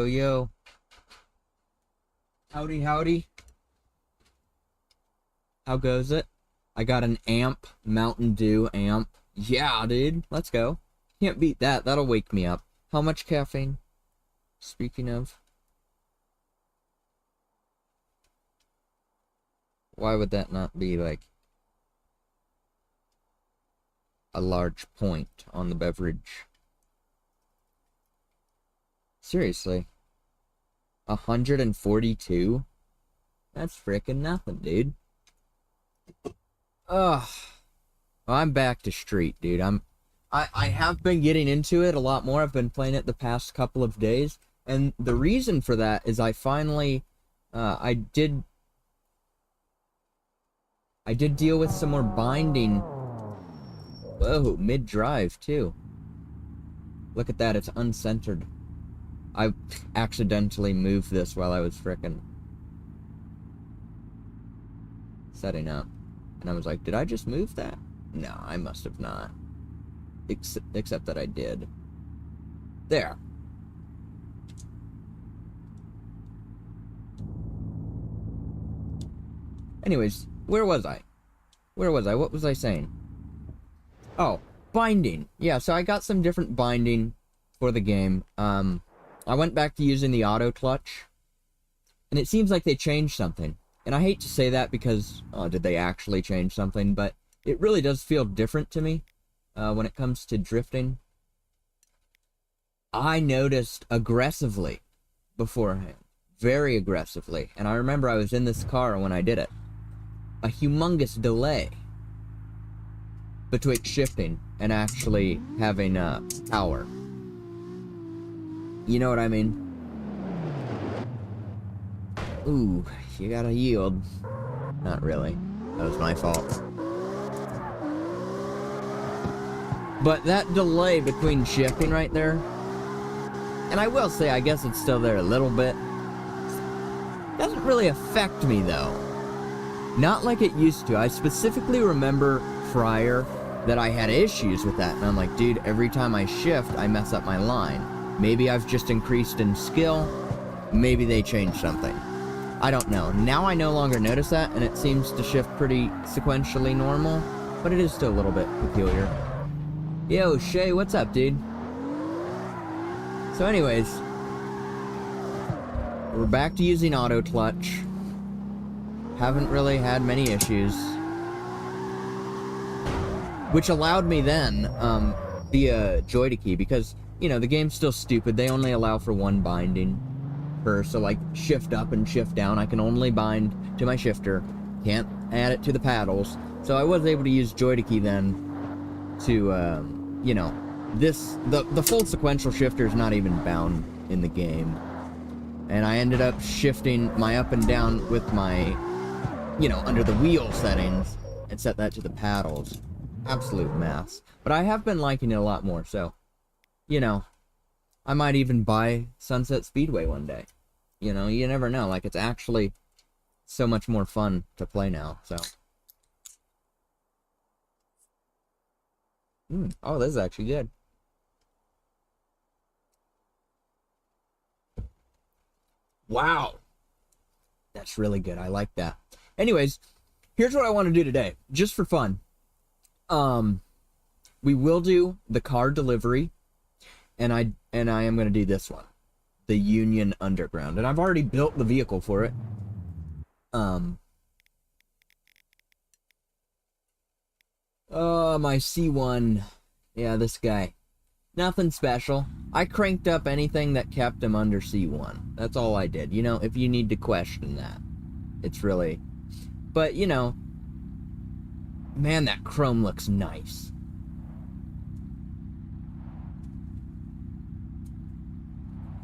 Yo, yo. Howdy, howdy. How goes it? I got an amp, Mountain Dew amp. Yeah, dude. Let's go. Can't beat that. That'll wake me up. How much caffeine? Speaking of. Why would that not be, like, a large point on the beverage? Seriously. 142? That's frickin' nothing, dude. Ugh. Well, I'm back to Street, dude. I have been getting into it a lot more. I've been playing it the past couple of days. And the reason for that is I finally, I did deal with some more binding. Whoa, mid-drive, too. Look at that, it's uncentered. I accidentally moved this while I was frickin' setting up. And I was like, did I just move that? No, I must have not. Except that I did. There. Anyways, where was I? What was I saying? Oh, binding. Yeah, so I got some different binding for the game. I went back to using the auto clutch, and it seems like they changed something. And I hate to say that because, oh, did they actually change something? But it really does feel different to me when it comes to drifting. I noticed aggressively beforehand, very aggressively, and I remember I was in this car when I did it, a humongous delay between shifting and actually having power. You know what I mean? Ooh, you gotta yield. Not really. That was my fault. But that delay between shifting right there, and I will say, I guess it's still there a little bit, doesn't really affect me though. Not like it used to. I specifically remember prior that I had issues with that, and I'm like, dude, every time I shift, I mess up my line. Maybe I've just increased in skill. Maybe they changed something. I don't know. Now I no longer notice that, and it seems to shift pretty sequentially normal, but it is still a little bit peculiar. Yo, Shay, what's up, dude? So anyways, we're back to using auto clutch. Haven't really had many issues. Which allowed me then, via joy key, because, you know, the game's still stupid. They only allow for one binding per, so like shift up and shift down, I can only bind to my shifter. Can't add it to the paddles. So I was able to use joy key then to, you know, the full sequential shifter is not even bound in the game. And I ended up shifting my up and down with my, you know, under the wheel settings and set that to the paddles. Absolute mess. But I have been liking it a lot more, so, you know, I might even buy Sunset Speedway one day. You know, you never know. Like, it's actually so much more fun to play now, so. Oh, this is actually good. Wow. That's really good. I like that. Anyways, here's what I want to do today, just for fun. We will do the car delivery, and I am going to do this one, the Union Underground, and I've already built the vehicle for it. Oh, my C1. Yeah, this guy. Nothing special. I cranked up anything that kept him under C1. That's all I did. You know, if you need to question that, it's really... But, you know, man, that chrome looks nice.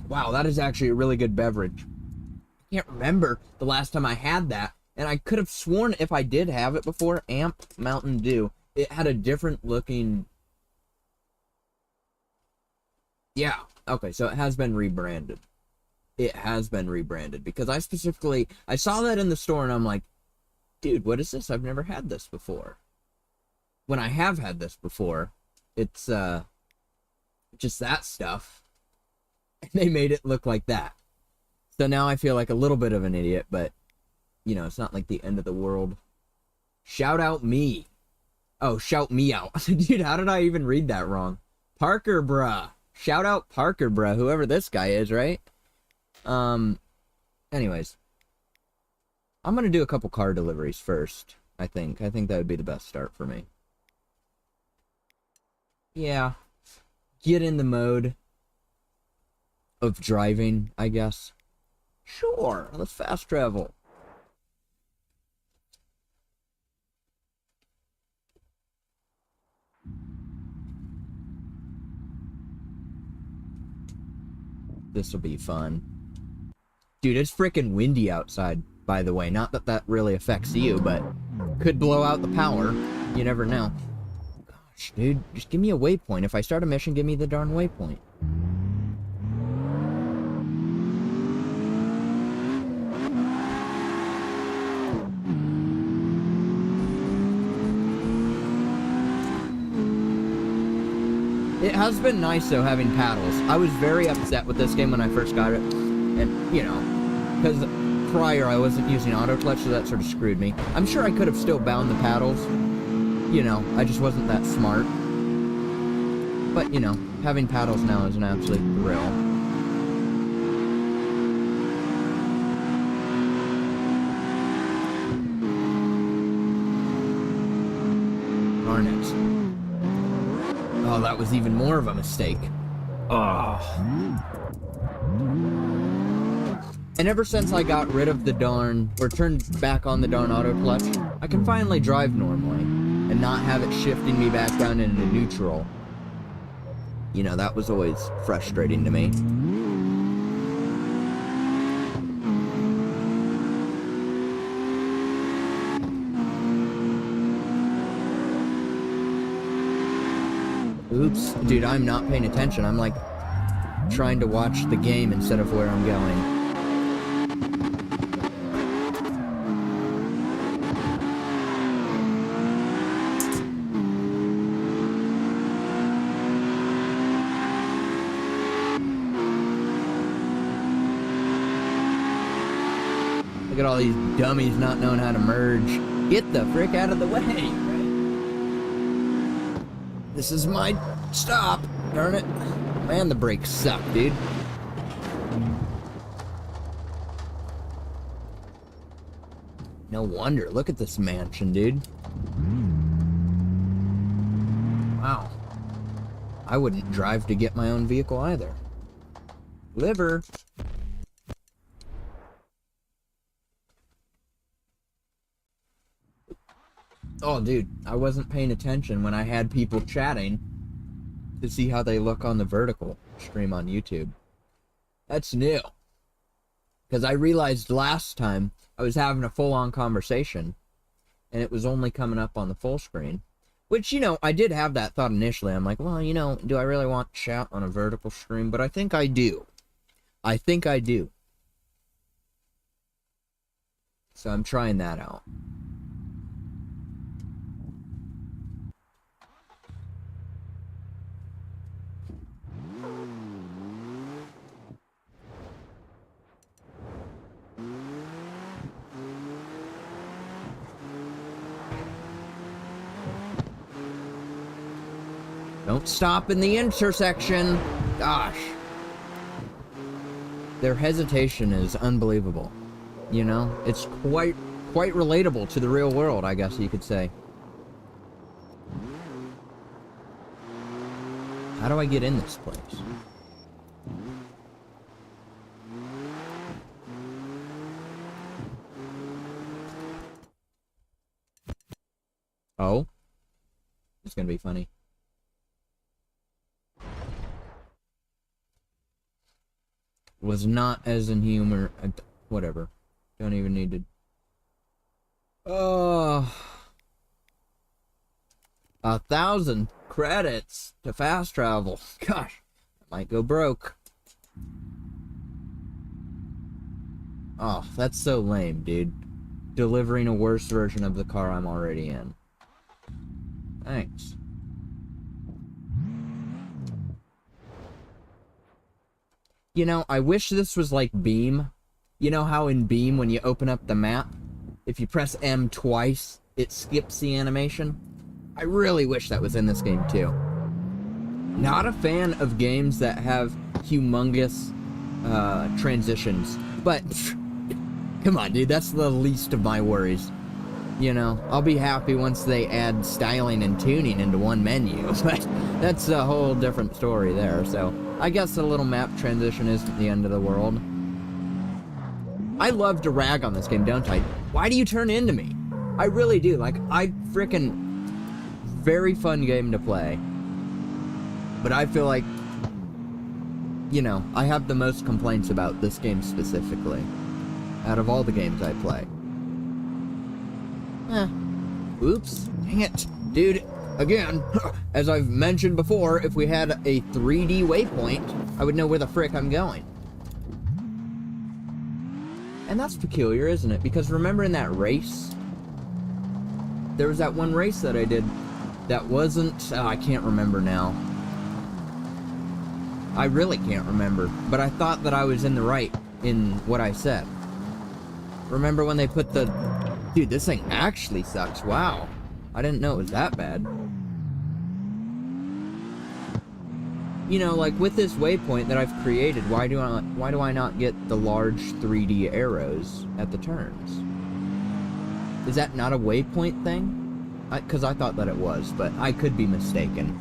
Wow, that is actually a really good beverage. I can't remember the last time I had that, and I could have sworn if I did have it before, Amp Mountain Dew, it had a different looking... Yeah, okay, so it has been rebranded. It has been rebranded, because I saw that in the store, and I'm like, dude, what is this? I've never had this before. When I have had this before, it's, just that stuff. And they made it look like that. So now I feel like a little bit of an idiot, but, you know, it's not like the end of the world. Shout out me. Oh, shout me out. Dude, how did I even read that wrong? Parker, bruh. Shout out Parker, bruh. Whoever this guy is, right? Anyways. I'm gonna do a couple car deliveries first, I think. I think that would be the best start for me. Yeah. Get in the mode of driving, I guess. Sure, let's fast travel. This'll be fun. Dude, it's freaking windy outside, by the way. Not that that really affects you, but could blow out the power. You never know. Gosh, dude, just give me a waypoint. If I start a mission, give me the darn waypoint. It has been nice, though, having paddles. I was very upset with this game when I first got it. And, you know, because prior I wasn't using auto clutch, so that sort of screwed me. I'm sure I could have still bound the paddles. You know, I just wasn't that smart. But, you know, having paddles now is an absolute thrill. Darn it. Oh, that was even more of a mistake. Oh. And ever since I got rid of the darn, or turned back on the darn auto clutch, I can finally drive normally, and not have it shifting me back down into neutral. You know, that was always frustrating to me. Oops, dude, I'm not paying attention. I'm like trying to watch the game instead of where I'm going. Look at all these dummies not knowing how to merge. Get the frick out of the way! This is my stop. Darn it. Man, the brakes suck, dude. No wonder. Look at this mansion, dude. Wow. I wouldn't drive to get my own vehicle either. Liver. Oh, dude, I wasn't paying attention when I had people chatting to see how they look on the vertical stream on YouTube. That's new. Because I realized last time I was having a full-on conversation, and it was only coming up on the full screen. Which, you know, I did have that thought initially. I'm like, well, you know, do I really want chat on a vertical stream? But I think I do. I think I do. So I'm trying that out. Don't stop in the intersection. Gosh. Their hesitation is unbelievable. You know, it's quite relatable to the real world, I guess you could say. How do I get in this place? Oh? It's gonna be funny. Was not as in humor. Whatever. Don't even need to. Oh. 1,000 credits to fast travel. Gosh. I might go broke. Oh, that's so lame, dude. Delivering a worse version of the car I'm already in. Thanks. You know, I wish this was like Beam. You know how in Beam, when you open up the map, if you press M twice, it skips the animation? I really wish that was in this game too. Not a fan of games that have humongous transitions, but come on, dude, that's the least of my worries. You know, I'll be happy once they add styling and tuning into one menu, but that's a whole different story there. So I guess a little map transition isn't the end of the world. I love to rag on this game, don't I? Why do you turn into me? I really do. Like, very fun game to play. But I feel like, you know, I have the most complaints about this game specifically out of all the games I play. Oops. Dang it. Dude, again, as I've mentioned before, if we had a 3D waypoint, I would know where the frick I'm going. And that's peculiar, isn't it? Because remember in that race? There was that one race that I did that wasn't... I can't remember now. I really can't remember. But I thought that I was in the right in what I said. Remember when they put the... Dude, this thing actually sucks. Wow. I didn't know it was that bad. You know, like with this waypoint that I've created, why do I not get the large 3D arrows at the turns? Is that not a waypoint thing? Because I thought that it was, but I could be mistaken.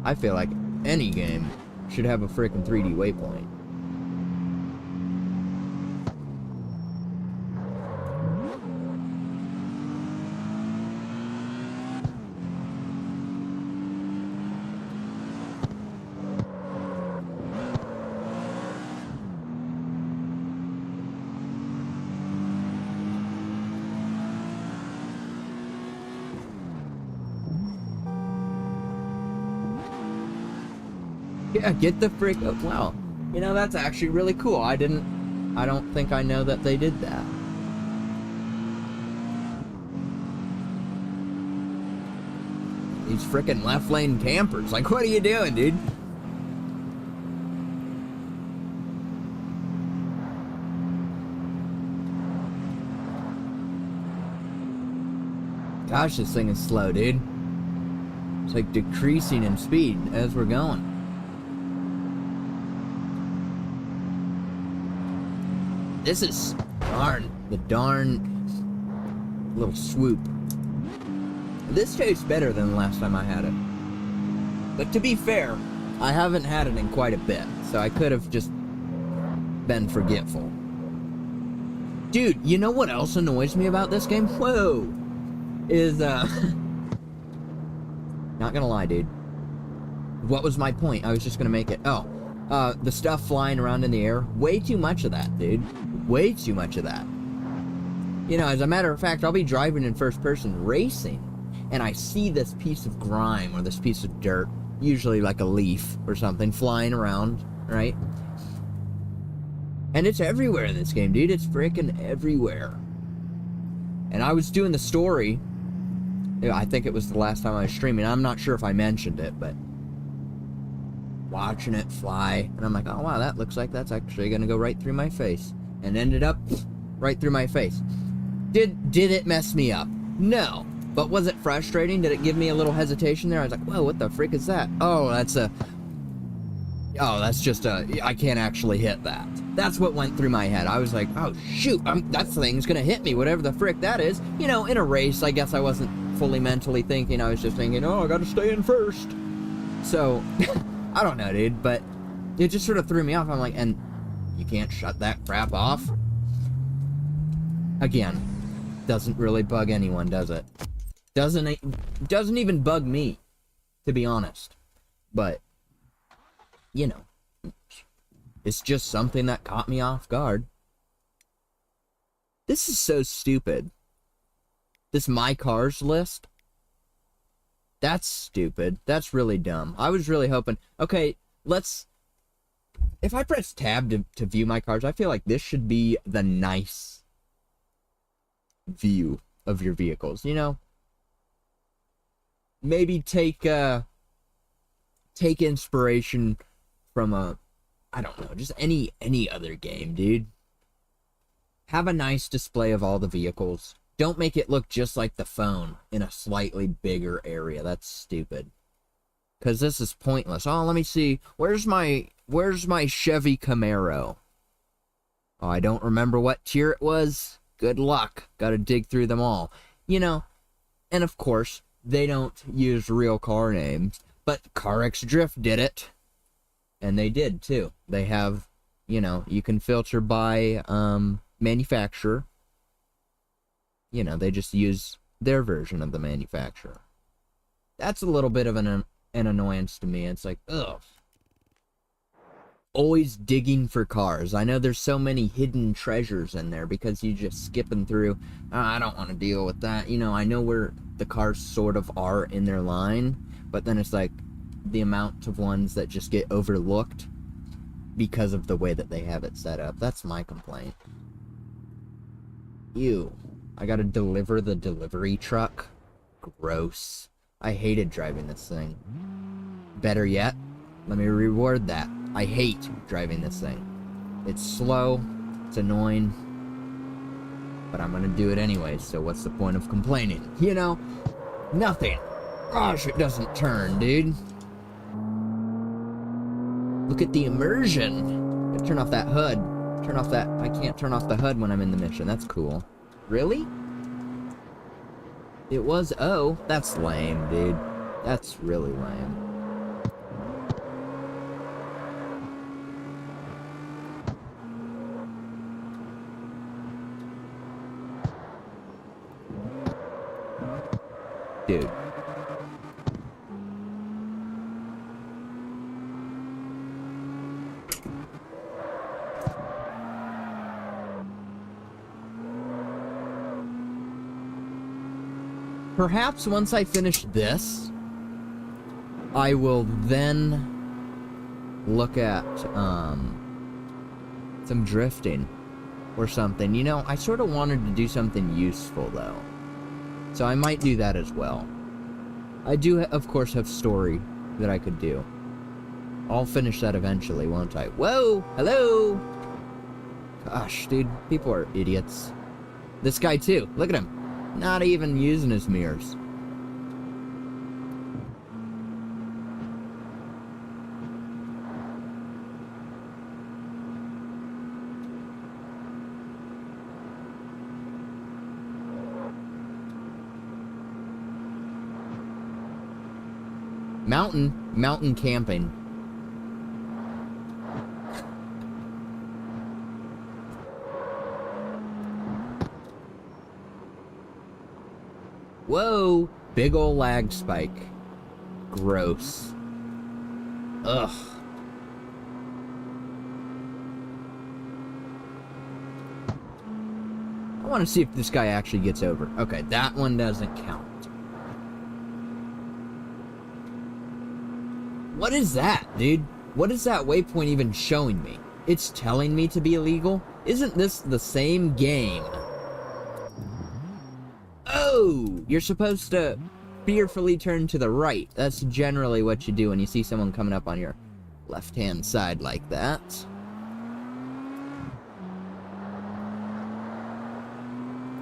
I feel like any game should have a freaking 3D waypoint. Yeah, get the frick up. Wow. You know, that's actually really cool. I don't think I know that they did that. These frickin' left lane campers. Like, what are you doing, dude? Gosh, this thing is slow, dude. It's like decreasing in speed as we're going. This is the darn little swoop. This tastes better than the last time I had it. But to be fair, I haven't had it in quite a bit, so I could have just been forgetful. Dude, you know what else annoys me about this game? Whoa! Is, not gonna lie, dude. What was my point? I was just gonna make it. Oh. The stuff flying around in the air. Way too much of that, dude. Way too much of that. You know, as a matter of fact, I'll be driving in first person racing, and I see this piece of grime or this piece of dirt, usually like a leaf or something, flying around, right? And it's everywhere in this game, dude. It's freaking everywhere. And I was doing the story. I think it was the last time I was streaming. I'm not sure if I mentioned it, but watching it fly, and I'm like, oh wow, that looks like that's actually gonna go right through my face, and ended up right through my face. Did it mess me up? No. But was it frustrating? Did it give me a little hesitation there? I was like, whoa, what the frick is that? Oh, that's just I can't actually hit that. That's what went through my head. I was like, oh shoot, that thing's gonna hit me, whatever the frick that is. You know, in a race, I guess I wasn't fully mentally thinking. I was just thinking, oh, I gotta stay in first. So I don't know, dude, but it just sort of threw me off. I'm like, and you can't shut that crap off? Again, doesn't really bug anyone, does it? Doesn't even bug me, to be honest. But, you know, it's just something that caught me off guard. This is so stupid. This My Cars list. That's stupid. That's really dumb. I was really hoping... Okay, let's... If I press tab to view my cars, I feel like this should be the nice view of your vehicles, you know? Maybe take inspiration from a I don't know, just any other game, dude. Have a nice display of all the vehicles. Don't make it look just like the phone in a slightly bigger area. That's stupid. Because this is pointless. Oh, let me see. Where's my Chevy Camaro? Oh, I don't remember what tier it was. Good luck. Gotta dig through them all. You know, and of course, they don't use real car names. But CarX Drift did it. And they did, too. They have, you know, you can filter by, manufacturer. You know, they just use their version of the manufacturer. That's a little bit of an annoyance to me. It's like, ugh. Always digging for cars. I know there's so many hidden treasures in there because you just skipping through. Oh, I don't want to deal with that. You know, I know where the cars sort of are in their line, but then it's like the amount of ones that just get overlooked because of the way that they have it set up. That's my complaint. Ew. I gotta deliver the delivery truck. Gross. I hated driving this thing. Better yet, let me reward that. I hate driving this thing. It's slow, it's annoying, but I'm gonna do it anyway, so what's the point of complaining? You know? Nothing. Gosh, it doesn't turn, dude. Look at the immersion. Turn off that HUD. Turn off that. I can't turn off the HUD when I'm in the mission. That's cool. Really? It was. Oh, that's lame, dude. That's really lame. Dude. Perhaps once I finish this, I will then look at, some drifting or something. You know, I sort of wanted to do something useful, though. So I might do that as well. I do, of course, have story that I could do. I'll finish that eventually, won't I? Whoa! Hello! Gosh, dude, people are idiots. This guy, too. Look at him. Not even using his mirrors. Mountain camping. Whoa! Big ol' lag spike. Gross. Ugh. I want to see if this guy actually gets over. Okay, that one doesn't count. What is that, dude? What is that waypoint even showing me? It's telling me to be illegal? Isn't this the same game? Oh! You're supposed to fearfully turn to the right. That's generally what you do when you see someone coming up on your left-hand side like that.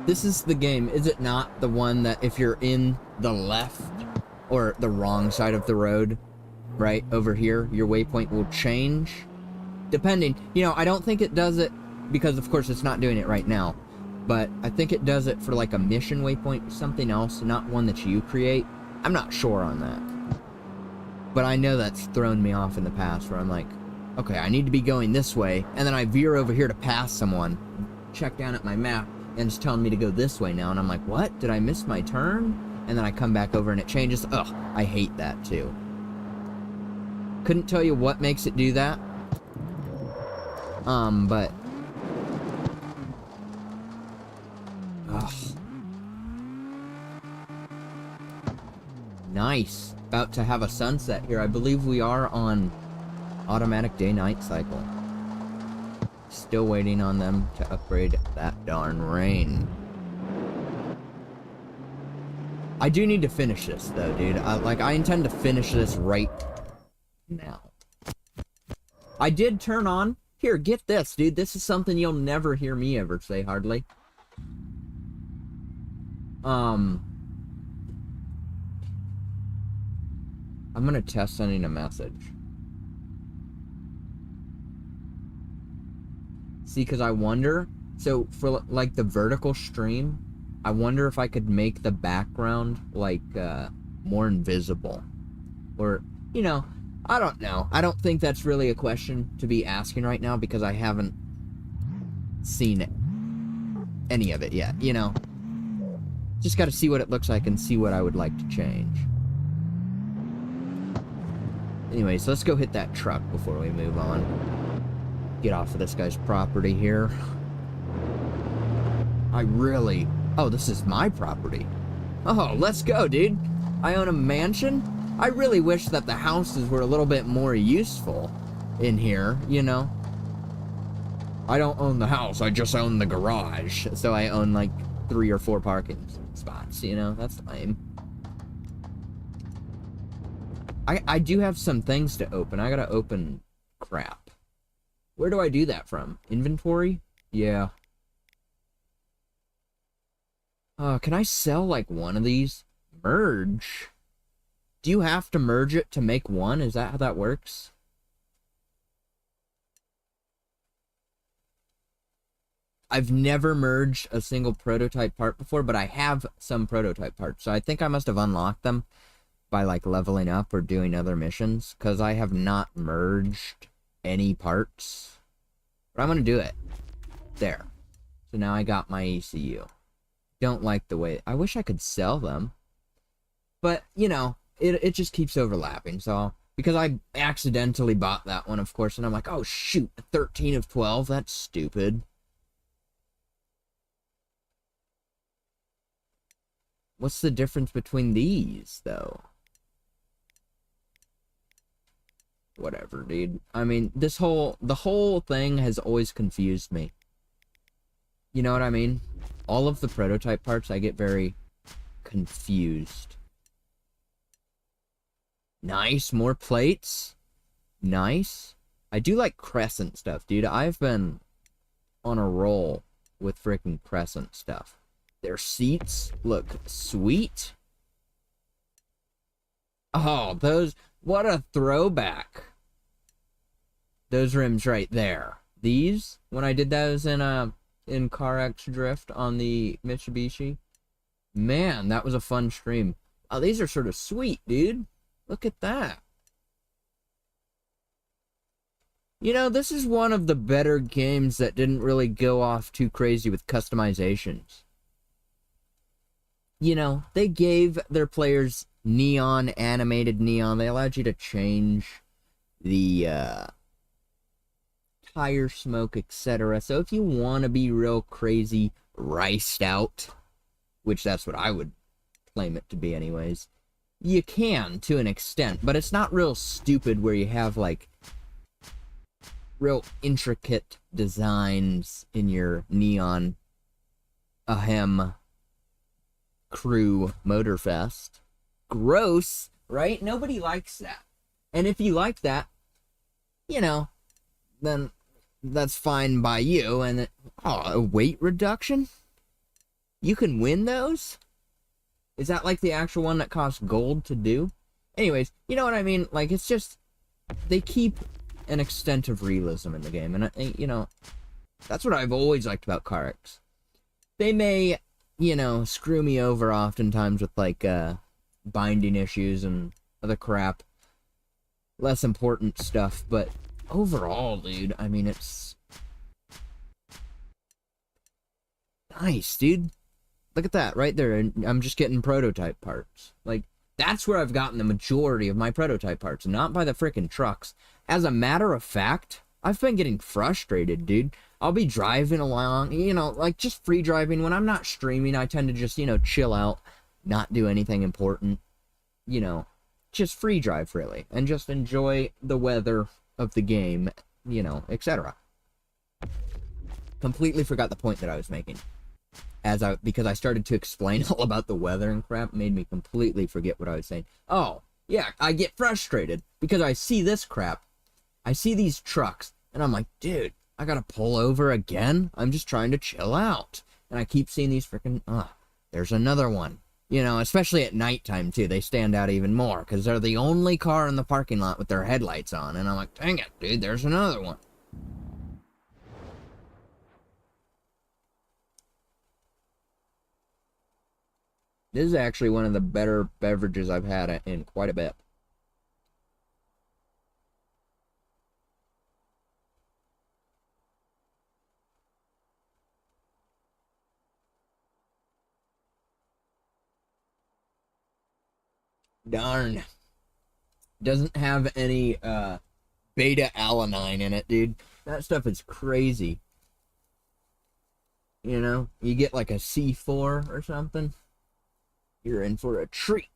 This is the game, is it not? The one that if you're in the left or the wrong side of the road, right over here, your waypoint will change. Depending, you know, I don't think it does it because of course it's not doing it right now. But I think it does it for like a mission waypoint, something else, not one that you create. I'm not sure on that. But I know that's thrown me off in the past where I'm like, okay, I need to be going this way, and then I veer over here to pass someone, check down at my map, and it's telling me to go this way now, and I'm like, what? Did I miss my turn? And then I come back over and it changes. Ugh, I hate that too. Couldn't tell you what makes it do that. But... ugh. Nice. About to have a sunset here. I believe we are on automatic day-night cycle. Still waiting on them to upgrade that darn rain. I do need to finish this, though, dude. I intend to finish this right now. I did turn on... Here, get this, dude. This is something you'll never hear me ever say, hardly. I'm gonna test sending a message. See, because I wonder... So, for, like, the vertical stream, I wonder if I could make the background, like, more invisible. Or, you know, I don't know. I don't think that's really a question to be asking right now because I haven't seen any of it yet, you know? Just gotta see what it looks like and see what I would like to change. Anyways, let's go hit that truck before we move on. Get off of this guy's property here. Oh, this is my property. Oh, let's go, dude. I own a mansion. I really wish that the houses were a little bit more useful in here, you know? I don't own the house, I just own the garage. So I own, like, 3 or 4 parking spots, you know? That's lame. I do have some things to open. I gotta open crap. Where do I do that from? Inventory? Yeah. Can I sell, like, one of these? Merge? Do you have to merge it to make one? Is that how that works? I've never merged a single prototype part before, but I have some prototype parts. So I think I must have unlocked them by, like, leveling up or doing other missions, because I have not merged any parts. But I'm going to do it. There. So now I got my ECU. Don't like the way... I wish I could sell them. But, you know, it just keeps overlapping, so... Because I accidentally bought that one, of course, and I'm like, oh, shoot, 13 of 12? That's stupid. What's the difference between these, though? Whatever, dude. I mean, the whole thing has always confused me. You know what I mean? All of the prototype parts, I get very confused. Nice, more plates. Nice. I do like Crescent stuff, dude. I've been on a roll with freaking Crescent stuff. Their seats look sweet. Oh, those... What a throwback. Those rims right there. These, when I did those in Car X Drift on the Mitsubishi, man, that was a fun stream. Oh, these are sort of sweet, dude. Look at that. You know, this is one of the better games that didn't really go off too crazy with customizations. You know, they gave their players neon, animated neon. They allowed you to change the tire smoke, etc. So if you want to be real crazy, riced out, which that's what I would claim it to be anyways, you can to an extent, but it's not real stupid where you have like real intricate designs in your neon ahem crew motorfest. Gross, right? Nobody likes that. And if you like that, you know, then that's fine by you. And a weight reduction? You can win those? Is that like the actual one that costs gold to do? Anyways, you know what I mean? Like, it's just, they keep an extent of realism in the game. And, you know, that's what I've always liked about Car X. They may, you know, screw me over oftentimes with, like, binding issues and other crap. Less important stuff, but overall, dude, I mean, it's nice, dude. Look at that, right there. I'm just getting prototype parts. Like, that's where I've gotten the majority of my prototype parts, not by the frickin' trucks. As a matter of fact, I've been getting frustrated, dude. I'll be driving along, you know, like, just free driving. When I'm not streaming, I tend to just, you know, chill out, not do anything important, you know, just free drive, really, and just enjoy the weather of the game, you know, etc. Completely forgot the point that I was making. Because I started to explain all about the weather and crap, made me completely forget what I was saying. Oh, yeah, I get frustrated because I see this crap. I see these trucks, and I'm like, dude, I gotta pull over again? I'm just trying to chill out. And I keep seeing these freaking, there's another one. You know, especially at nighttime, too. They stand out even more, because they're the only car in the parking lot with their headlights on. And I'm like, dang it, dude, there's another one. This is actually one of the better beverages I've had in quite a bit. Darn. Doesn't have any beta alanine in it, dude. That stuff is crazy. You know, you get like a C4 or something, you're in for a treat.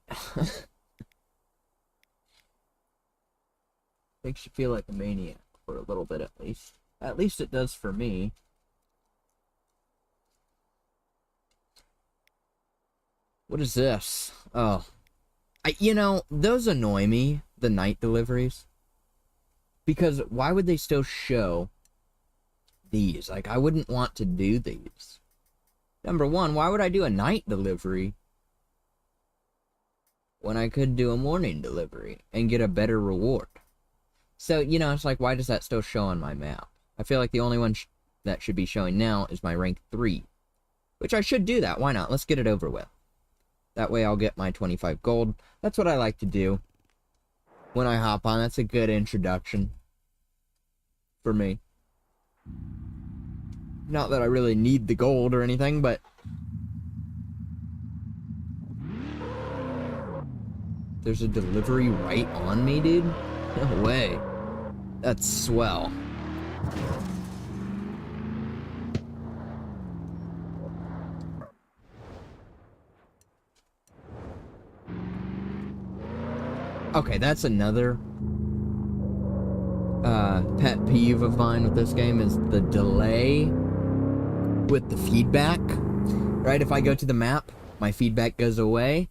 Makes you feel like a maniac for a little bit at least. At least it does for me. What is this? Oh. You know, those annoy me, the night deliveries. Because why would they still show these? Like, I wouldn't want to do these. Number one, why would I do a night delivery when I could do a morning delivery and get a better reward? So, you know, it's like, why does that still show on my map? I feel like the only one that should be showing now is my rank 3. Which I should do that. Why not? Let's get it over with. That way I'll get my 25 gold. That's what I like to do when I hop on. That's a good introduction for me. Not that I really need the gold or anything, but there's a delivery right on me, dude? No way. That's swell. Okay, that's another pet peeve of mine with this game is the delay with the feedback. Right, if I go to the map, my feedback goes away,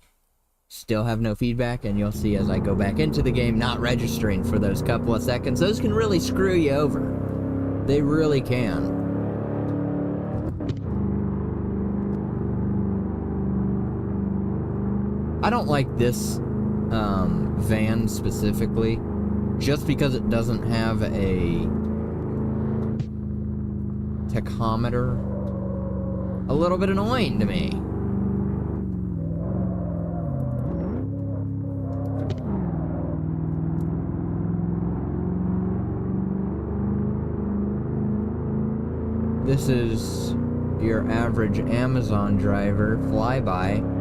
still have no feedback, and you'll see as I go back into the game not registering for those couple of seconds. Those can really screw you over. They really can. I don't like this van specifically, just because it doesn't have a tachometer. A little bit annoying to me. This is your average Amazon driver flyby.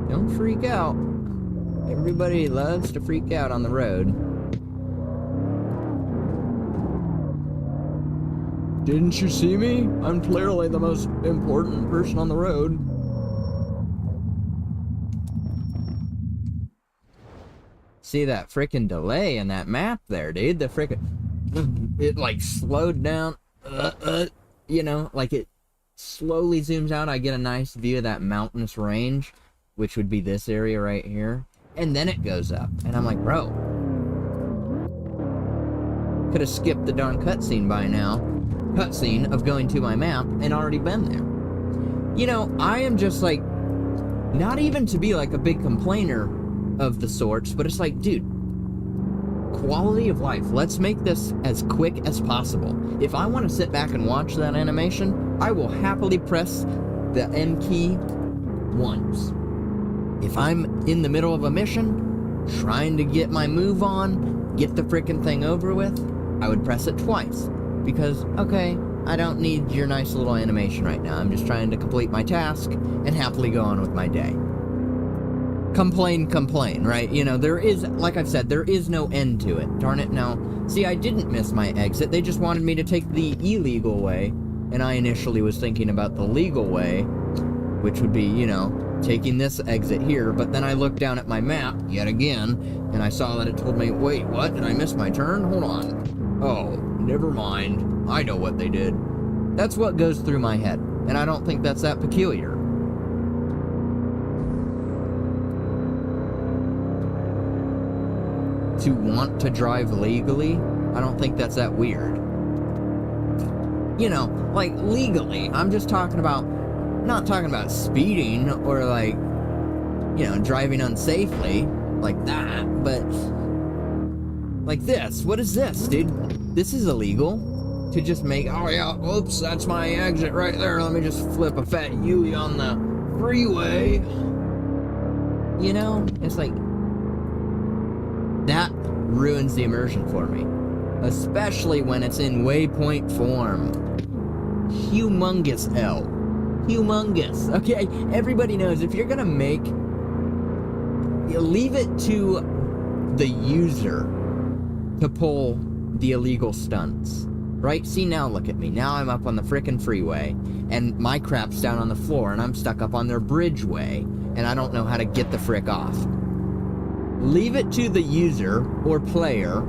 Don't freak out. Everybody loves to freak out on the road. Didn't you see me? I'm clearly the most important person on the road. See that frickin' delay in that map there, dude? The frickin'... It, like, slowed down. You know, like it slowly zooms out. I get a nice view of that mountainous range, which would be this area right here. And then it goes up. And I'm like, bro. Could have skipped the darn cutscene by now. Cutscene of going to my map and already been there. You know, I am just like, not even to be like a big complainer of the sorts, but it's like, dude, quality of life. Let's make this as quick as possible. If I want to sit back and watch that animation, I will happily press the M key once. If I'm in the middle of a mission, trying to get my move on, get the frickin' thing over with, I would press it twice. Because, okay, I don't need your nice little animation right now. I'm just trying to complete my task and happily go on with my day. Complain, right? You know, there is, like I've said, there is no end to it. Darn it, now. See, I didn't miss my exit. They just wanted me to take the illegal way. And I initially was thinking about the legal way, which would be, you know, taking this exit here. But then I looked down at my map, yet again, and I saw that it told me, wait, what? Did I miss my turn? Hold on. Oh, never mind. I know what they did. That's what goes through my head. And I don't think that's that peculiar. to want to drive legally, I don't think that's that weird. You know, like, legally. I'm just talking about, not talking about speeding or, like, you know, driving unsafely like that, but like this. What is this, dude? This is illegal. To just make, oh yeah, oops, that's my exit right there. Let me just flip a fat Yui on the freeway. You know, it's like, that ruins the immersion for me. Especially when it's in waypoint form. Humongous L. Humongous. Okay, everybody knows if you're gonna make, you leave it to the user to pull the illegal stunts. Right? See, now look at me. Now I'm up on the frickin' freeway, and my crap's down on the floor, and I'm stuck up on their bridgeway, and I don't know how to get the frick off. Leave it to the user or player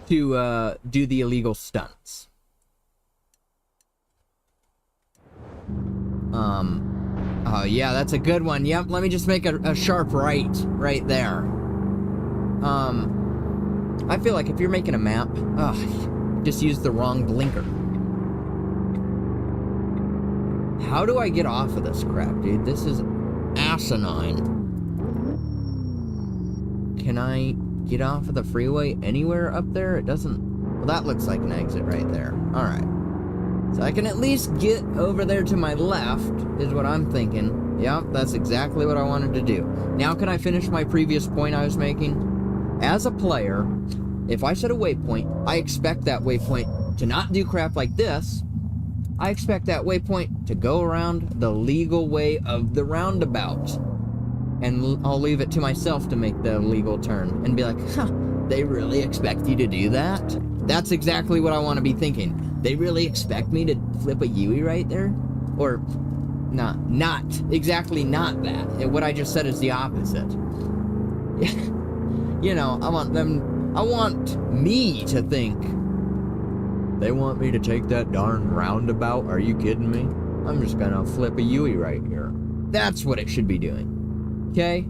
to do the illegal stunts. Oh yeah, that's a good one. Yep, let me just make a sharp right there. I feel like if you're making a map, just use the wrong blinker. How do I get off of this crap, dude? This is asinine. Can I get off of the freeway anywhere up there? It doesn't... Well, that looks like an exit right there. Alright. So I can at least get over there to my left, is what I'm thinking. Yep, that's exactly what I wanted to do. Now can I finish my previous point I was making? As a player, if I set a waypoint, I expect that waypoint to not do crap like this. I expect that waypoint to go around the legal way of the roundabout. And I'll leave it to myself to make the legal turn and be like, huh, they really expect you to do that? That's exactly what I want to be thinking. They really expect me to flip a Yui right there? Or, not exactly not that. What I just said is the opposite. You know, I want me to think, they want me to take that darn roundabout? Are you kidding me? I'm just gonna flip a Yui right here. That's what it should be doing. Okay?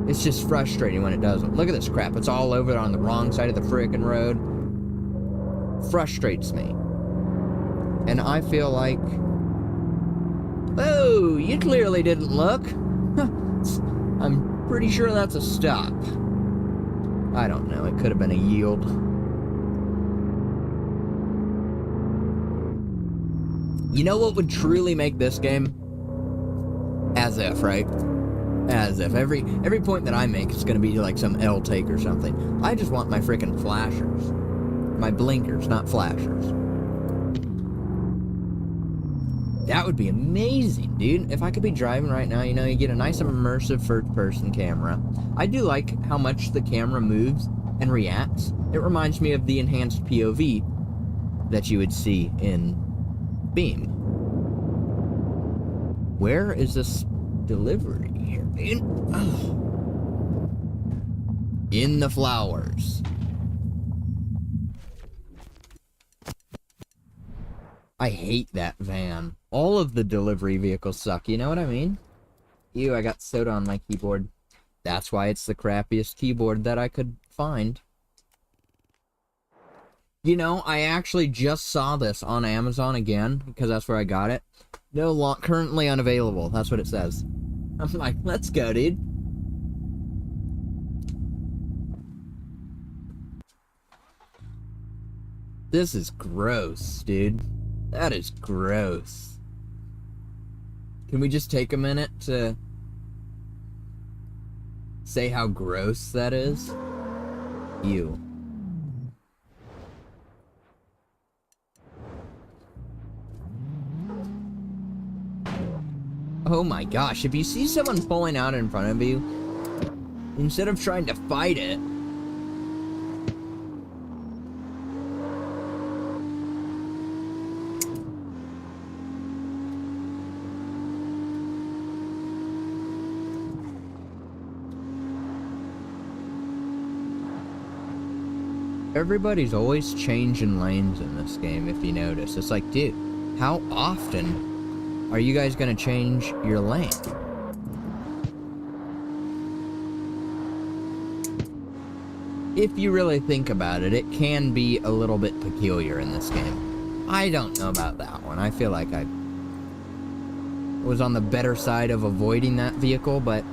It's just frustrating when it doesn't. Look at this crap. It's all over on the wrong side of the frickin' road. Frustrates me. And I feel like... Oh, you clearly didn't look. I'm pretty sure that's a stop. I don't know. It could have been a yield. You know what would truly make this game? As if, right? As if. Every point that I make is going to be like some L take or something. I just want my frickin' flashers. My blinkers, not flashers. That would be amazing, dude. If I could be driving right now, you know, you get a nice immersive first-person camera. I do like how much the camera moves and reacts. It reminds me of the enhanced POV that you would see in Beam. Where is this delivery here, dude? Oh. In the flowers. I hate that van. All of the delivery vehicles suck, you know what I mean? Ew, I got soda on my keyboard. That's why it's the crappiest keyboard that I could find. You know, I actually just saw this on Amazon again, because that's where I got it. Currently unavailable, that's what it says. I'm like, let's go, dude. This is gross, dude. That is gross. Can we just take a minute to say how gross that is? Ew. Oh my gosh, if you see someone pulling out in front of you, instead of trying to fight it, everybody's always changing lanes in this game, if you notice. It's like, dude, how often are you guys gonna change your lane? if you really think about it, it can be a little bit peculiar in this game. I don't know about that one. I feel like I was on the better side of avoiding that vehicle, but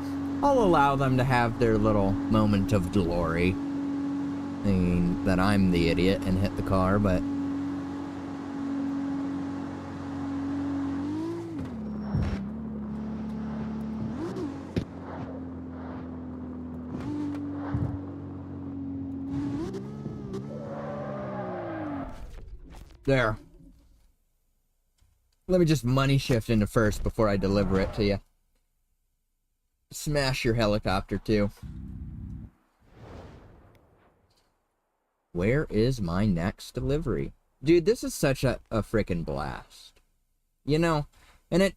I'll allow them to have their little moment of glory. Thinking that I'm the idiot and hit the car, but... There. Let me just money shift into first before I deliver it to you. Smash your helicopter, too. Where is my next delivery? Dude, this is such a freaking blast. You know, and it...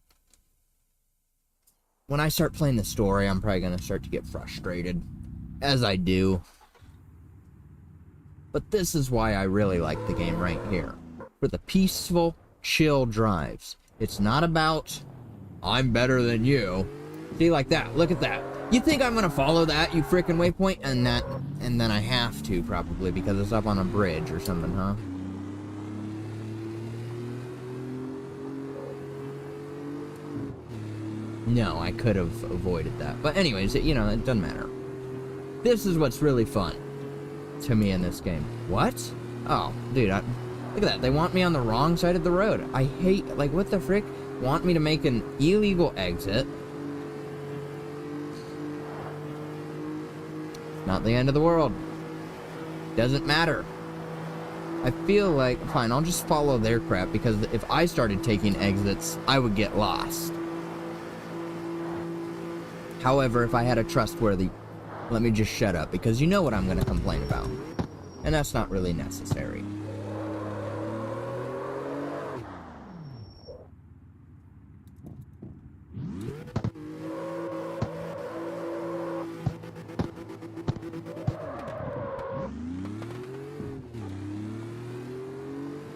When I start playing the story, I'm probably gonna start to get frustrated. As I do. But this is why I really like the game right here. For the peaceful, chill drives. It's not about, I'm better than you. See, like that. Look at that. You think I'm gonna follow that, you frickin' waypoint? And then I have to, probably, because it's up on a bridge or something, huh? No, I could have avoided that. But anyways, you know, it doesn't matter. This is what's really fun to me in this game. What? Oh, dude, look at that. They want me on the wrong side of the road. I hate, like, what the frick? Want me to make an illegal exit. Not the end of the world. Doesn't matter. I feel like, fine, I'll just follow their crap, because if I started taking exits, I would get lost. However, if I had a trustworthy... Let me just shut up, because you know what I'm going to complain about. And that's not really necessary.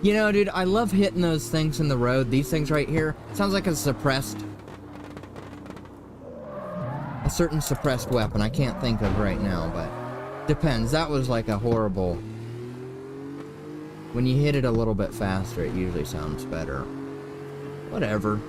You know, dude, I love hitting those things in the road. These things right here. Sounds like a certain suppressed weapon I can't think of right now, but depends. That was like a horrible... When you hit it a little bit faster, it usually sounds better. Whatever.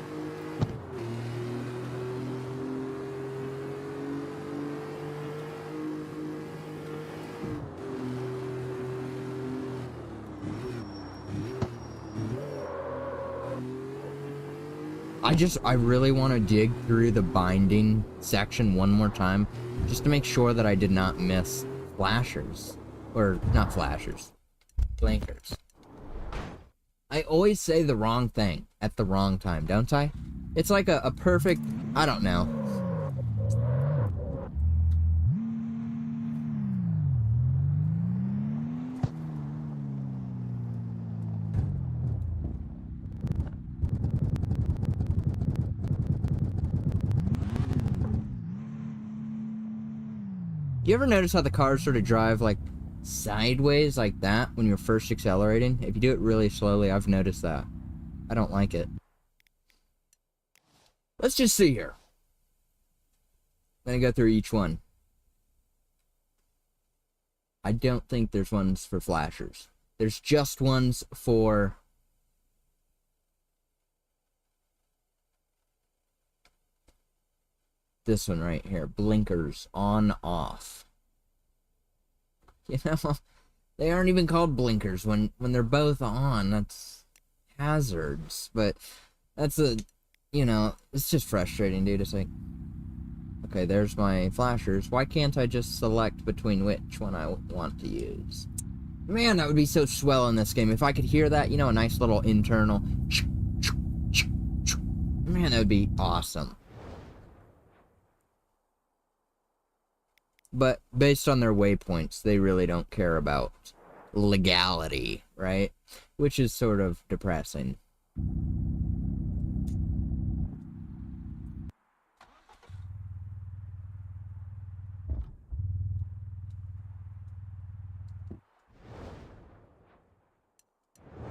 I really want to dig through the binding section one more time, just to make sure that I did not miss flashers. Or, not flashers. Blinkers. I always say the wrong thing at the wrong time, don't I? It's like a perfect... I don't know. You ever notice how the cars sort of drive, like, sideways like that when you're first accelerating? If you do it really slowly, I've noticed that. I don't like it. Let's just see here. I'm gonna go through each one. I don't think there's ones for flashers. There's just ones for... This one right here, blinkers on off. You know, they aren't even called blinkers when they're both on. That's hazards, but that's you know, it's just frustrating, dude. It's like, okay, there's my flashers. Why can't I just select between which one I want to use? Man, that would be so swell in this game. If I could hear that, you know, a nice little internal. Man, that would be awesome. But based on their waypoints, they really don't care about legality, right? Which is sort of depressing.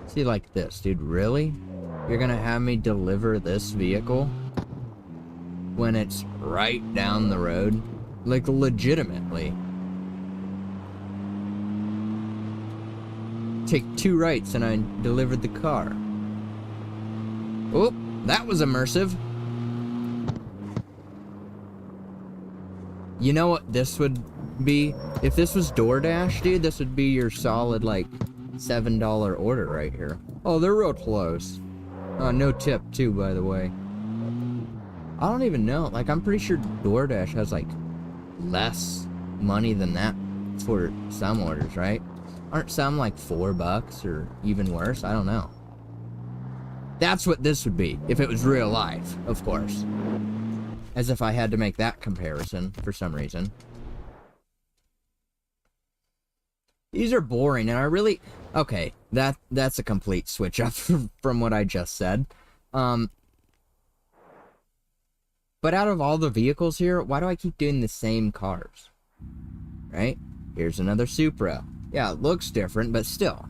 See, like this, dude, really? You're gonna have me deliver this vehicle when it's right down the road? Like, legitimately. take 2 rights and I delivered the car. Oh, that was immersive. You know what this would be? If this was DoorDash, dude, this would be your solid, like, $7 order right here. Oh, they're real close. No tip, too, by the way. I don't even know. Like, I'm pretty sure DoorDash has, like, less money than that for some orders, right? Aren't some, like, $4 or even worse? I don't know. That's what this would be, if it was real life, of course. As if I had to make that comparison for some reason. These are boring, and I really... Okay, that's a complete switch up from what I just said. But out of all the vehicles here, why do I keep doing the same cars? Right? Here's another Supra. Yeah, it looks different, but still.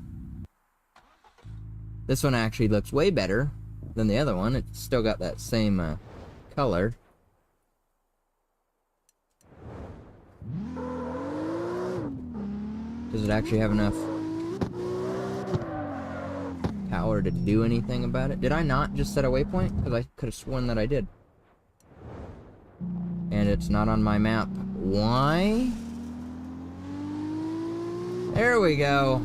This one actually looks way better than the other one. It's still got that same color. Does it actually have enough power to do anything about it? Did I not just set a waypoint? Because I could have sworn that I did. And it's not on my map. Why? There we go.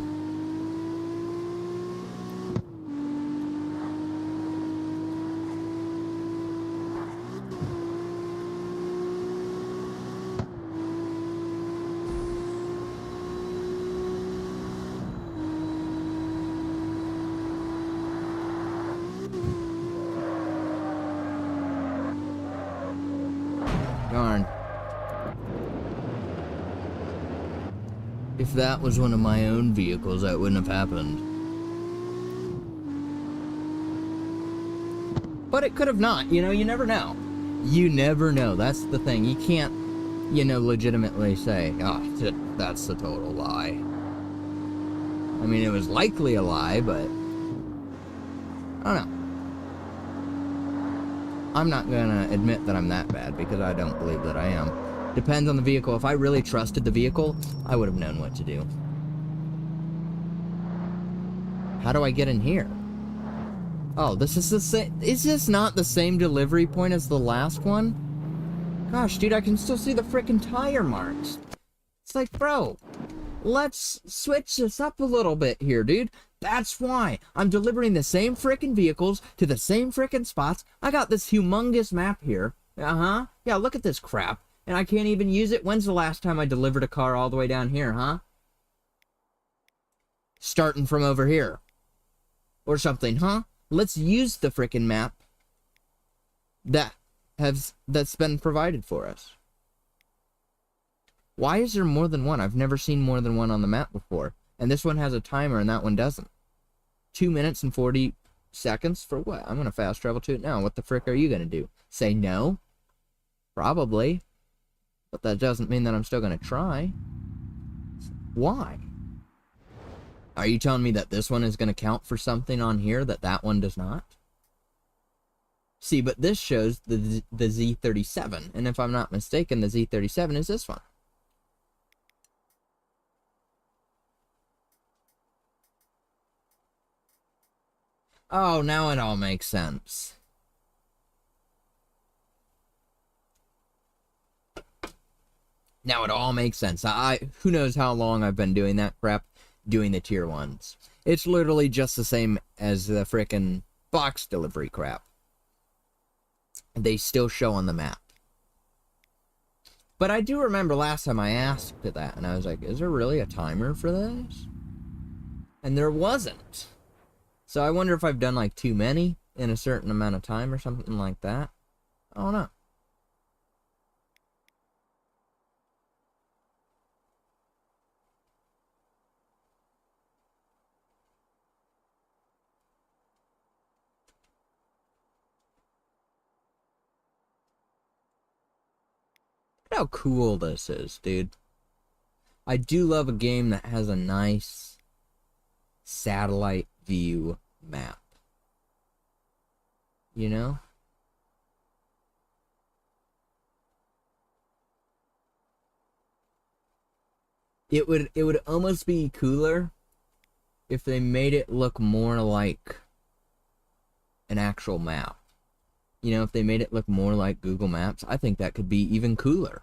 Darn. If that was one of my own vehicles, that wouldn't have happened. But it could have not, you know, you never know. You never know, that's the thing. You can't, you know, legitimately say, oh, that's the total lie. I mean, it was likely a lie, but... I don't know. I'm not gonna admit that I'm that bad, because I don't believe that I am. Depends on the vehicle. If I really trusted the vehicle, I would have known what to do. How do I get in here? Oh, this is the same... Is this not the same delivery point as the last one? Gosh, dude, I can still see the frickin' tire marks. It's like, bro, let's switch this up a little bit here, dude. That's why I'm delivering the same frickin' vehicles to the same frickin' spots. I got this humongous map here. Uh-huh. Yeah, look at this crap. And I can't even use it. When's the last time I delivered a car all the way down here, huh? Starting from over here. Or something, huh? Let's use the frickin' map that's been provided for us. Why is there more than one? I've never seen more than one on the map before. And this one has a timer and that one doesn't. 2 minutes and 40 seconds for what? I'm going to fast travel to it now. What the frick are you going to do? Say no? Probably. But that doesn't mean that I'm still going to try. Why? Are you telling me that this one is going to count for something on here that that one does not? See, but this shows the Z37. And if I'm not mistaken, the Z37 is this one. Oh, now it all makes sense. Now it all makes sense. Who knows how long I've been doing that crap, doing the tier 1s. It's literally just the same as the frickin' box delivery crap. They still show on the map. But I do remember last time I asked that, and I was like, is there really a timer for this? And there wasn't. So I wonder if I've done like too many in a certain amount of time or something like that. I don't know. Look how cool this is, dude. I do love a game that has a nice satellite view map. You know? It would almost be cooler if they made it look more like an actual map. You know, if they made it look more like Google Maps, I think that could be even cooler.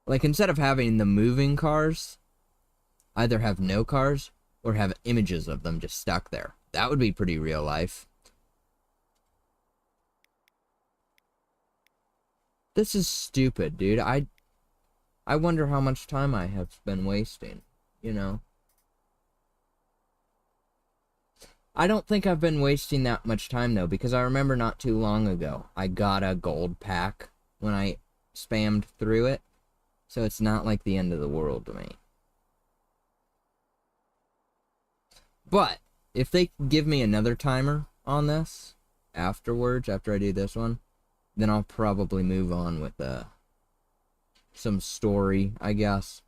Like, instead of having the moving cars, either have no cars or have images of them just stuck there. That would be pretty real life. This is stupid, dude. I wonder how much time I have been wasting, you know? I don't think I've been wasting that much time, though, because I remember not too long ago, I got a gold pack when I spammed through it, so it's not like the end of the world to me. But, if they give me another timer on this, afterwards, after I do this one, then I'll probably move on with some story, I guess.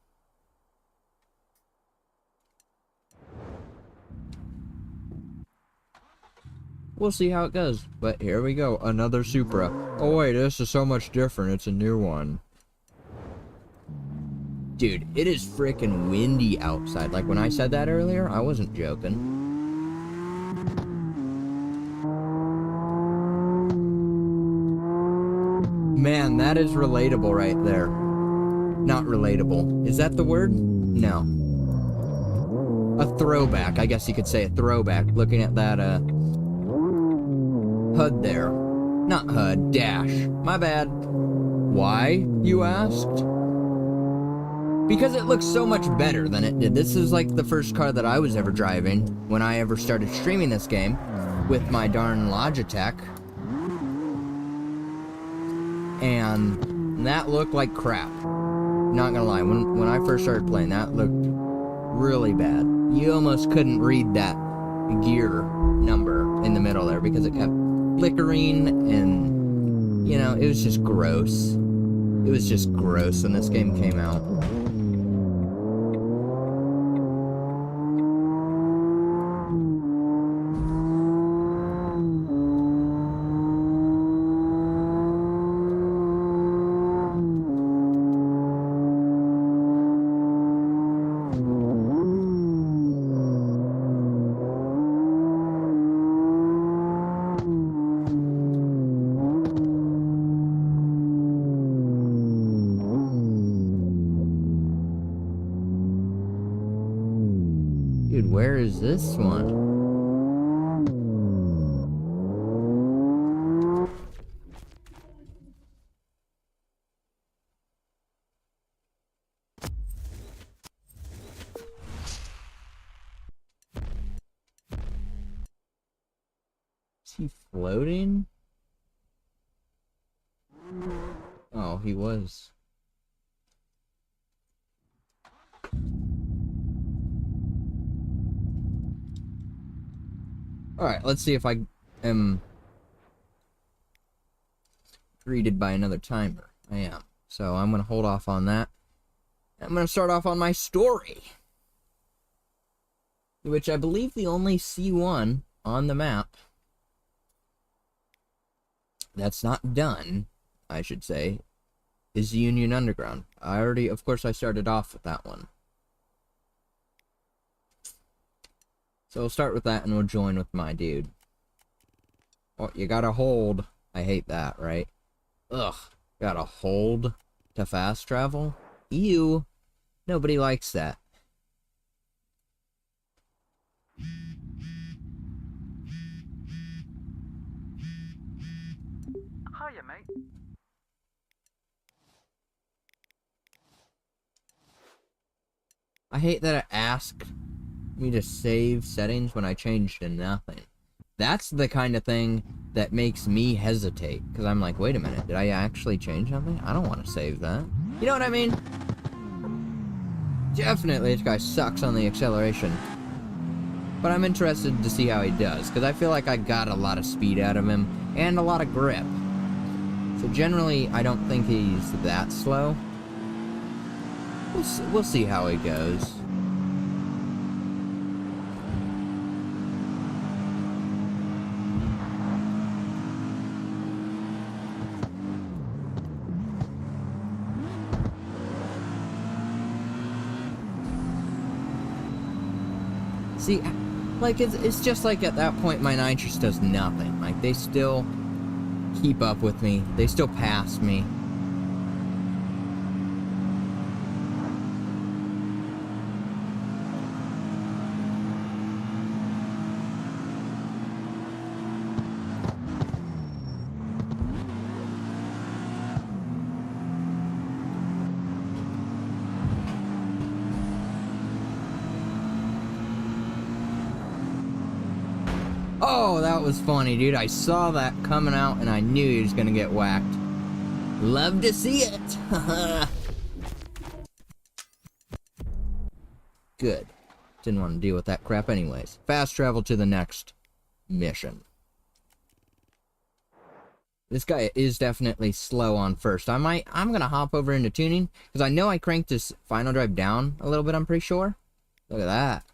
We'll see how it goes. But here we go, another Supra. Oh wait, this is so much different, it's a new one. Dude, it is freaking windy outside. Like when I said that earlier, I wasn't joking. Man, that is relatable right there. Not relatable. Is that the word? No. A throwback, I guess you could say a throwback. Looking at that, HUD there. Not HUD, dash. My bad. Why, you asked? Because it looks so much better than it did. This is like the first car that I was ever driving when I ever started streaming this game with my darn Logitech. And that looked like crap. Not gonna lie, when I first started playing, that looked really bad. You almost couldn't read that gear number in the middle there because it kept flickering and, you know, it was just gross. It was just gross when this game came out. Dude, where is this one? Is he floating? Oh, he was. Alright, let's see if I am greeted by another timer. I am. So I'm going to hold off on that. I'm going to start off on my story. Which I believe the only C1 on the map that's not done, I should say, is Union Underground. Of course I started off with that one. So we'll start with that and we'll join with my dude. Oh, you gotta hold. I hate that, right? Ugh. Gotta hold to fast travel? Ew. Nobody likes that. Hiya, mate. I hate that it asked me to save settings when I changed to nothing. That's the kind of thing that makes me hesitate. Because I'm like, wait a minute, did I actually change something? I don't want to save that. You know what I mean? Definitely this guy sucks on the acceleration. But I'm interested to see how he does. Because I feel like I got a lot of speed out of him. And a lot of grip. So generally, I don't think he's that slow. We'll see how he goes. See, like, it's just like at that point my nitrous does nothing. Like, they still keep up with me. They still pass me. Oh, that was funny, dude. I saw that coming out and I knew he was gonna get whacked. Love to see it. Good. Didn't want to deal with that crap anyways. Fast travel to the next mission. This guy is definitely slow on first. I'm gonna hop over into tuning, because I know I cranked this final drive down a little bit, I'm pretty sure. Look at that.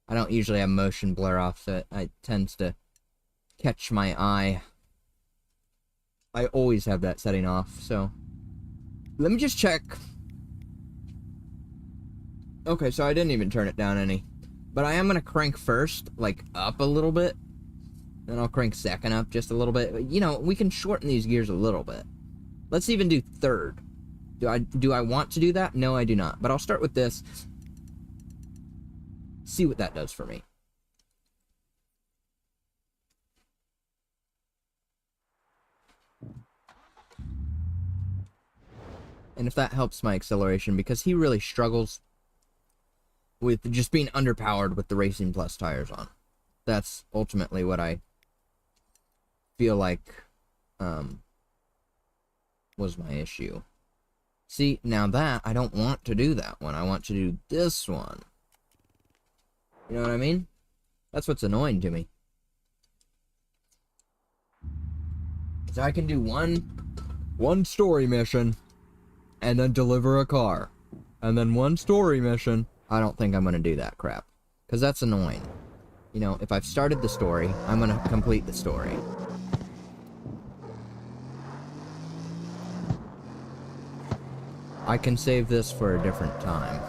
I don't usually have motion blur off, so it tends to catch my eye. I always have that setting off, so... Let me just check. Okay, so I didn't even turn it down any. But I am gonna crank first, like, up a little bit. Then I'll crank second up just a little bit. You know, we can shorten these gears a little bit. Let's even do third. Do I want to do that? No, I do not. But I'll start with this. See what that does for me. And if that helps my acceleration, because he really struggles with just being underpowered with the Racing Plus tires on. That's ultimately what I feel like was my issue. See, now that, I don't want to do that one. I want to do this one. You know what I mean? That's what's annoying to me. So I can do one story mission, and then deliver a car. And then one story mission. I don't think I'm gonna do that crap. Because that's annoying. You know, if I've started the story, I'm gonna complete the story. I can save this for a different time.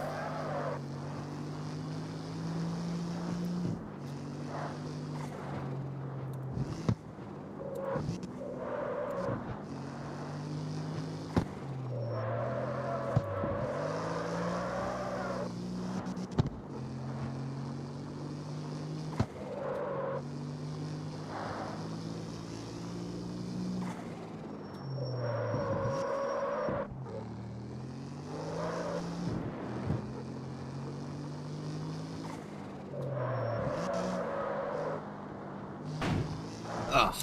Ugh.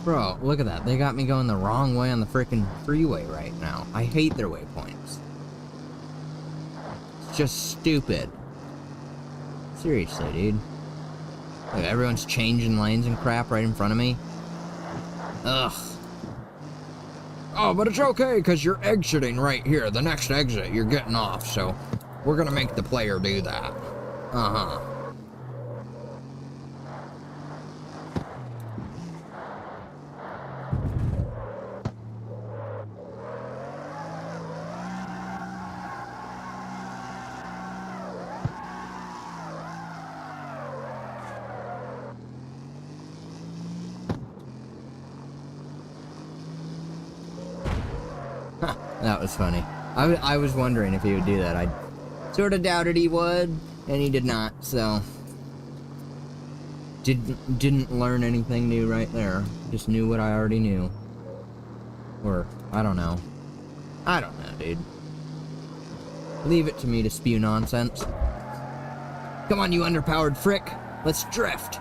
Bro, look at that. They got me going the wrong way on the freaking freeway right now. I hate their waypoints. It's just stupid. Seriously, dude. Look, everyone's changing lanes and crap right in front of me. Ugh. Oh, but it's okay, because you're exiting right here. The next exit, you're getting off, so we're gonna make the player do that. Uh-huh. That was funny. I was wondering if he would do that. I sort of doubted he would, and he did not, so... Didn't learn anything new right there. Just knew what I already knew. Or, I don't know. I don't know, dude. Leave it to me to spew nonsense. Come on, you underpowered frick. Let's drift.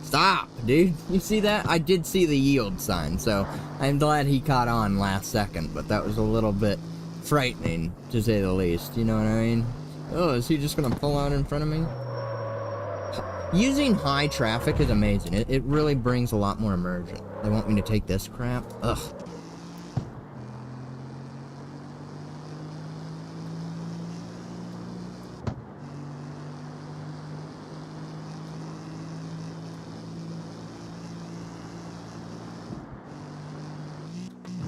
Stop, dude. You see that? I did see the yield sign, so I'm glad he caught on last second, but that was a little bit frightening, to say the least. You know what I mean? Oh, is he just gonna pull out in front of me? Using high traffic is amazing. It really brings a lot more immersion. They want me to take this crap? Ugh.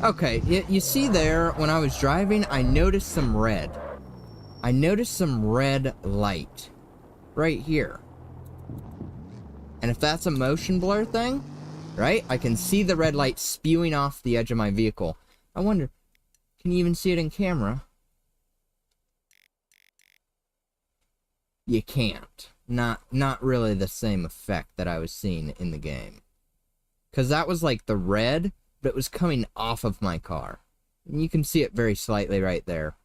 Okay, you see there, when I was driving, I noticed some red. I noticed some red light. Right here. And if that's a motion blur thing, right? I can see the red light spewing off the edge of my vehicle. I wonder, can you even see it in camera? You can't. Not really the same effect that I was seeing in the game. Because that was like the red, but it was coming off of my car. And you can see it very slightly right there.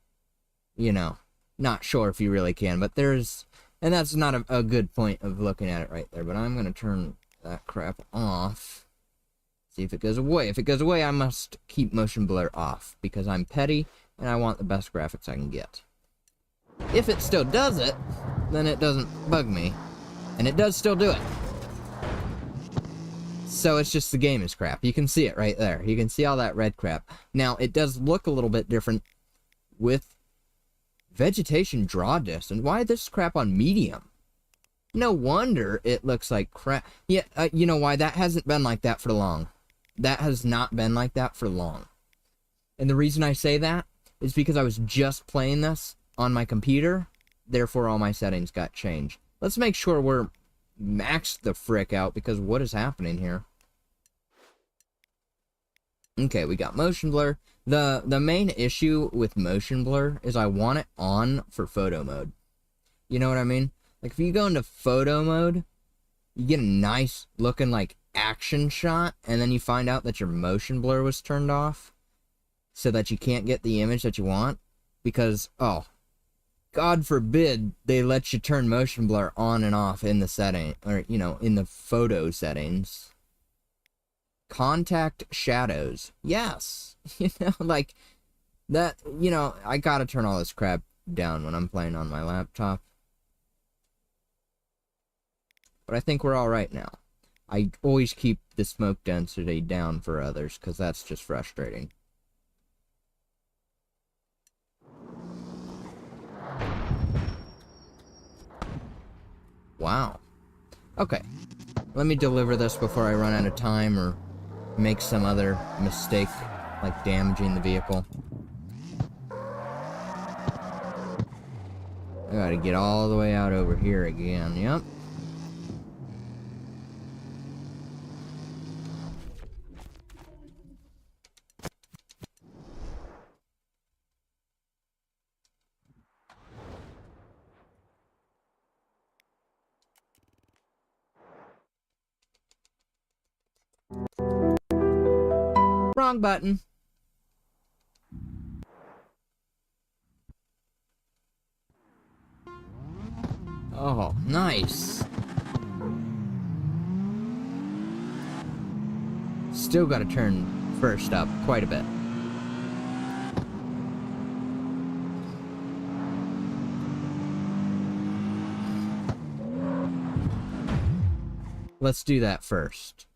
You know, not sure if you really can, but there's... And that's not a good point of looking at it right there, but I'm going to turn that crap off. See if it goes away. If it goes away, I must keep motion blur off, because I'm petty, and I want the best graphics I can get. If it still does it, then it doesn't bug me. And it does still do it. So it's just the game is crap. You can see it right there. You can see all that red crap. Now, it does look a little bit different with vegetation draw distance. Why this crap on medium? No wonder it looks like crap. Yeah, you know why? That hasn't been like that for long. That has not been like that for long. And the reason I say that is because I was just playing this on my computer. Therefore, all my settings got changed. Let's make sure we're maxed the frick out, because what is happening here? Okay, we got motion blur. The main issue with motion blur is I want it on for photo mode. You know what I mean? Like, if you go into photo mode, you get a nice looking, like, action shot, and then you find out that your motion blur was turned off, so that you can't get the image that you want, because, oh, God forbid they let you turn motion blur on and off in the setting, or, you know, in the photo settings. Contact shadows. Yes. You know, like, that, you know, I gotta turn all this crap down when I'm playing on my laptop. But I think we're alright now. I always keep the smoke density down for others, because that's just frustrating. Wow. Okay. Let me deliver this before I run out of time or make some other mistake, like damaging the vehicle. I gotta get all the way out over here again. Yep. Wrong button. Oh, nice. Still gotta turn first up quite a bit. Let's do that first.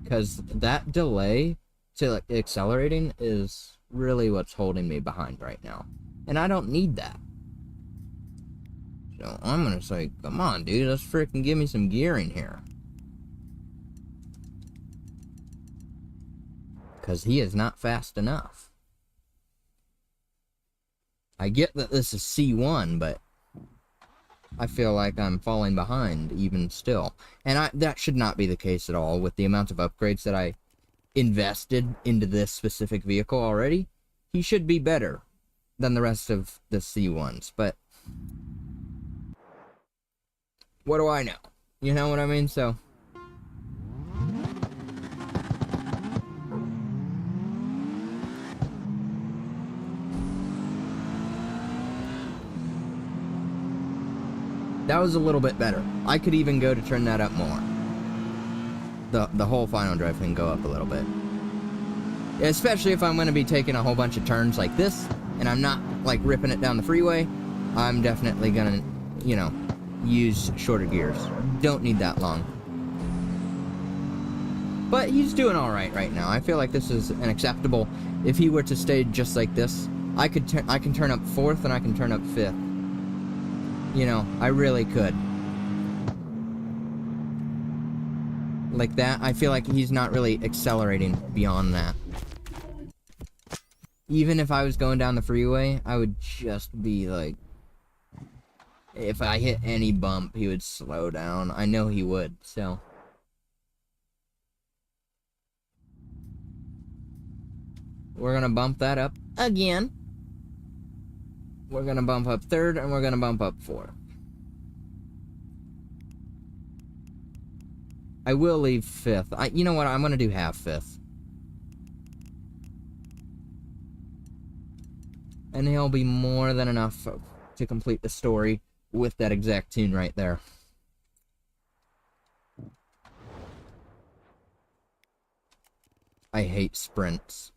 Because that delay to like, accelerating is really what's holding me behind right now. And I don't need that. So I'm gonna say, come on, dude, let's freaking give me some gearing here. Because he is not fast enough. I get that this is C1, but I feel like I'm falling behind even still. And that should not be the case at all with the amount of upgrades that I invested into this specific vehicle already. He should be better than the rest of the C1s, but what do I know? You know what I mean? So that was a little bit better. I could even go to turn that up more. The whole final drive can go up a little bit. Especially if I'm going to be taking a whole bunch of turns like this, and I'm not, like, ripping it down the freeway, I'm definitely going to, you know, use shorter gears. Don't need that long. But he's doing alright right now. I feel like this is an acceptable... If he were to stay just like this, I can turn up 4th and I can turn up 5th. You know, I really could. Like that, I feel like he's not really accelerating beyond that. Even if I was going down the freeway, I would just be like, if I hit any bump, he would slow down. I know he would, so. We're gonna bump that up again. We're gonna bump up third, and we're gonna bump up fourth. I will leave fifth. You know what? I'm gonna do half fifth. And he'll be more than enough to complete the story with that exact tune right there. I hate sprints.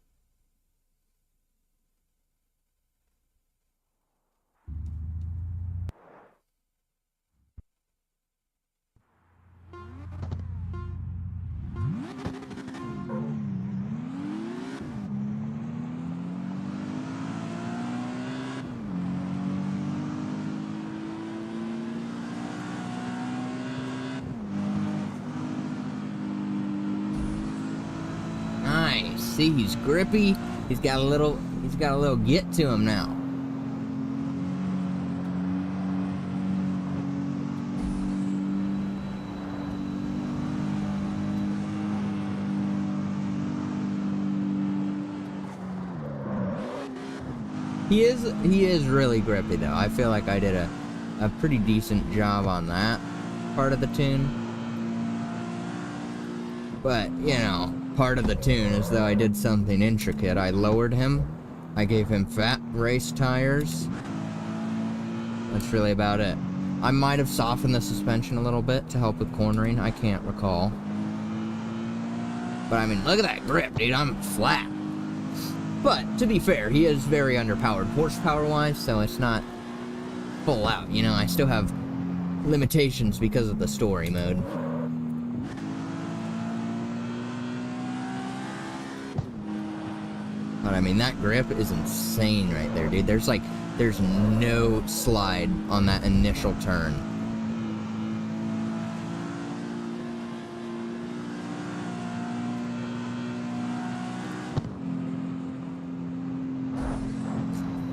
See, he's grippy. He's got a little get to him now. He is really grippy though. I feel like I did a pretty decent job on that part of the tune. But, you know, part of the tune is though I did something intricate. I lowered him. I gave him fat race tires. That's really about it. I might have softened the suspension a little bit to help with cornering. I can't recall. But I mean, look at that grip, dude. I'm flat. But, to be fair, he is very underpowered horsepower-wise, so it's not full out, you know? I still have limitations because of the story mode. But, I mean, that grip is insane right there, dude. There's no slide on that initial turn.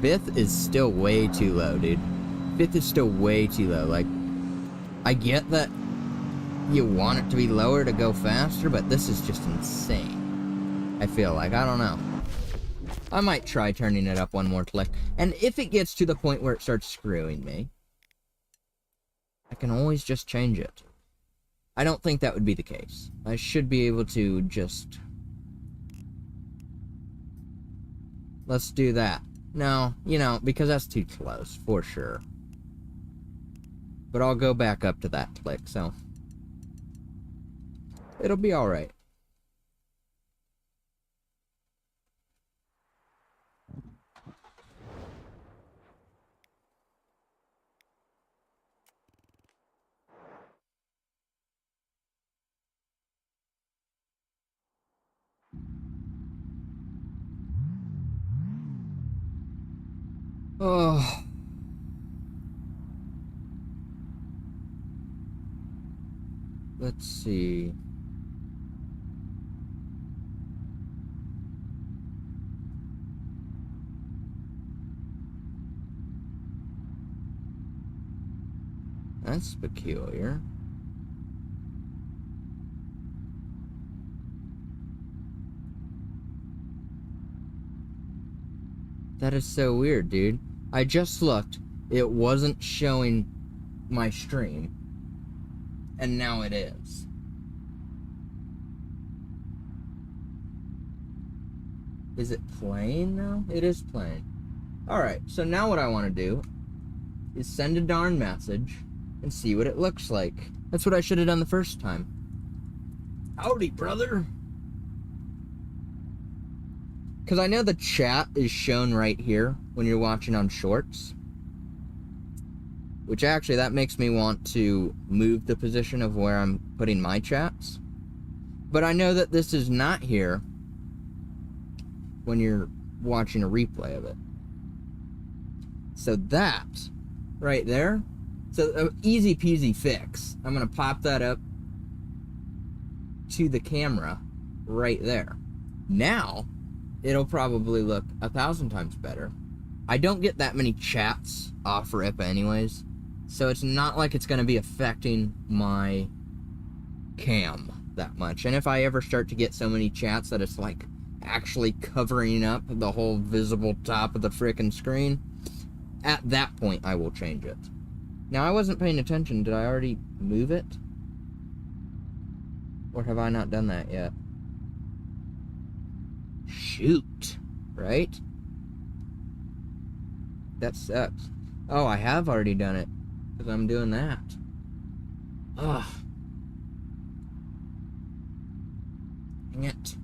Fifth is still way too low, dude. Fifth is still way too low. Like, I get that you want it to be lower to go faster, but this is just insane. I feel like, I don't know. I might try turning it up one more click. And if it gets to the point where it starts screwing me, I can always just change it. I don't think that would be the case. I should be able to just... Let's do that. No, you know, because that's too close, for sure. But I'll go back up to that click, so... It'll be alright. Oh. Let's see. That's peculiar. That is so weird, dude. I just looked. It wasn't showing my stream. And now it is. Is it playing now? It is playing. Alright, so now what I want to do is send a darn message and see what it looks like. That's what I should have done the first time. Howdy, brother! Because I know the chat is shown right here when you're watching on Shorts. Which actually, that makes me want to move the position of where I'm putting my chats. But I know that this is not here when you're watching a replay of it. So that, right there, so an easy peasy fix. I'm going to pop that up to the camera right there. Now, it'll probably look 1,000 times better. I don't get that many chats off RIP anyways, so it's not like it's going to be affecting my cam that much. And if I ever start to get so many chats that it's like actually covering up the whole visible top of the frickin' screen, at that point I will change it. Now, I wasn't paying attention. Did I already move it? Or have I not done that yet? Shoot. Right? That sucks. Oh, I have already done it. Because I'm doing that. Ugh. Dang it.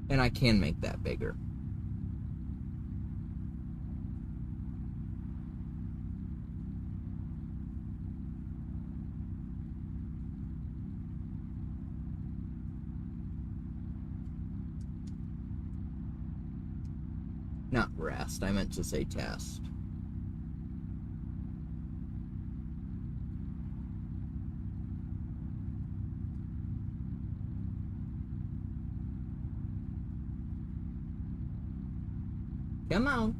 And I can make that bigger. Not rest, I meant to say test. Come on.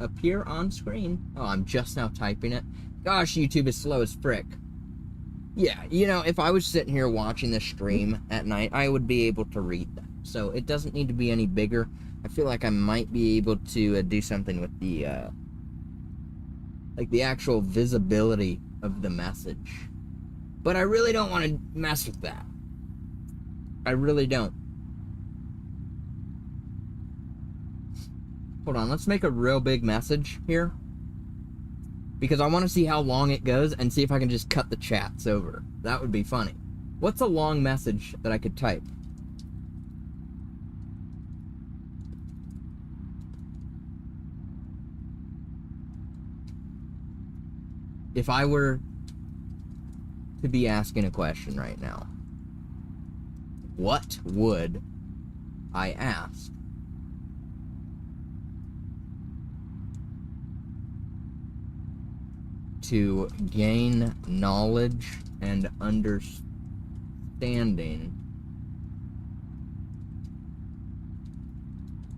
Appear on screen. Oh, I'm just now typing it. Gosh, YouTube is slow as frick. Yeah, you know, if I was sitting here watching the stream at night, I would be able to read that. So it doesn't need to be any bigger. I feel like I might be able to do something with the, like the actual visibility of the message. But I really don't want to mess with that. I really don't. Hold on, let's make a real big message here. Because I want to see how long it goes and see if I can just cut the chats over. That would be funny. What's a long message that I could type? If I were to be asking a question right now, what would I ask? To gain knowledge and understanding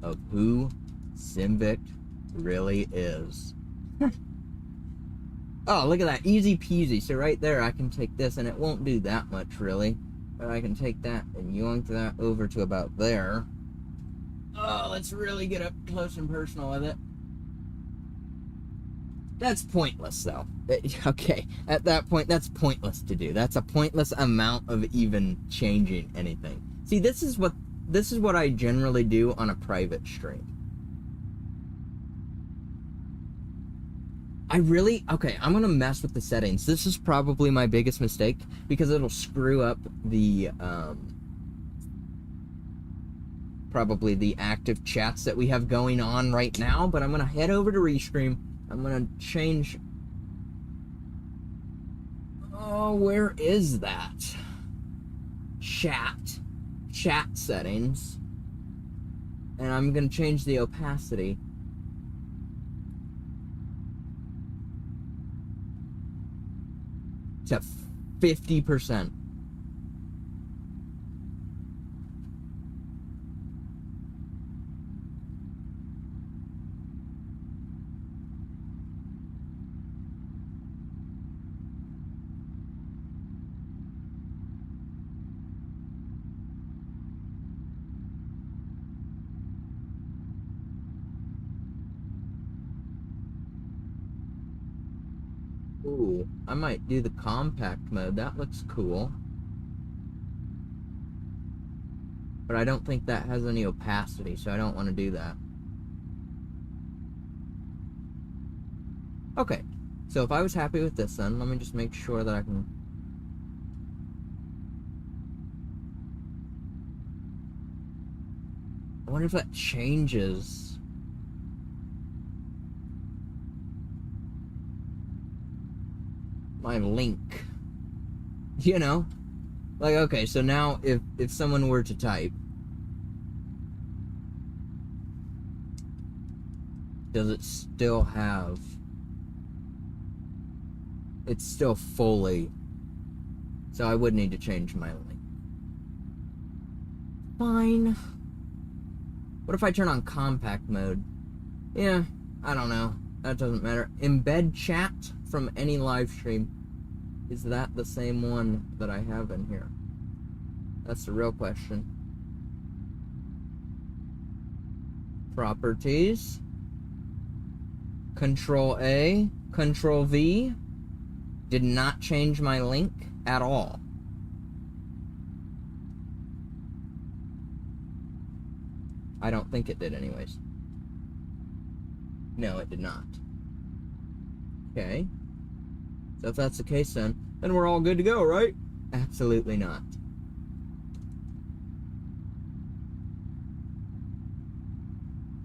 of who Simvict really is. Oh, look at that. Easy peasy. So right there, I can take this, and it won't do that much, really. But I can take that and yoink that over to about there. Oh, let's really get up close and personal with it. That's pointless, though. Okay, at that point, that's pointless to do. That's a pointless amount of even changing anything. See, this is what I generally do on a private stream. Okay, I'm gonna mess with the settings. This is probably my biggest mistake because it'll screw up the, probably the active chats that we have going on right now, but I'm gonna head over to Restream. I'm gonna change, oh, where is that? Chat settings. And I'm gonna change the opacity to 50%. Ooh, I might do the compact mode. That looks cool. But I don't think that has any opacity, so I don't want to do that. Okay, so if I was happy with this then, let me just make sure that I can... I wonder if that changes... my link. You know? Like, okay, so now if someone were to type, does it still have... It's still fully... So I would need to change my link. Fine. What if I turn on compact mode? Yeah, I don't know. That doesn't matter. Embed chat from any live stream. Is that the same one that I have in here? That's the real question. Properties. Control A. Control V. Did not change my link at all. I don't think it did anyways. No, it did not. Okay. So if that's the case then we're all good to go, right? Absolutely not.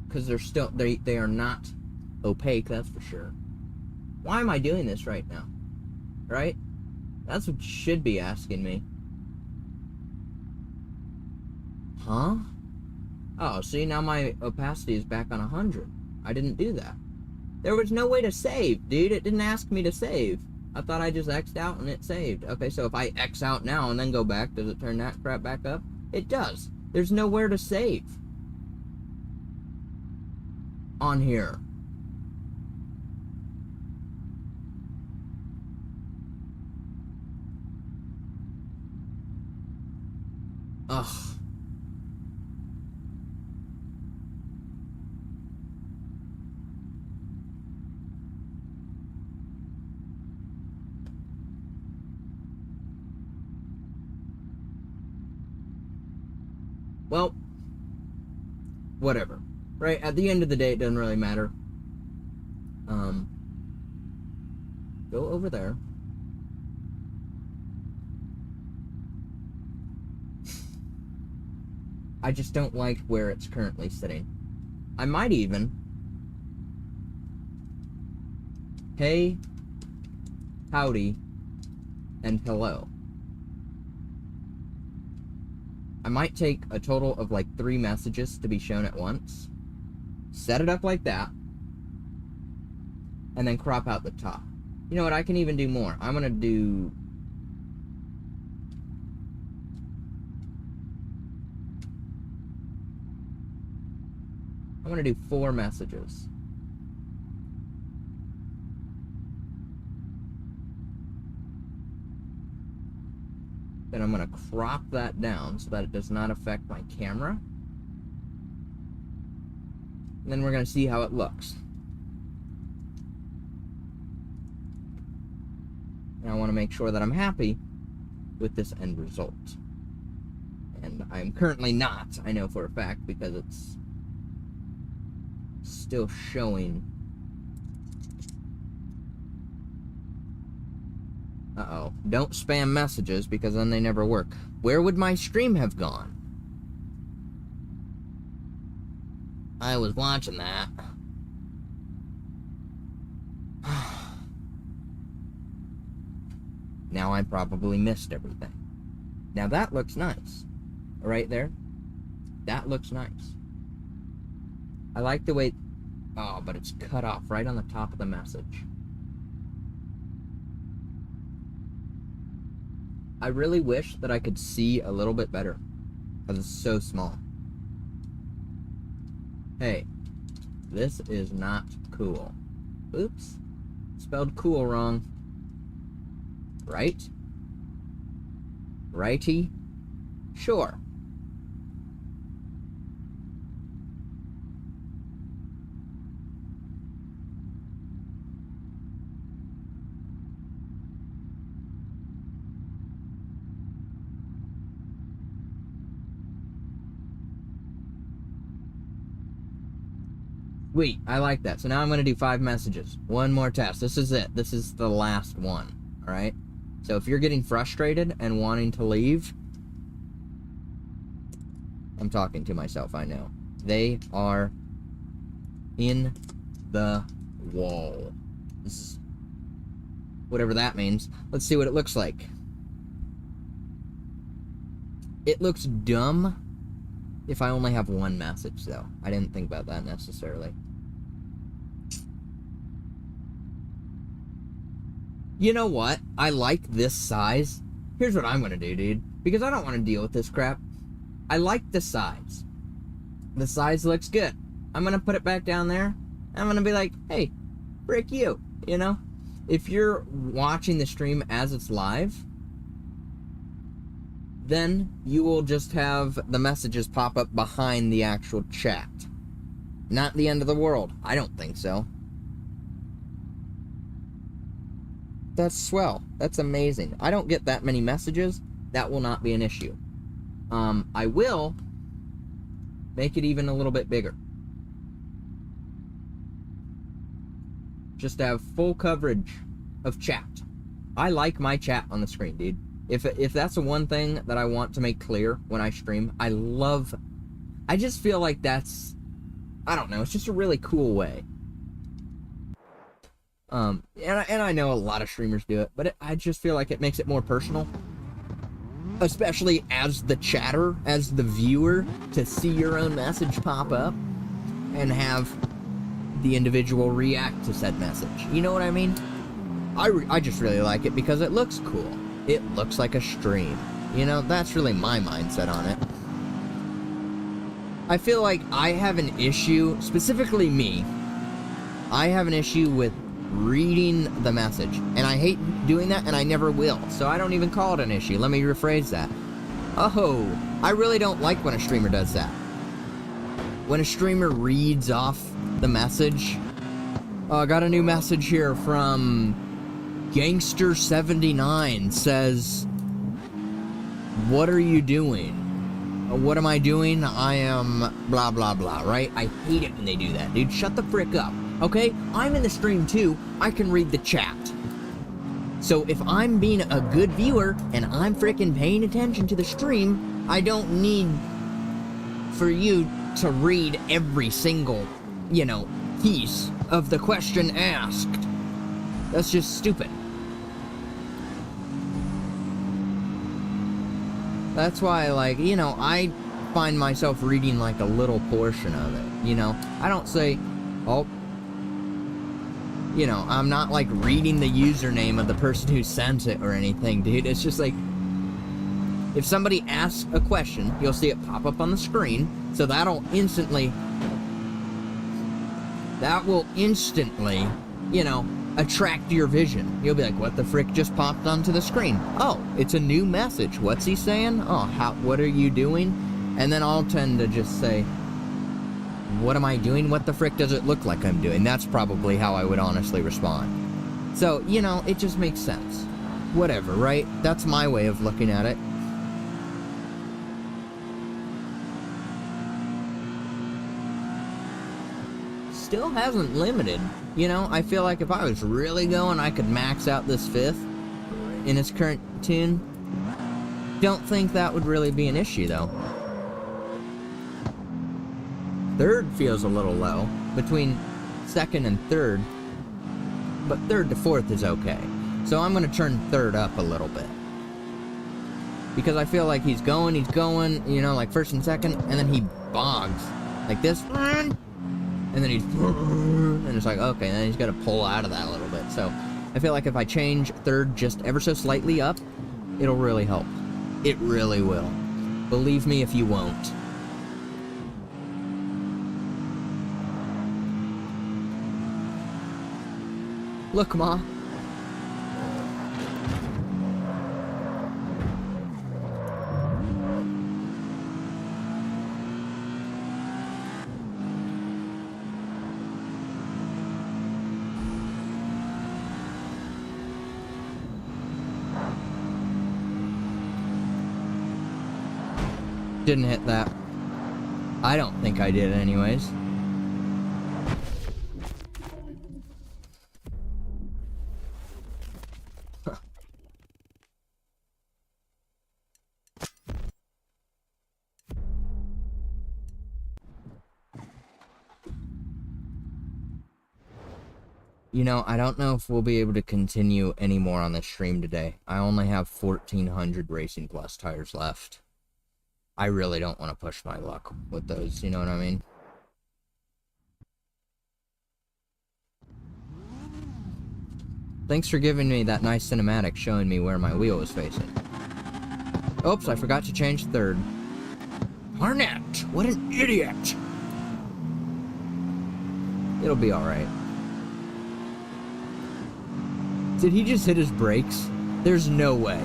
Because they're still, they are not opaque, that's for sure. Why am I doing this right now? Right? That's what you should be asking me. Huh? Oh, see, now my opacity is back on 100. I didn't do that. There was no way to save, dude. It didn't ask me to save. I thought I just X'd out and it saved. Okay, so if I X out now and then go back, does it turn that crap back up? It does. There's nowhere to save on here. Ugh. Well, whatever. Right? At the end of the day, it doesn't really matter. Go over there. I just don't like where it's currently sitting. I might even... Hey, howdy, and hello. I might take a total of like 3 messages to be shown at once. Set it up like that. And then crop out the top. You know what, I can even do more. I'm gonna do... I'm gonna do 4 messages. Then I'm gonna crop that down so that it does not affect my camera. And then we're gonna see how it looks. And I want to make sure that I'm happy with this end result. And I'm currently not, I know for a fact, because it's still showing. Uh-oh. Don't spam messages, because then they never work. Where would my stream have gone? I was watching that. Now I probably missed everything. Now that looks nice. Right there. That looks nice. I like the way... Oh, but it's cut off right on the top of the message. I really wish that I could see a little bit better, because it's so small. Hey, this is not cool. Oops. Spelled cool wrong. Right? Righty? Sure. Sweet, I like that. So now I'm going to do 5 messages. One more test. This is it. This is the last one. Alright? So if you're getting frustrated and wanting to leave... I'm talking to myself, I know. They are in the wall. This is... whatever that means. Let's see what it looks like. It looks dumb if I only have one message, though. I didn't think about that necessarily. You know what? I like this size. Here's what I'm gonna do, dude. Because I don't want to deal with this crap. I like the size. The size looks good. I'm gonna put it back down there. I'm gonna be like, hey, frick you. You know? If you're watching the stream as it's live, then you will just have the messages pop up behind the actual chat. Not the end of the world. I don't think so. That's swell. That's amazing. I don't get that many messages. That will not be an issue. I will make it even a little bit bigger. Just to have full coverage of chat. I like my chat on the screen, dude. If that's the one thing that I want to make clear when I stream, I just feel like that's, I don't know, it's just a really cool way. And I know a lot of streamers do it, but I just feel like it makes it more personal. Especially as the chatter, as the viewer, to see your own message pop up and have the individual react to said message. You know what I mean? I just really like it because it looks cool. It looks like a stream. You know, that's really my mindset on it. I feel like I have an issue, specifically me, I have an issue with reading the message. And I hate doing that, and I never will. So I don't even call it an issue. Let me rephrase that. Oh, I really don't like when a streamer does that. When a streamer reads off the message. Oh, I got a new message here from Gangster79. Says, what are you doing? What am I doing? I am blah blah blah, right? I hate it when they do that, dude. Shut the frick up. Okay, I'm in the stream too. I can read the chat. So if I'm being a good viewer and I'm freaking paying attention to the stream, I don't need for you to read every single, you know, piece of the question asked. That's just stupid. That's why, like, you know, I find myself reading like a little portion of it, you know? I don't say, oh, you know, I'm not like reading the username of the person who sent it or anything, dude. It's just like, if somebody asks a question, you'll see it pop up on the screen, so that will instantly, you know, attract your vision. You'll be like, what the frick just popped onto the screen? Oh, it's a new message. What's he saying? Oh, what are you doing? And then I'll tend to just say, what am I doing? What the frick does it look like I'm doing? That's probably how I would honestly respond. So, you know, it just makes sense. Whatever, right? That's my way of looking at it. Still hasn't limited. You know, I feel like if I was really going, I could max out this 5th in its current tune. Don't think that would really be an issue, though. 3rd feels a little low, between 2nd and 3rd, but 3rd to 4th is okay. So I'm going to turn 3rd up a little bit. Because I feel like he's going, you know, like 1st and 2nd, and then he bogs. Like this, and then he's, and it's like, okay, and then he's got to pull out of that a little bit. So I feel like if I change 3rd just ever so slightly up, it'll really help. It really will. Believe me if you won't. Look, Ma. Didn't hit that. I don't think I did anyways. You know, I don't know if we'll be able to continue anymore on this stream today. I only have 1,400 Racing Plus tires left. I really don't want to push my luck with those, you know what I mean? Thanks for giving me that nice cinematic showing me where my wheel was facing. Oops, I forgot to change third. Arnett, what an idiot! It'll be alright. Did he just hit his brakes? There's no way.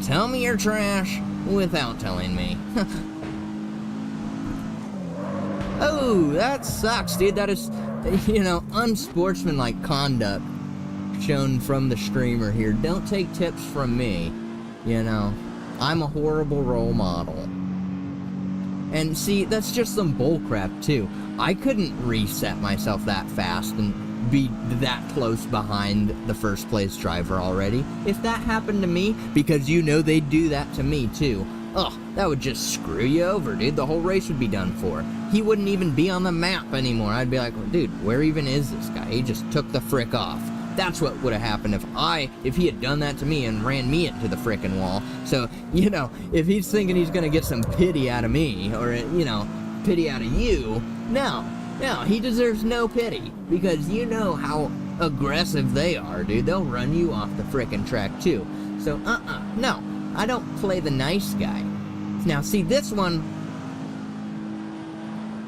Tell me you're trash without telling me. Oh, that sucks, dude. That is, you know, unsportsmanlike conduct shown from the streamer here. Don't take tips from me. You know, I'm a horrible role model. And see, that's just some bullcrap, too. I couldn't reset myself that fast and be that close behind the first place driver already. If that happened to me, because you know they'd do that to me, too. Ugh, that would just screw you over, dude. The whole race would be done for. He wouldn't even be on the map anymore. I'd be like, well, dude, where even is this guy? He just took the frick off. That's what would have happened if he had done that to me and ran me into the frickin' wall. So, you know, if he's thinking he's gonna get some pity out of me, or, you know, pity out of you, no, he deserves no pity, because you know how aggressive they are, dude. They'll run you off the frickin' track, too. So, no, I don't play the nice guy. Now, see, this one,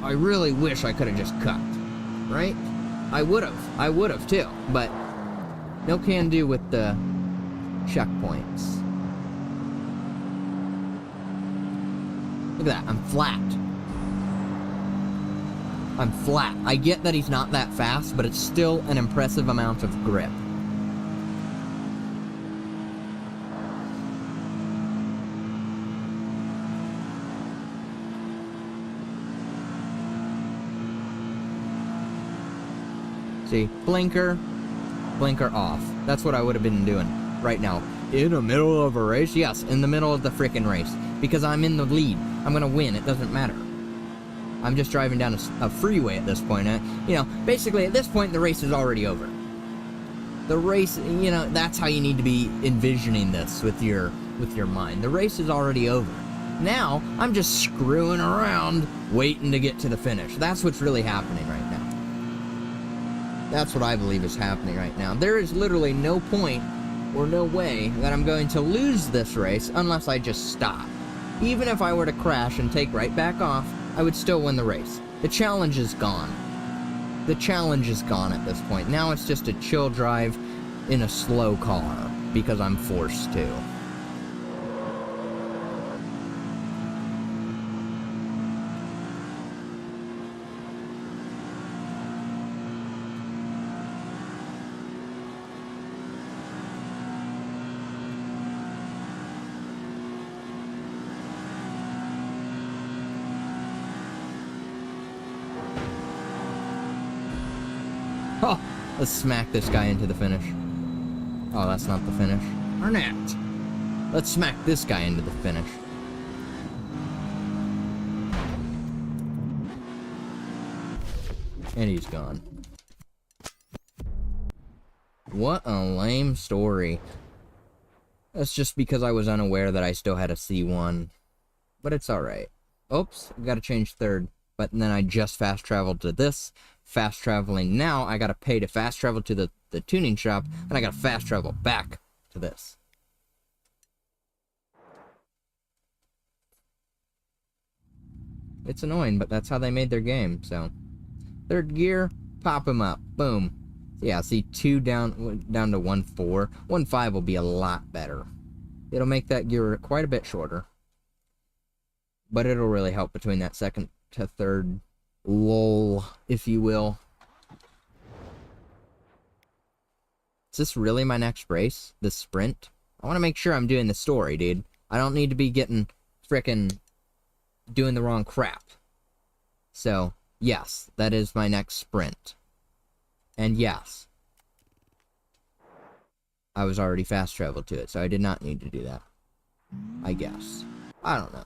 I really wish I could have just cut, right? I would have, too, but no can do with the checkpoints. Look at that, I'm flat. I'm flat. I get that he's not that fast, but it's still an impressive amount of grip. See, blinker off. That's what I would have been doing right now. In the middle of a race? Yes, in the middle of the frickin' race. Because I'm in the lead. I'm gonna win, it doesn't matter. I'm just driving down a freeway at this point. You know, basically at this point the race is already over. The race, you know, that's how you need to be envisioning this with your mind. The race is already over. Now, I'm just screwing around, waiting to get to the finish. That's what's really happening right now. That's what I believe is happening right now. There is literally no point or no way that I'm going to lose this race unless I just stop. Even if I were to crash and take right back off, I would still win the race. The challenge is gone. The challenge is gone at this point. Now it's just a chill drive in a slow car because I'm forced to. Oh, let's smack this guy into the finish. Oh, that's not the finish. Arnett! Let's smack this guy into the finish. And he's gone. What a lame story. That's just because I was unaware that I still had a C1. But it's alright. Oops, I gotta change third. But then I just fast traveled to this. Fast traveling now, I gotta pay to fast travel to the tuning shop, and I gotta fast travel back to this. It's annoying, but that's how they made their game, so. Third gear, pop him up, boom. Yeah, see, 2 down to 1.4. 1.5 will be a lot better. It'll make that gear quite a bit shorter. But it'll really help between that second to third lull, if you will. Is this really my next race? This sprint? I want to make sure I'm doing the story, dude. I don't need to be getting frickin' doing the wrong crap. So, yes, that is my next sprint. And yes, I was already fast traveled to it, so I did not need to do that. I guess. I don't know.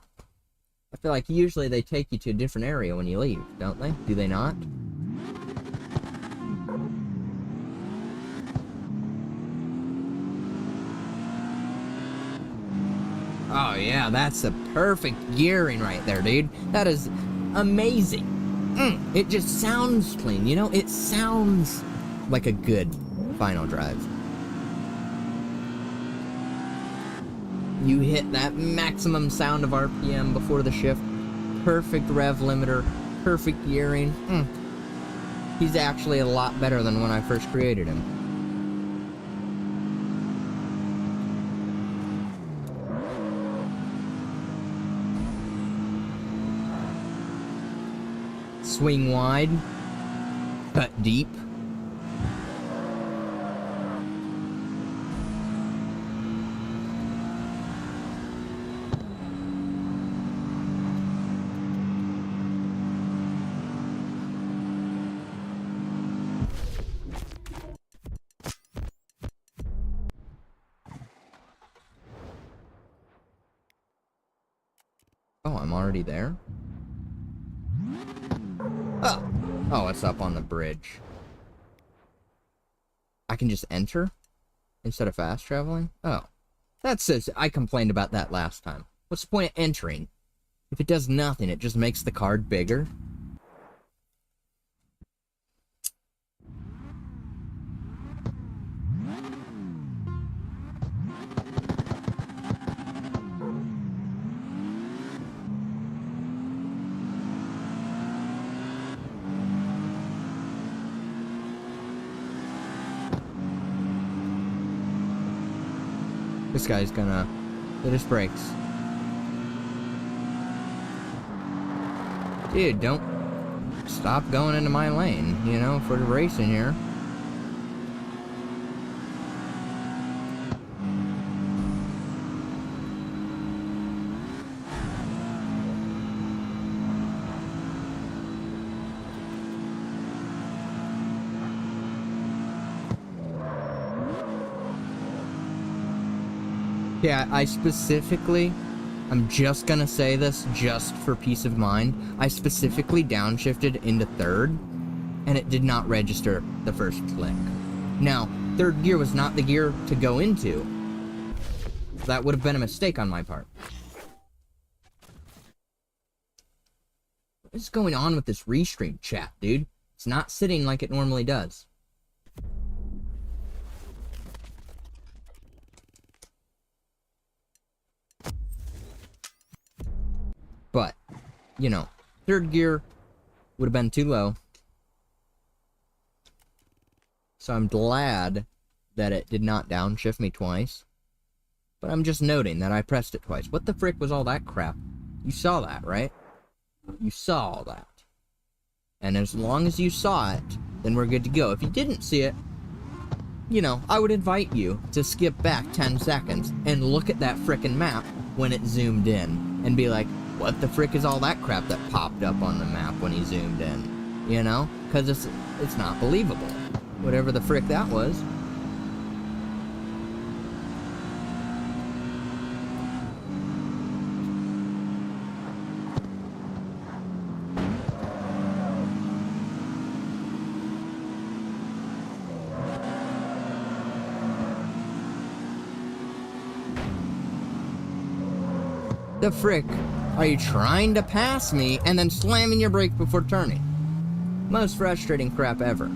I feel like usually they take you to a different area when you leave, don't they? Do they not? Oh yeah, that's the perfect gearing right there, dude. That is amazing. It just sounds clean, you know? It sounds like a good final drive. You hit that maximum sound of RPM before the shift. Perfect rev limiter. Perfect gearing. He's actually a lot better than when I first created him. Swing wide. Cut deep. Oh, I'm already there? Oh, it's up on the bridge. I can just enter instead of fast traveling? Oh. That says I complained about that last time. What's the point of entering? If it does nothing, it just makes the card bigger. This guy's gonna hit his brakes. Dude, don't stop going into my lane, you know, for the racing here. Yeah, I'm just gonna say this just for peace of mind. I specifically downshifted into third, and it did not register the first click. Now, third gear was not the gear to go into. That would have been a mistake on my part. What is going on with this restream chat, dude? It's not sitting like it normally does. But, you know, third gear would have been too low. So I'm glad that it did not downshift me twice. But I'm just noting that I pressed it twice. What the frick was all that crap? You saw that, right? You saw all that. And as long as you saw it, then we're good to go. If you didn't see it, you know, I would invite you to skip back 10 seconds and look at that frickin' map when it zoomed in and be like, what the frick is all that crap that popped up on the map when he zoomed in? You know? Because it's not believable. Whatever the frick that was. The frick are you trying to pass me and then slamming your brake before turning? Most frustrating crap ever.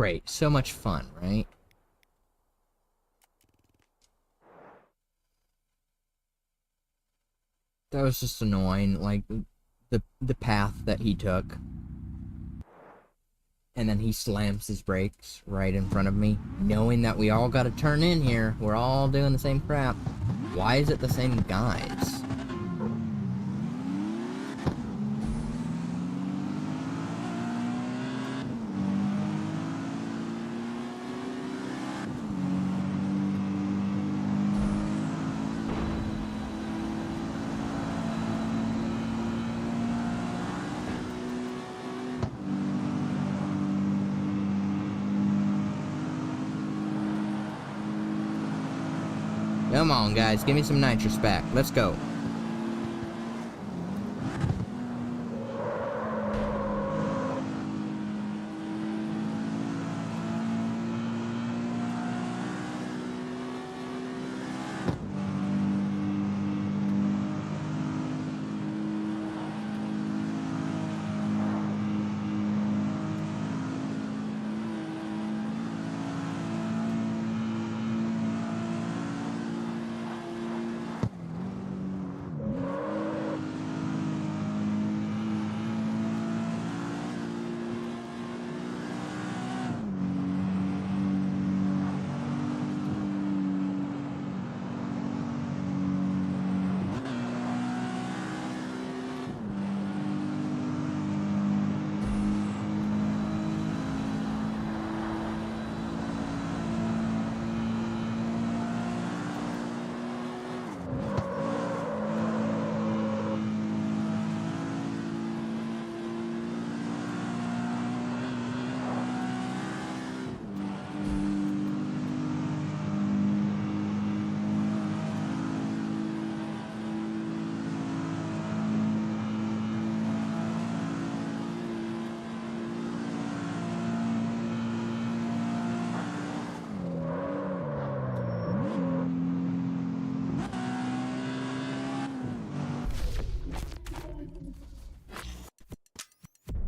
Great. So much fun, right? That was just annoying, like, the path that he took. And then he slams his brakes right in front of me, knowing that we all gotta turn in here. We're all doing the same crap. Why is it the same guys? Come on, guys, give me some nitrous back. Let's go.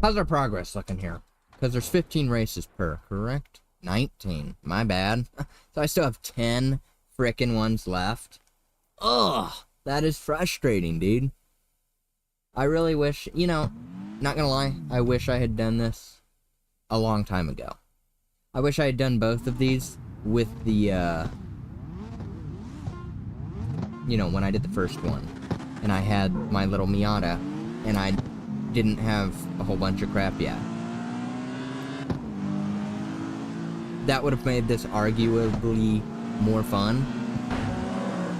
How's our progress looking here? Because there's 15 races per, correct? 19. My bad. So I still have 10 frickin' ones left. Ugh, that is frustrating, dude. I really wish, you know, not gonna lie, I wish I had done this a long time ago. I wish I had done both of these with the, you know, when I did the first one. And I had my little Miata, and I didn't have a whole bunch of crap yet. That would have made this arguably more fun.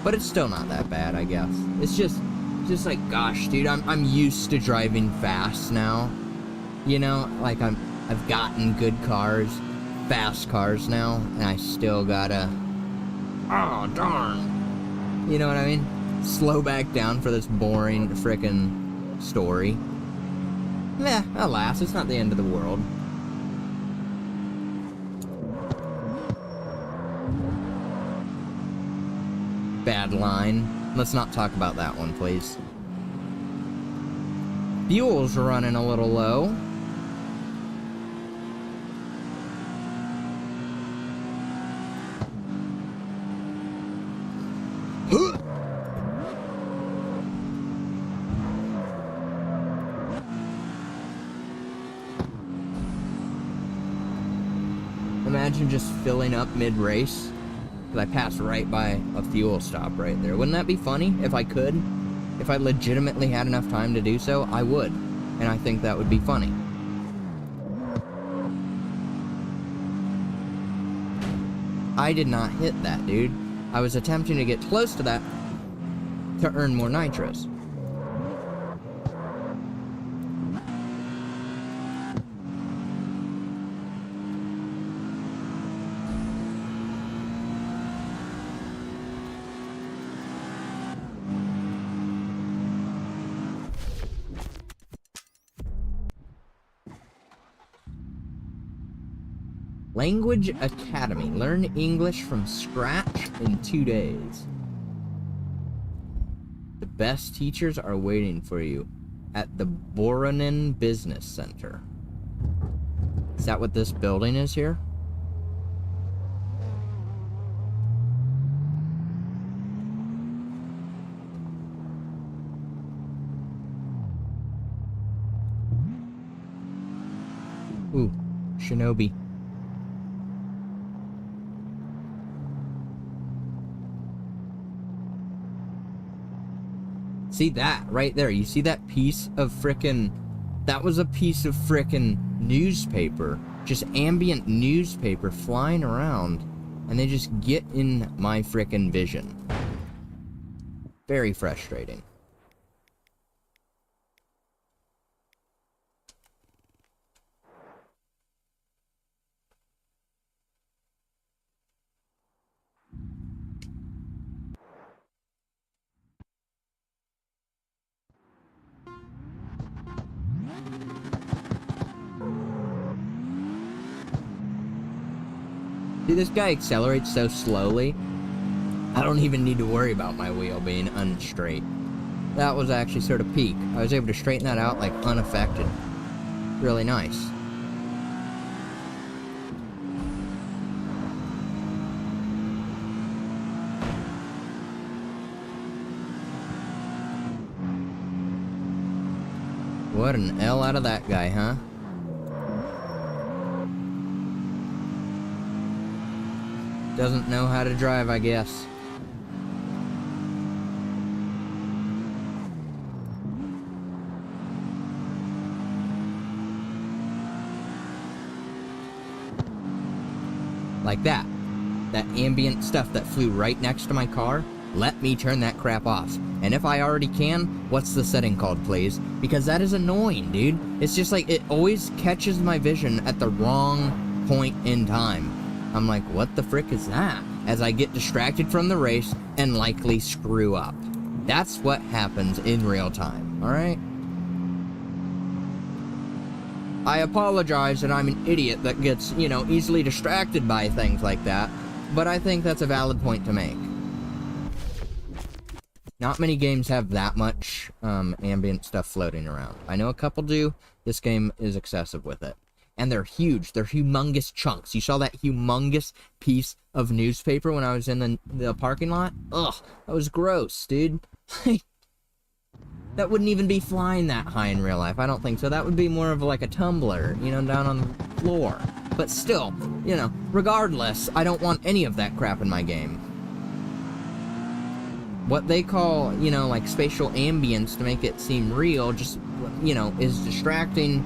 But it's still not that bad, I guess. It's just like, gosh, dude, I'm used to driving fast now. You know, like I've gotten good cars, fast cars now, and I still gotta, oh darn. You know what I mean? Slow back down for this boring frickin' story. Meh, alas, it's not the end of the world. Bad line. Let's not talk about that one, please. Fuel's running a little low. Imagine just filling up mid-race. Because I passed right by a fuel stop right there. Wouldn't that be funny if I could? If I legitimately had enough time to do so, I would. And I think that would be funny. I did not hit that, dude. I was attempting to get close to that to earn more nitros. Language Academy. Learn English from scratch in 2 days. The best teachers are waiting for you at the Boronin Business Center. Is that what this building is here? Ooh, Shinobi. See that right there? You see that piece of frickin'... That was a piece of frickin' newspaper. Just ambient newspaper flying around. And they just get in my frickin' vision. Very frustrating. See, this guy accelerates so slowly, I don't even need to worry about my wheel being unstraight. That was actually sort of peak. I was able to straighten that out, like, unaffected. Really nice. What an L out of that guy, huh? Doesn't know how to drive, I guess. Like that. That ambient stuff that flew right next to my car, let me turn that crap off. And if I already can, what's the setting called, please? Because that is annoying, dude. It's just like, it always catches my vision at the wrong point in time. I'm like, what the frick is that? As I get distracted from the race and likely screw up. That's what happens in real time, alright? I apologize that I'm an idiot that gets, you know, easily distracted by things like that, but I think that's a valid point to make. Not many games have that much ambient stuff floating around. I know a couple do. This game is excessive with it. And they're huge. They're humongous chunks. You saw that humongous piece of newspaper when I was in the parking lot? Ugh, that was gross, dude. That wouldn't even be flying that high in real life. I don't think so. That would be more of like a tumbler, you know, down on the floor. But still, you know, regardless, I don't want any of that crap in my game. What they call, you know, like spatial ambience to make it seem real, just, you know, is distracting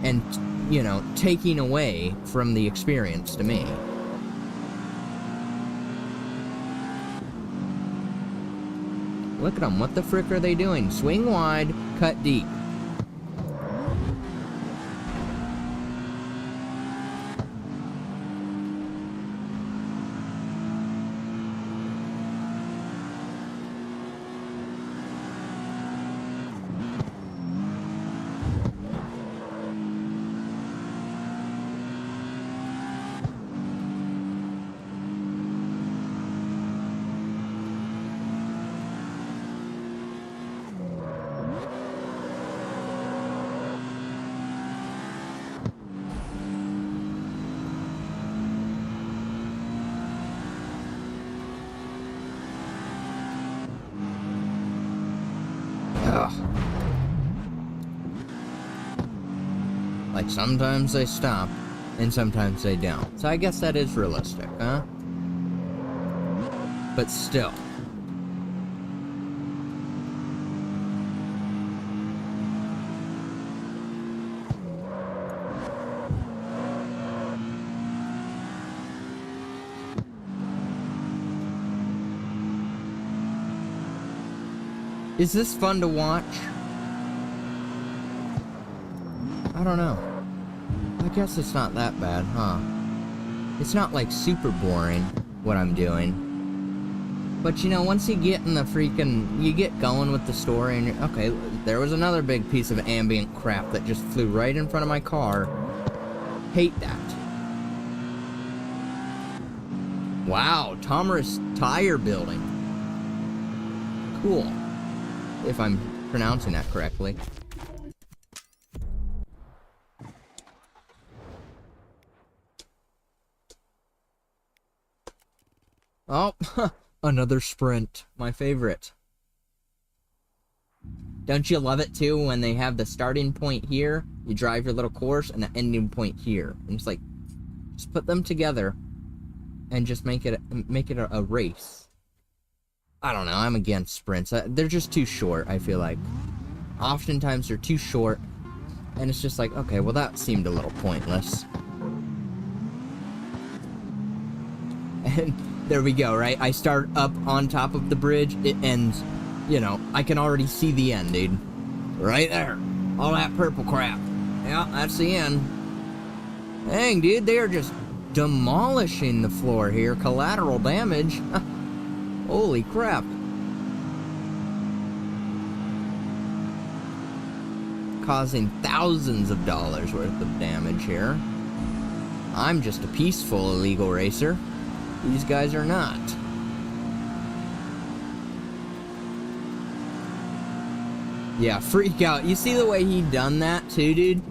and, you know, taking away from the experience to me. Look at them. What the frick are they doing? Swing wide, cut deep. Like, sometimes they stop, and sometimes they don't. So I guess that is realistic, huh? But still. Is this fun to watch? I don't know. I guess it's not that bad, huh? It's not like super boring, what I'm doing. But you know, once you get in the freaking... You get going with the story and you're... Okay, there was another big piece of ambient crap that just flew right in front of my car. Hate that. Wow, Thomas Tire Building. Cool. If I'm pronouncing that correctly. Oh, another sprint. My favorite. Don't you love it too when they have the starting point here, you drive your little course, and the ending point here? And it's like, just put them together and just make it a race. I don't know, I'm against sprints. They're just too short, I feel like. Oftentimes they're too short, and it's just like, okay, well that seemed a little pointless. And there we go, right? I start up on top of the bridge, it ends, you know, I can already see the end, dude. Right there. All that purple crap. Yeah, that's the end. Dang, dude, they are just demolishing the floor here. Collateral damage. Holy crap. Causing thousands of dollars worth of damage here. I'm just a peaceful illegal racer. These guys are not. Yeah, freak out. You see the way he done that too, dude?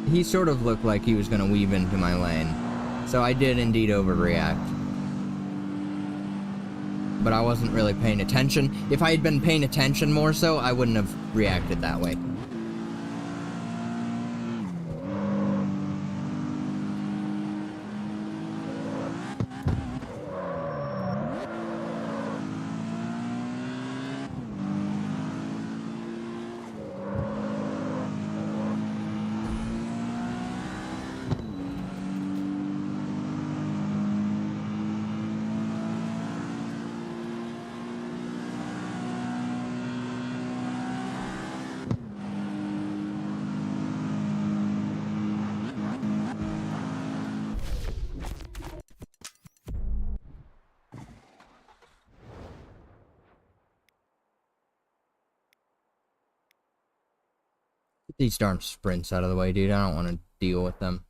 He sort of looked like he was going to weave into my lane. So I did indeed overreact. But I wasn't really paying attention. If I had been paying attention more so, I wouldn't have reacted that way. Get these darn sprints out of the way, dude. I don't want to deal with them.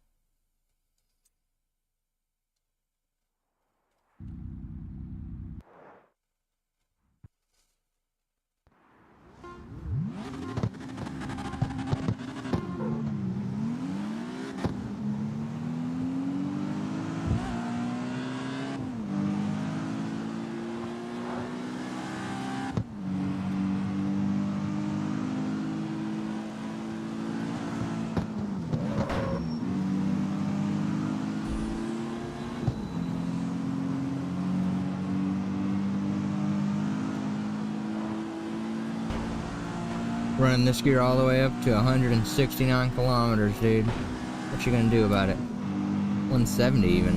Running this gear all the way up to 169 kilometers, dude. What you gonna do about it? 170 even.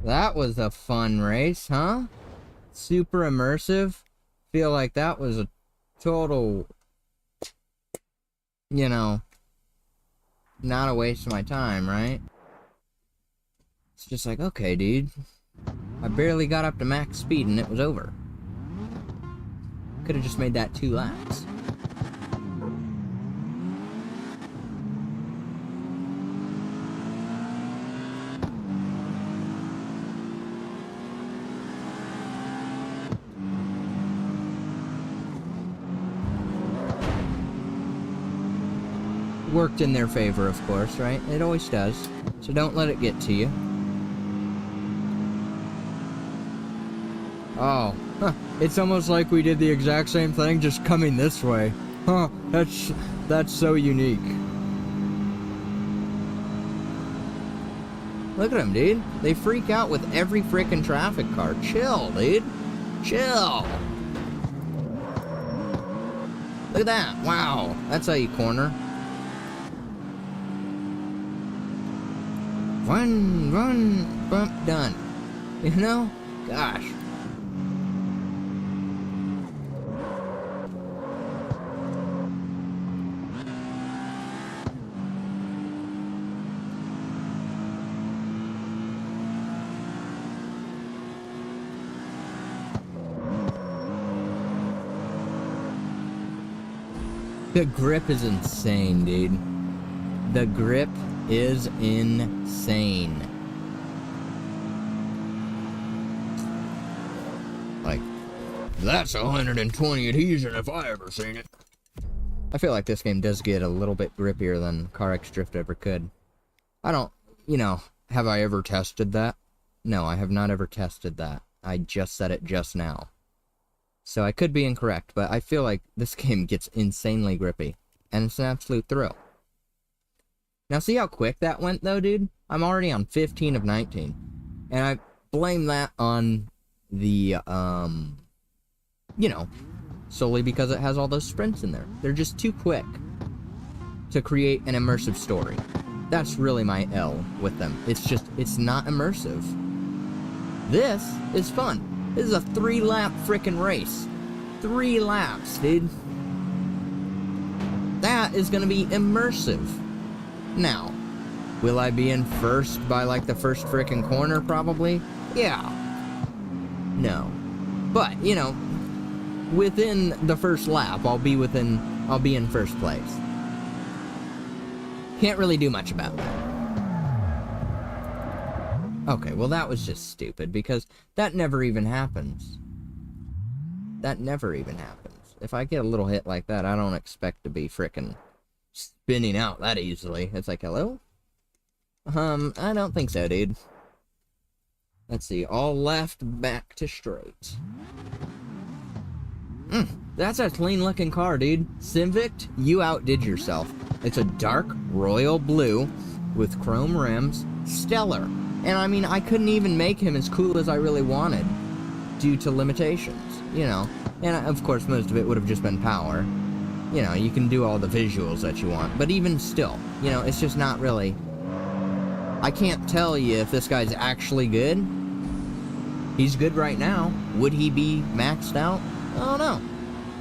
That was a fun race, huh? Super immersive. Feel like that was a total, you know, not a waste of my time, right? It's just like, okay, dude. I barely got up to max speed and it was over. Could have just made that 2 laps. Worked in their favor, of course, right? It always does. So don't let it get to you. Oh, huh. It's almost like we did the exact same thing, just coming this way. Huh, that's so unique. Look at them, dude. They freak out with every frickin' traffic car. Chill, dude. Chill. Look at that. Wow. That's how you corner. Run, bump, done. You know? Gosh. The grip is insane, dude. The grip is insane. Like, that's 120 adhesion if I ever seen it. I feel like this game does get a little bit grippier than CarX Drift ever could. I don't, have I ever tested that? No, I have not ever tested that. I just said it just now. So I could be incorrect, but I feel like this game gets insanely grippy. And it's an absolute thrill. Now see how quick that went though, dude? I'm already on 15 of 19. And I blame that on the, solely because it has all those sprints in there. They're just too quick to create an immersive story. That's really my L with them. It's not immersive. This is fun. This is a 3-lap frickin' race. 3 laps, dude. That is gonna be immersive. Now, will I be in first by like the first frickin' corner probably? Yeah. No. But, within the first lap, I'll be in first place. Can't really do much about that. Okay, well that was just stupid, because that never even happens. That never even happens. If I get a little hit like that, I don't expect to be frickin' spinning out that easily. It's like, hello? I don't think so, dude. Let's see, all left, back to straight. That's a clean-looking car, dude. Simvict, you outdid yourself. It's a dark royal blue with chrome rims. Stellar. And I mean, I couldn't even make him as cool as I really wanted due to limitations, And of course, most of it would have just been power. You can do all the visuals that you want. But even still, it's just not really... I can't tell you if this guy's actually good. He's good right now. Would he be maxed out? I don't know.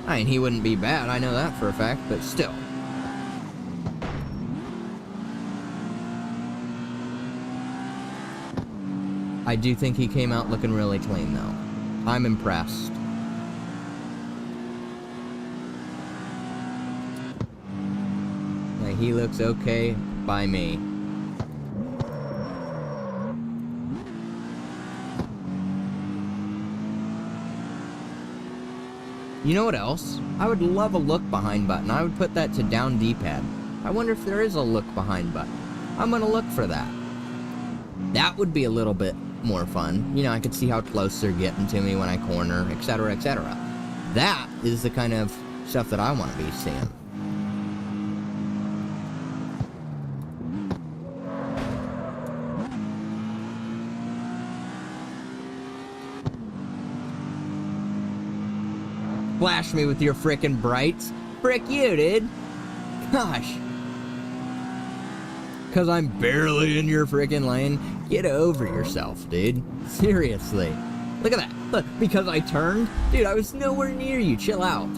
I mean, he wouldn't be bad, I know that for a fact, but still. I do think he came out looking really clean, though. I'm impressed. Like, he looks okay by me. You know what else? I would love a look behind button. I would put that to down D-pad. I wonder if there is a look behind button. I'm gonna look for that. That would be a little bit more fun. I could see how close they're getting to me when I corner, etc., etc. That is the kind of stuff that I want to be seeing. Flash me with your frickin' brights. Frick you, dude. Gosh. Cause I'm barely in your frickin' lane. Get over yourself, dude. Seriously. Look at that. Look, because I turned? Dude, I was nowhere near you. Chill out.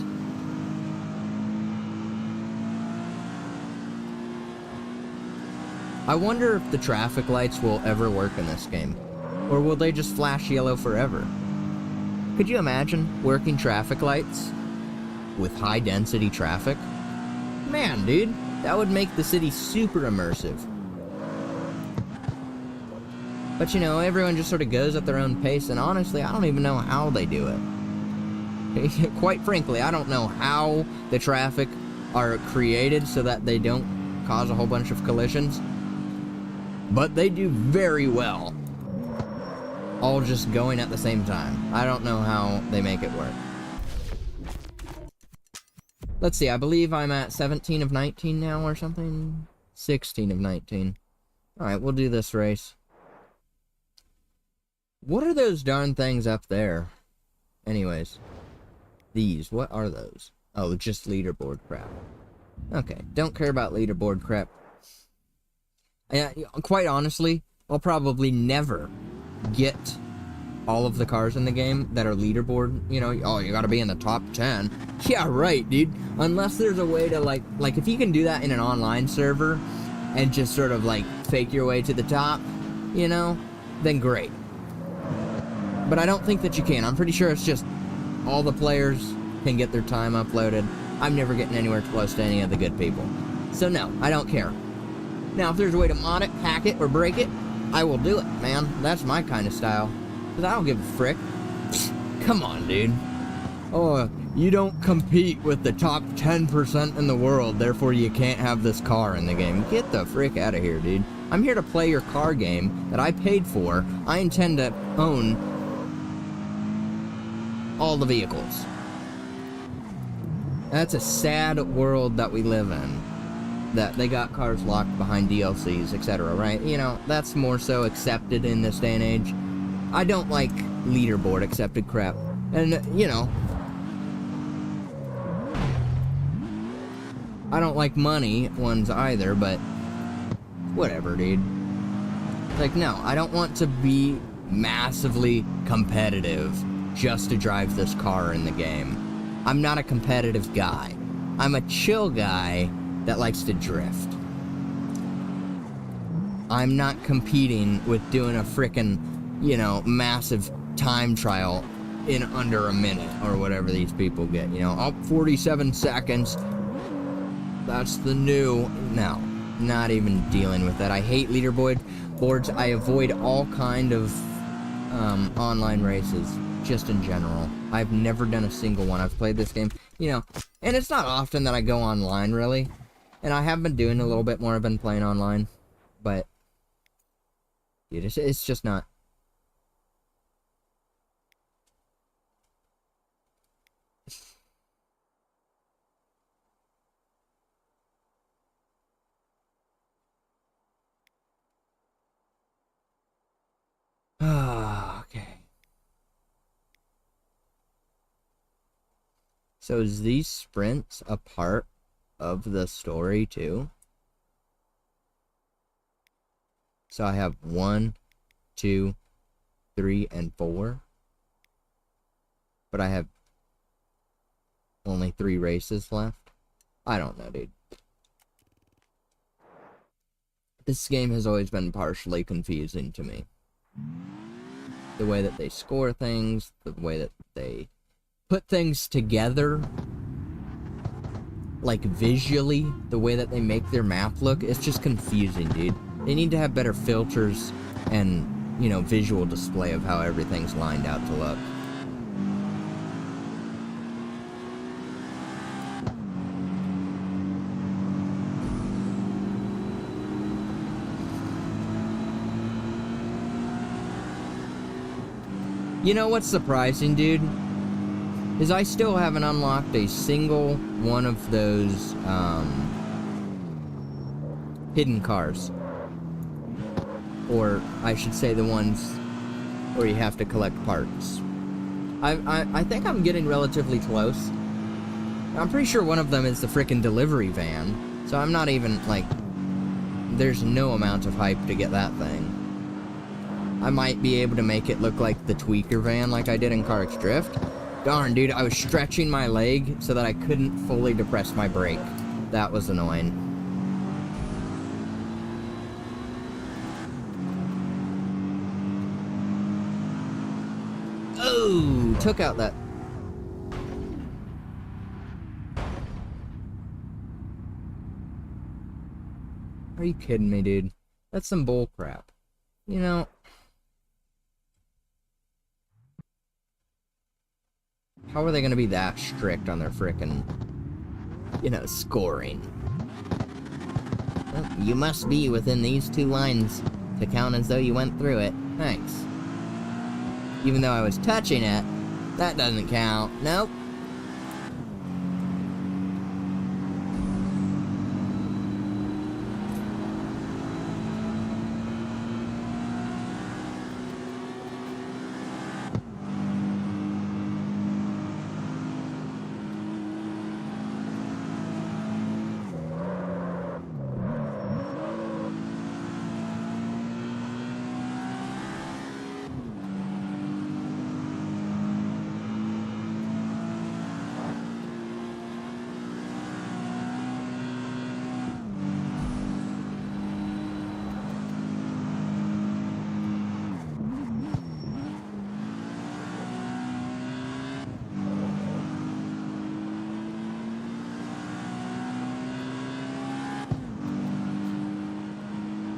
I wonder if the traffic lights will ever work in this game. Or will they just flash yellow forever? Could you imagine working traffic lights with high density traffic? Man, dude, that would make the city super immersive. But everyone just sort of goes at their own pace, and honestly, I don't even know how they do it. Quite frankly, I don't know how the traffic are created so that they don't cause a whole bunch of collisions. But they do very well. All just going at the same time. I don't know how they make it work. Let's see, I believe I'm at 17 of 19 now or something. 16 of 19. Alright, we'll do this race. What are those darn things up there? Anyways. These, what are those? Oh, just leaderboard crap. Okay, don't care about leaderboard crap. Quite honestly, I'll probably never get all of the cars in the game that are leaderboard, oh, you gotta be in the top 10. Yeah, right, dude. Unless there's a way to, like if you can do that in an online server and just sort of, fake your way to the top, then great. But I don't think that you can. I'm pretty sure it's just all the players can get their time uploaded, I'm never getting anywhere close to any of the good people. So no, I don't care. Now, if there's a way to mod it, hack it, or break it, I will do it, man. That's my kind of style. Because I don't give a frick. Come on, dude. Oh, you don't compete with the top 10% in the world, therefore you can't have this car in the game. Get the frick out of here, dude. I'm here to play your car game that I paid for. I intend to own all the vehicles. That's a sad world that we live in. That they got cars locked behind DLCs, etc., right? You know, that's more so accepted in this day and age. I don't like leaderboard accepted crap. And, you know, I don't like money ones either, but whatever, dude. Like, no, I don't want to be massively competitive just to drive this car in the game. I'm not a competitive guy. I'm a chill guy that likes to drift. I'm not competing with doing a frickin', you know, massive time trial in under a minute or whatever these people get, you know. Up 47 seconds. That's the new. No, not even dealing with that. I hate leaderboards. I avoid all kind of online races, just in general. I've never done a single one. I've played this game, you know, and it's not often that I go online, really. And I have been doing a little bit more. I've been playing online, but dude, it's just not. Ah, okay. So is these sprints a part of the story too? So I have 1, 2, 3, and 4. But I have only 3 races left. I don't know, dude. This game has always been partially confusing to me. The way that they score things, the way that they put things together, like visually, the way that they make their map look, it's just confusing, dude. They need to have better filters and, you know, visual display of how everything's lined out to look. You know what's surprising, dude? Is I still haven't unlocked a single one of those, hidden cars. Or, I should say, the ones where you have to collect parts. I think I'm getting relatively close. I'm pretty sure one of them is the frickin' delivery van. So I'm not even, like, there's no amount of hype to get that thing. I might be able to make it look like the tweaker van like I did in CarX Drift. Darn, dude, I was stretching my leg so that I couldn't fully depress my brake. That was annoying. Oh, took out that. Are you kidding me, dude? That's some bull crap. You know, how are they gonna be that strict on their frickin', you know, scoring? Well, you must be within these 2 lines to count as though you went through it. Thanks. Even though I was touching it, that doesn't count. Nope.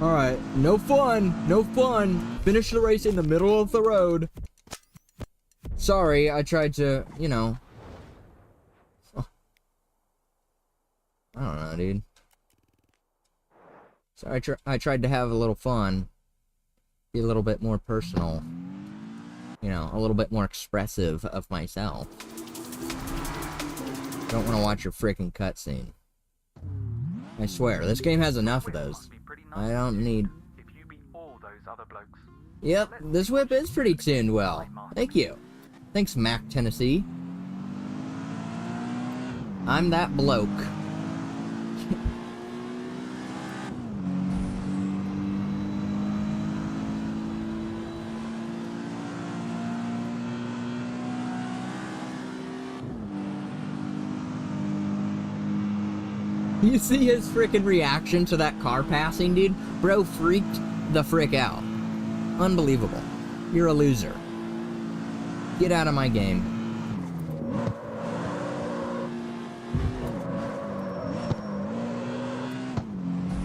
Alright, no fun, no fun. Finish the race in the middle of the road. Sorry, I tried to, you know. I don't know, dude. So I tried to have a little fun. Be a little bit more personal. You know, a little bit more expressive of myself. Don't want to watch your freaking cutscene. I swear, this game has enough of those. I don't need... Yep, this whip is pretty tuned well. Thank you. Thanks, Mac, Tennessee. I'm that bloke. You see his freaking reaction to that car passing, dude? Bro freaked the frick out. Unbelievable. You're a loser. Get out of my game.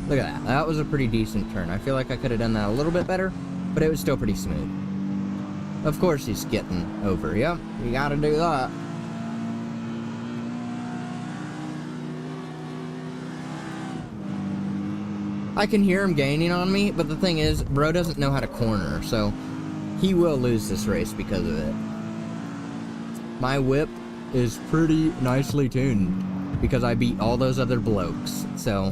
Look at that. That was a pretty decent turn. I feel like I could have done that a little bit better, but it was still pretty smooth. Of course he's getting over. Yep, you gotta do that. I can hear him gaining on me, but the thing is, bro doesn't know how to corner, so he will lose this race because of it. My whip is pretty nicely tuned because I beat all those other blokes, so...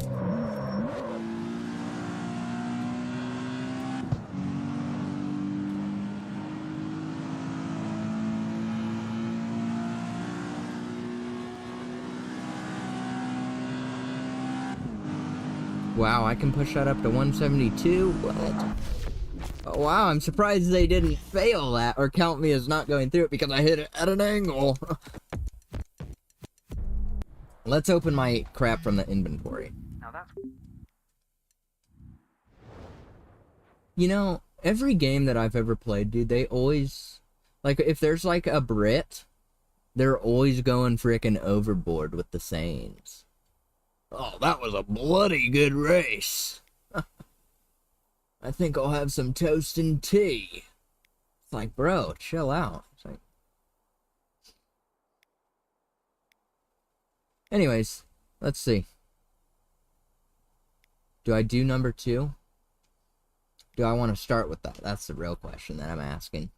Wow, I can push that up to 172? What? Oh, wow, I'm surprised they didn't fail that or count me as not going through it because I hit it at an angle. Let's open my crap from the inventory. Now that's... You know, every game that I've ever played, dude, they always... Like, if there's like a Brit, they're always going frickin' overboard with the sayings. Oh, that was a bloody good race. I think I'll have some toast and tea. It's like, bro, chill out. It's like... Anyways, let's see. Do I do number 2? Do I want to start with that? That's the real question that I'm asking.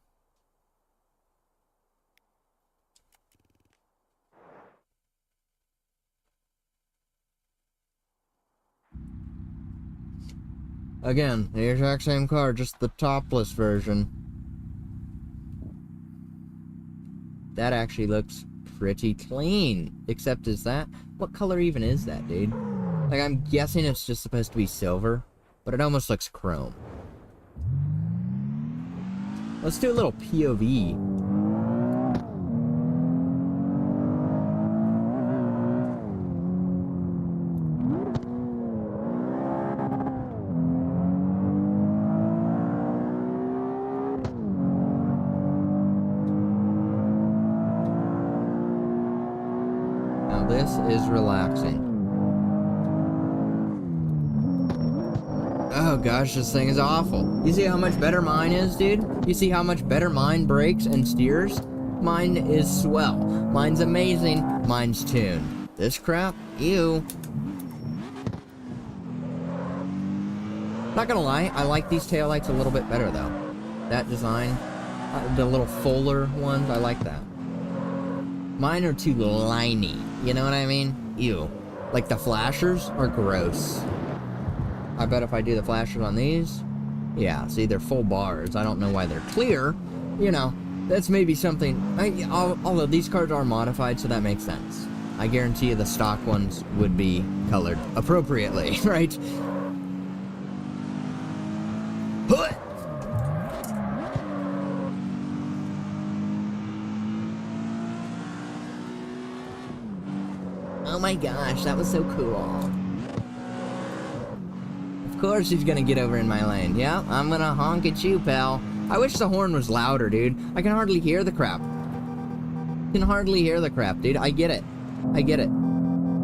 Again, the exact same car, just the topless version. That actually looks pretty clean. Except is that... What color even is that, dude? Like, I'm guessing it's just supposed to be silver, but it almost looks chrome. Let's do a little POV. This is relaxing. Oh gosh, this thing is awful. You see how much better mine is, dude? You see how much better mine brakes and steers? Mine is swell. Mine's amazing. Mine's tuned. This crap? Ew. Not gonna lie, I like these taillights a little bit better though. That design, the little fuller ones, I like that. Mine are too liney. You know what I mean? Ew. Like the flashers are gross. I bet if I do the flashers on these, yeah, see, they're full bars. I don't know why they're clear. You know, that's maybe something. Although these cars are modified, so that makes sense. I guarantee you the stock ones would be colored appropriately, right? Oh my gosh, that was so cool. Of course he's gonna get over in my lane. Yeah, I'm gonna honk at you, pal. I wish the horn was louder, dude. I can hardly hear the crap. Can hardly hear the crap, dude. I get it. I get it.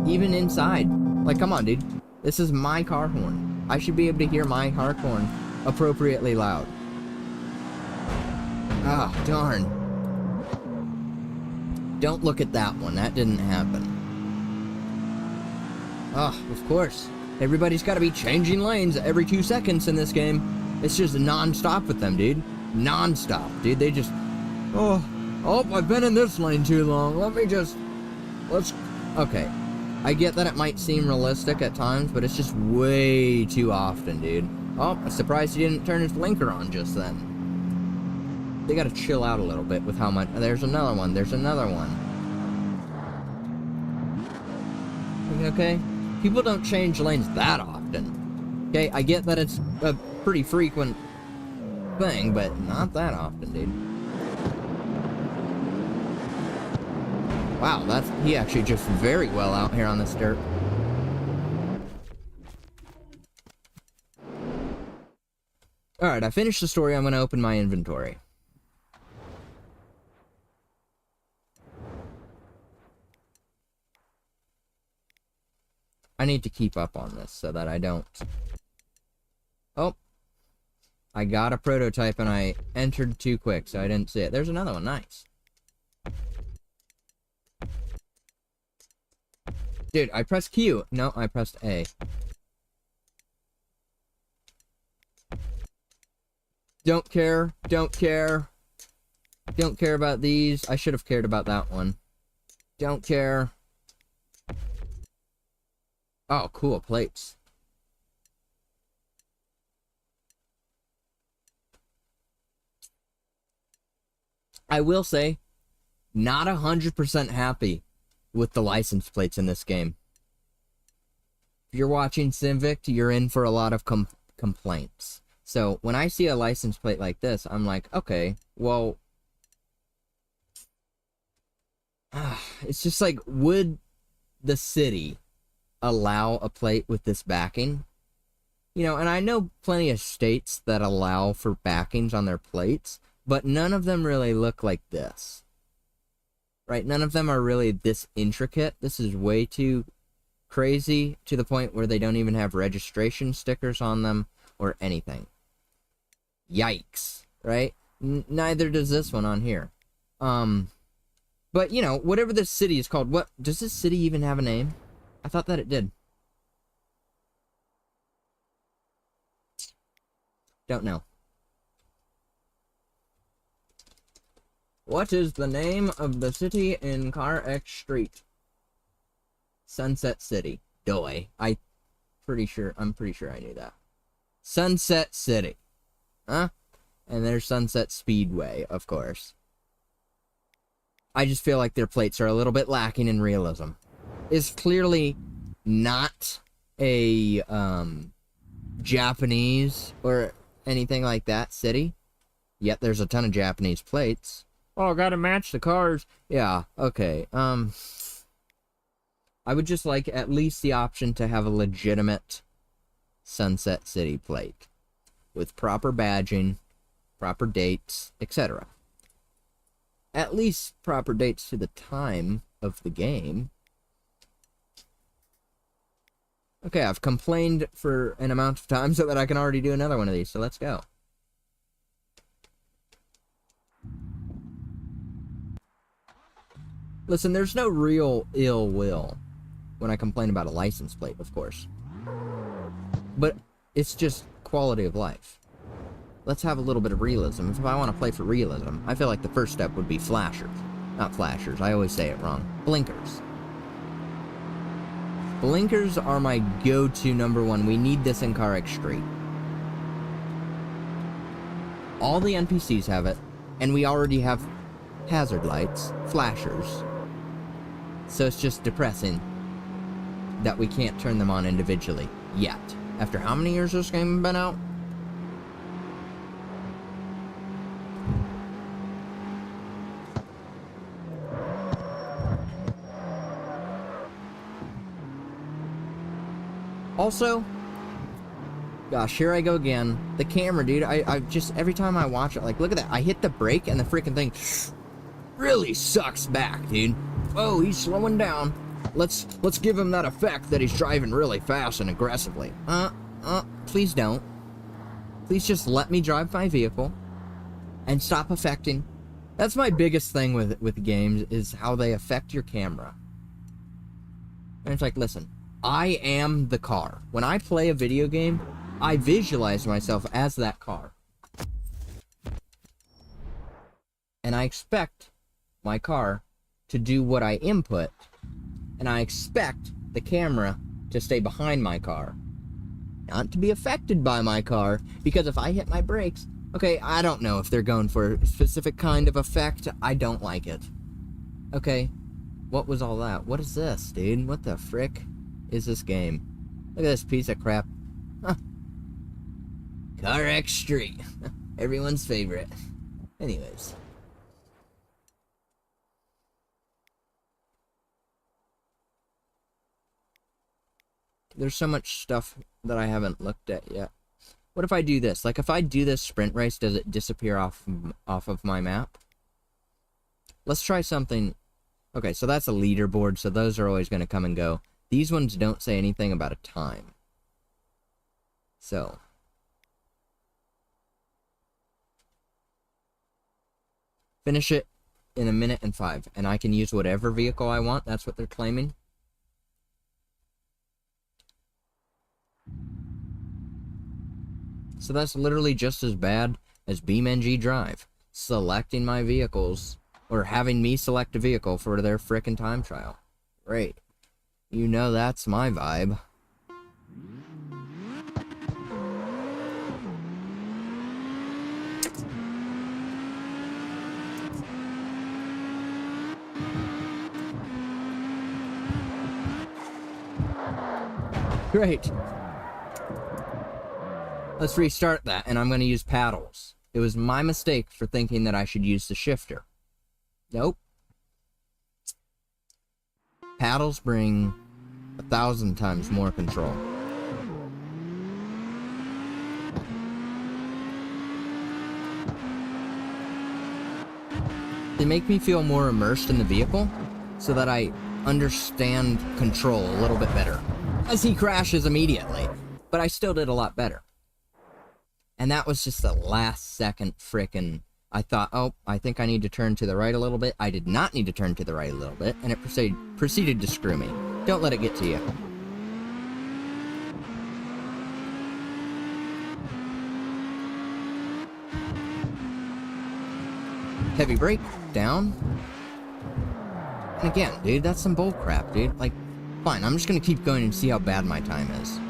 Even inside. Like, come on, dude. This is my car horn. I should be able to hear my car horn appropriately loud. Ah, darn. Don't look at that one. That didn't happen. Ah, of course. Everybody's got to be changing lanes every 2 seconds in this game. It's just non-stop with them, dude. Non-stop, dude. They just... Oh, I've been in this lane too long. Let's... Okay. I get that it might seem realistic at times, but it's just way too often, dude. Oh, I'm surprised he didn't turn his blinker on just then. They gotta chill out a little bit with how much... There's another one. There's another one. Okay? People don't change lanes that often. Okay? I get that it's a pretty frequent thing, but not that often, dude. Wow, he actually just very well out here on this dirt. Alright, I finished the story. I'm gonna open my inventory. I need to keep up on this so that I don't... Oh. I got a prototype and I entered too quick, so I didn't see it. There's another one. Nice. Dude, I pressed Q. No, I pressed A. Don't care. Don't care. Don't care about these. I should have cared about that one. Don't care. Oh, cool. Plates. I will say, not 100% happy with the license plates in this game. If you're watching Civic, you're in for a lot of complaints. So, when I see a license plate like this, I'm like, okay, well... it's just like, would the city allow a plate with this backing? You know, and I know plenty of states that allow for backings on their plates, but none of them really look like this. Right? None of them are really this intricate. This is way too crazy to the point where they don't even have registration stickers on them or anything. Yikes. Right? Neither does this one on here. But, you know, whatever this city is called, what... Does this city even have a name? I thought that it did. Don't know. What is the name of the city in Car X Street? Sunset City. Doy. I'm pretty sure I knew that. Sunset City. Huh? And there's Sunset Speedway, of course. I just feel like their plates are a little bit lacking in realism. It's clearly not a Japanese or anything like that city. Yet there's a ton of Japanese plates. Oh, gotta match the cars. Yeah, okay. I would just like at least the option to have a legitimate Sunset City plate. With proper badging, proper dates, etc. At least proper dates to the time of the game. Okay, I've complained for an amount of time so that I can already do another one of these, so let's go. Listen, there's no real ill will when I complain about a license plate, of course. But it's just quality of life. Let's have a little bit of realism. If I want to play for realism, I feel like the first step would be flashers. Not flashers, I always say it wrong. Blinkers. Blinkers are my go-to number one. We need this in Car X Street. All the NPCs have it, and we already have hazard lights, flashers. So it's just depressing that we can't turn them on individually yet. After how many years this game has been out? Also, gosh, here I go again. The camera, dude, I just, every time I watch it, like, look at that. I hit the brake and the freaking thing really sucks back, dude. Oh, he's slowing down. Let's give him that effect that he's driving really fast and aggressively. Please don't. Please just let me drive my vehicle and stop affecting. That's my biggest thing with games, is how they affect your camera. And it's like, listen, I am the car. When I play a video game, I visualize myself as that car. And I expect my car to do what I input. And I expect the camera to stay behind my car. Not to be affected by my car, because if I hit my brakes, okay, I don't know if they're going for a specific kind of effect. I don't like it. Okay, what was all that? What is this, dude? What the frick is this game? Look at this piece of crap. Huh. Car X Street. Everyone's favorite. Anyways. There's so much stuff that I haven't looked at yet. What if I do this? Like, if I do this sprint race, does it disappear off of my map? Let's try something. Okay, so that's a leaderboard, so those are always going to come and go. These ones don't say anything about a time. So. Finish it in 1 minute and 5. And I can use whatever vehicle I want. That's what they're claiming. So that's literally just as bad as BeamNG Drive. Selecting my vehicles, or having me select a vehicle for their frickin' time trial. Great. You know that's my vibe. Great. Let's restart that, and I'm going to use paddles. It was my mistake for thinking that I should use the shifter. Nope. Paddles bring 1,000 times more control. They make me feel more immersed in the vehicle, so that I understand control a little bit better. As he crashes immediately, but I still did a lot better. And that was just the last second frickin'. I thought, oh, I think I need to turn to the right a little bit. I did not need to turn to the right a little bit, and it proceeded to screw me. Don't let it get to you. Heavy brake, down. And again, dude, that's some bull crap, dude. Like, fine, I'm just gonna keep going and see how bad my time is.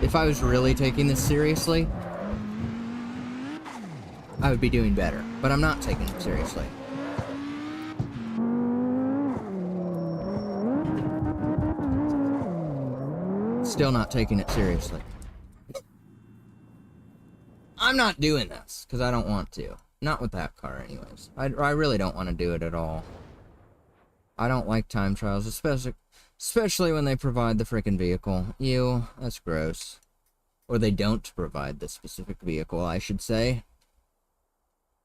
If I was really taking this seriously, I would be doing better. But I'm not taking it seriously. Still not taking it seriously. I'm not doing this, because I don't want to. Not with that car, anyways. I really don't want to do it at all. I don't like time trials, especially when they provide the freaking vehicle. Ew, that's gross. Or they don't provide the specific vehicle, I should say.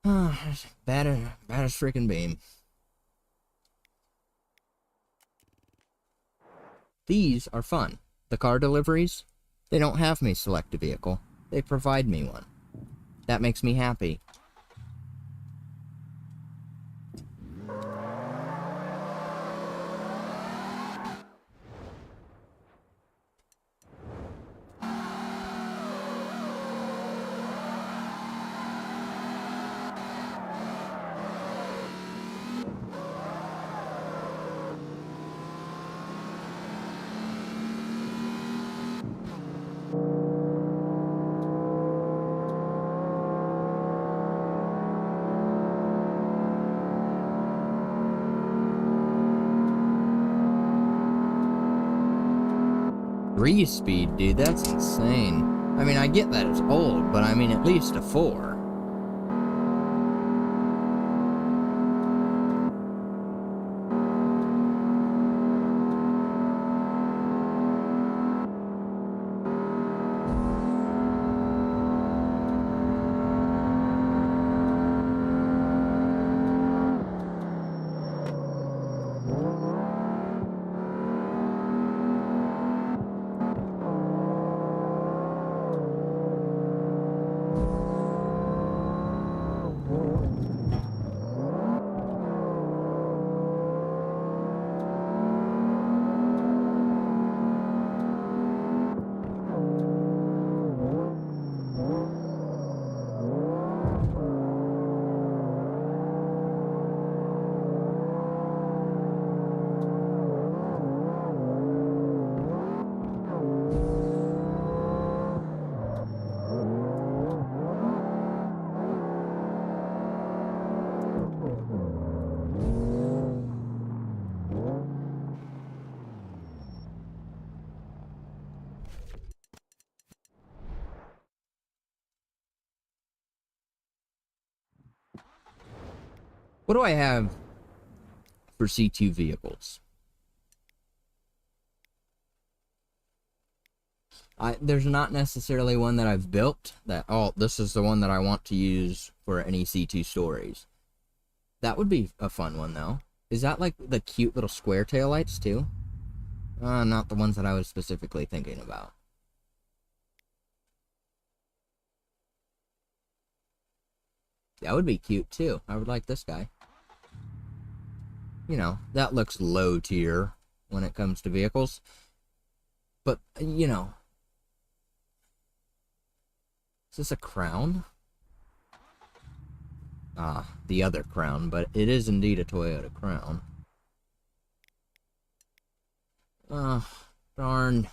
Bad as freaking beam. These are fun. The car deliveries, they don't have me select a vehicle. They provide me one. That makes me happy. Three speed, dude, that's insane. I mean, I get that it's old, but I mean, at least a 4. What do I have for C2 vehicles? There's not necessarily one that I've built that, oh, this is the one that I want to use for any C2 stories. That would be a fun one, though. Is that like the cute little square taillights, too? Not the ones that I was specifically thinking about. That would be cute, too. I would like this guy. You know, that looks low tier when it comes to vehicles. But, you know. Is this a Crown? Ah, the other Crown, but it is indeed a Toyota Crown. Oh, darn.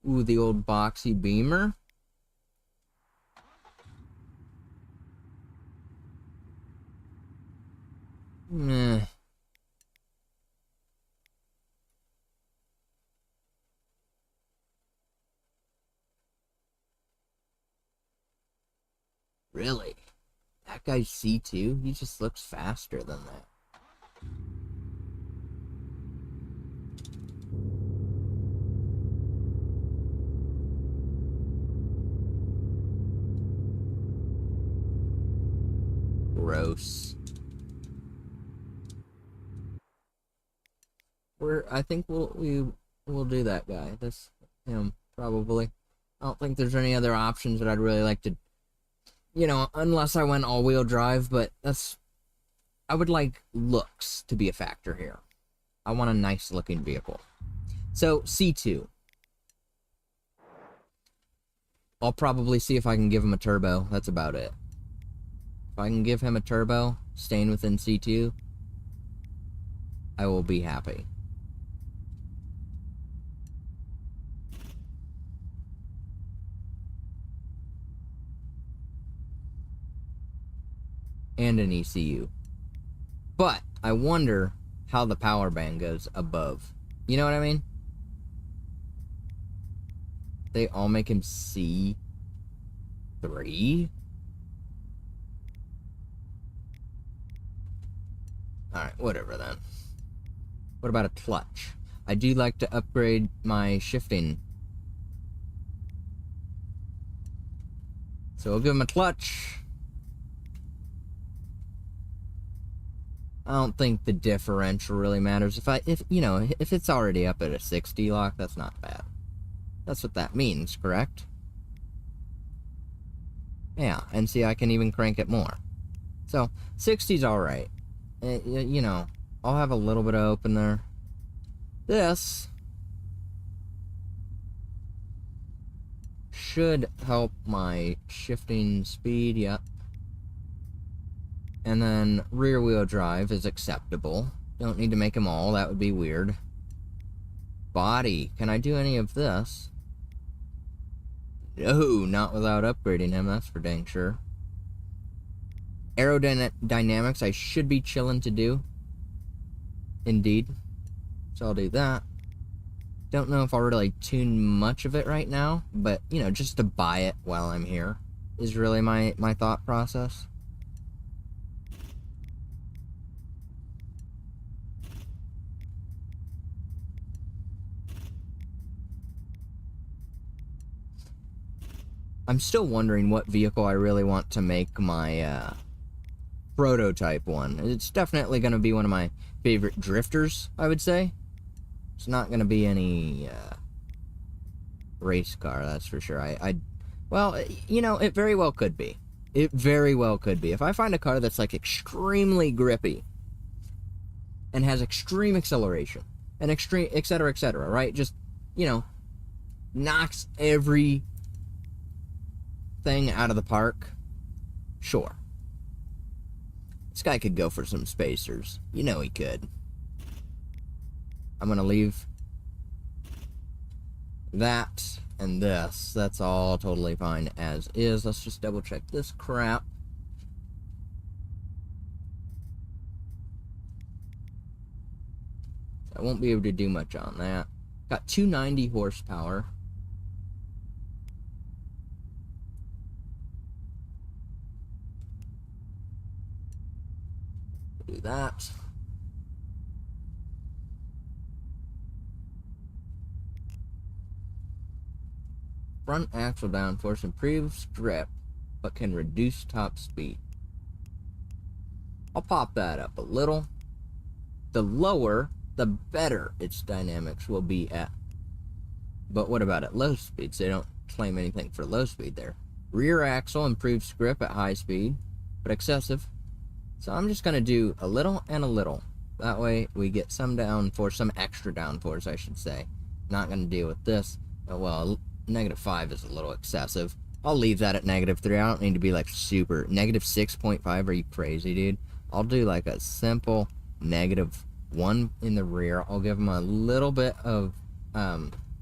Ooh, the old boxy Beamer. Meh. Really? That guy's C2? He just looks faster than that. Gross. I think we'll do that guy. Him, probably. I don't think there's any other options that I'd really like to, you know, unless I went all-wheel drive, but I would like looks to be a factor here. I want a nice-looking vehicle. So, C2. I'll probably see if I can give him a turbo. That's about it. If I can give him a turbo, staying within C2, I will be happy. And an ECU. But I wonder how the power band goes above. You know what I mean? They all make him C3? Alright, whatever then. What about a clutch? I do like to upgrade my shifting. So we'll give him a clutch. I don't think the differential really matters. If it's already up at a 60 lock, that's not bad. That's what that means, correct? Yeah, and see, I can even crank it more. So, 60's alright. You know, I'll have a little bit of open there. This should help my shifting speed, yep. And then rear wheel drive is acceptable. Don't need to make them all, that would be weird. Body, can I do any of this? No, not without upgrading him, that's for dang sure. Aerodynamics, I should be chilling to do. Indeed. So I'll do that. Don't know if I'll really tune much of it right now, but, you know, just to buy it while I'm here is really my thought process. I'm still wondering what vehicle I really want to make my prototype one. It's definitely going to be one of my favorite drifters, I would say. It's not going to be any race car, that's for sure. Well, you know, it very well could be. It very well could be. If I find a car that's like extremely grippy and has extreme acceleration and extreme, etc., right? Just, you know, knocks every thing out of the park, sure. This guy could go for some spacers. You know he could. I'm gonna leave that and this. That's all totally fine as is. Let's just double check this crap. I won't be able to do much on that. Got 290 horsepower. that. Front axle downforce improves grip, but can reduce top speed. I'll pop that up a little. The lower, the better its dynamics will be at. But what about at low speeds? They don't claim anything for low speed there. Rear axle improves grip at high speed, but excessive. So I'm just going to do a little and a little. That way we get some downforce, some extra downforce, I should say. Not going to deal with this. Well, -5 is a little excessive. I'll leave that at -3. I don't need to be like super. -6.5, are you crazy, dude? I'll do like a simple -1 in the rear. I'll give them a little bit of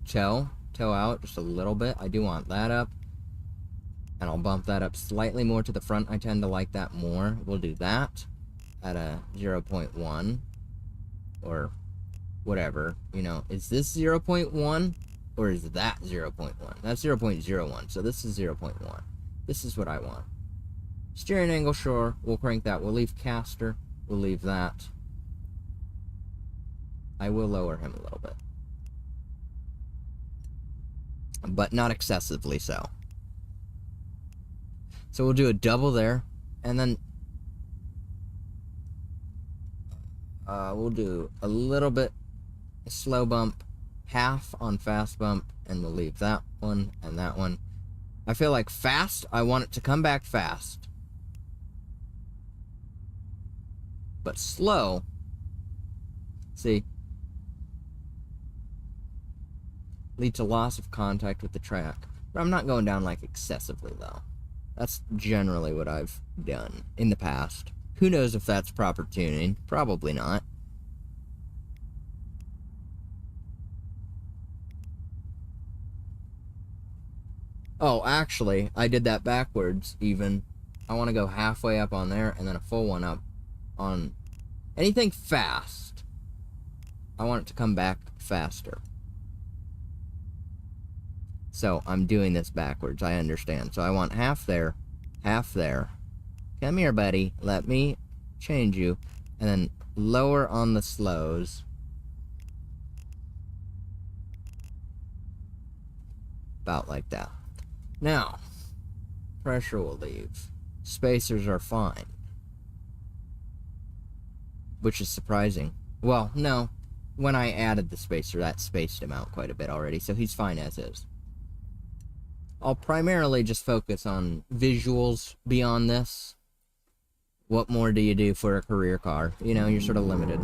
toe out, just a little bit. I do want that up. And I'll bump that up slightly more to the front. I tend to like that more. We'll do that at a 0.1 or whatever. You know, is this 0.1 or is that 0.1? That's 0.01. So this is 0.1. This is what I want. Steering angle, sure. We'll crank that. We'll leave caster. We'll leave that. I will lower him a little bit, but not excessively so. So we'll do a double there, and then we'll do a little bit slow bump, half on fast bump, and we'll leave that one and that one. I feel like fast, I want it to come back fast. But slow, see, lead to loss of contact with the track. But I'm not going down like excessively low. That's generally what I've done in the past. Who knows if that's proper tuning? Probably not. Oh, actually, I did that backwards even. I want to go halfway up on there and then a full one up on anything fast. I want it to come back faster. So I'm doing this backwards, I understand. So I want half there, half there. Come here, buddy. Let me change you. And then lower on the slows. About like that. Now, pressure will leave. Spacers are fine. Which is surprising. Well, no. When I added the spacer, that spaced him out quite a bit already. So he's fine as is. I'll primarily just focus on visuals beyond this. What more do you do for a career car? You know, you're sort of limited.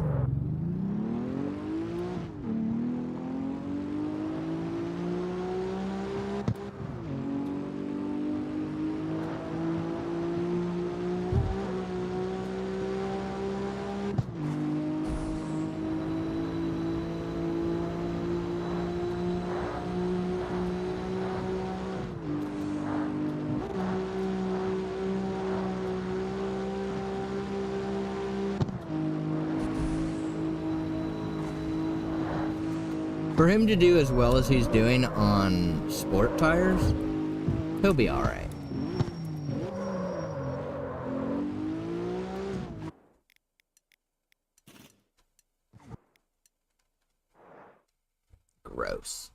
For him to do as well as he's doing on sport tires, he'll be alright. Gross.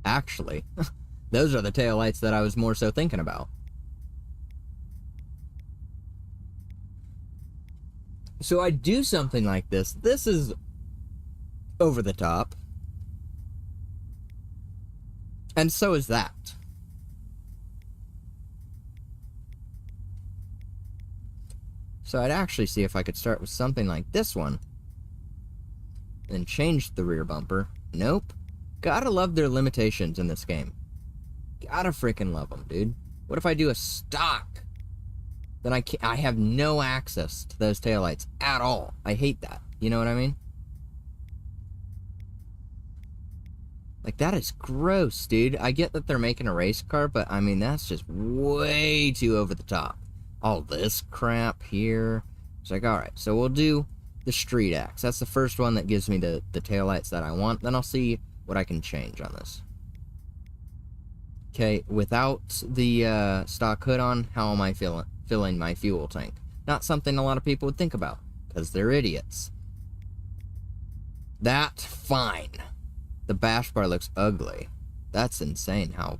Actually, those are the taillights that I was more so thinking about. So I do something like this. This is over the top. And so is that. So I'd actually see if I could start with something like this one. And change the rear bumper. Nope. Gotta love their limitations in this game. Gotta freaking love them, dude. What if I do a stock? Then I have no access to those taillights at all. I hate that. You know what I mean? Like, that is gross, dude. I get that they're making a race car, but I mean, that's just way too over the top. all this crap here. It's like, alright, so we'll do the street axe. That's the first one that gives me the taillights that I want. Then I'll see what I can change on this. Okay, without the stock hood on, how am I filling my fuel tank? Not something a lot of people would think about, because they're idiots. That's fine. The bash bar looks ugly. That's insane how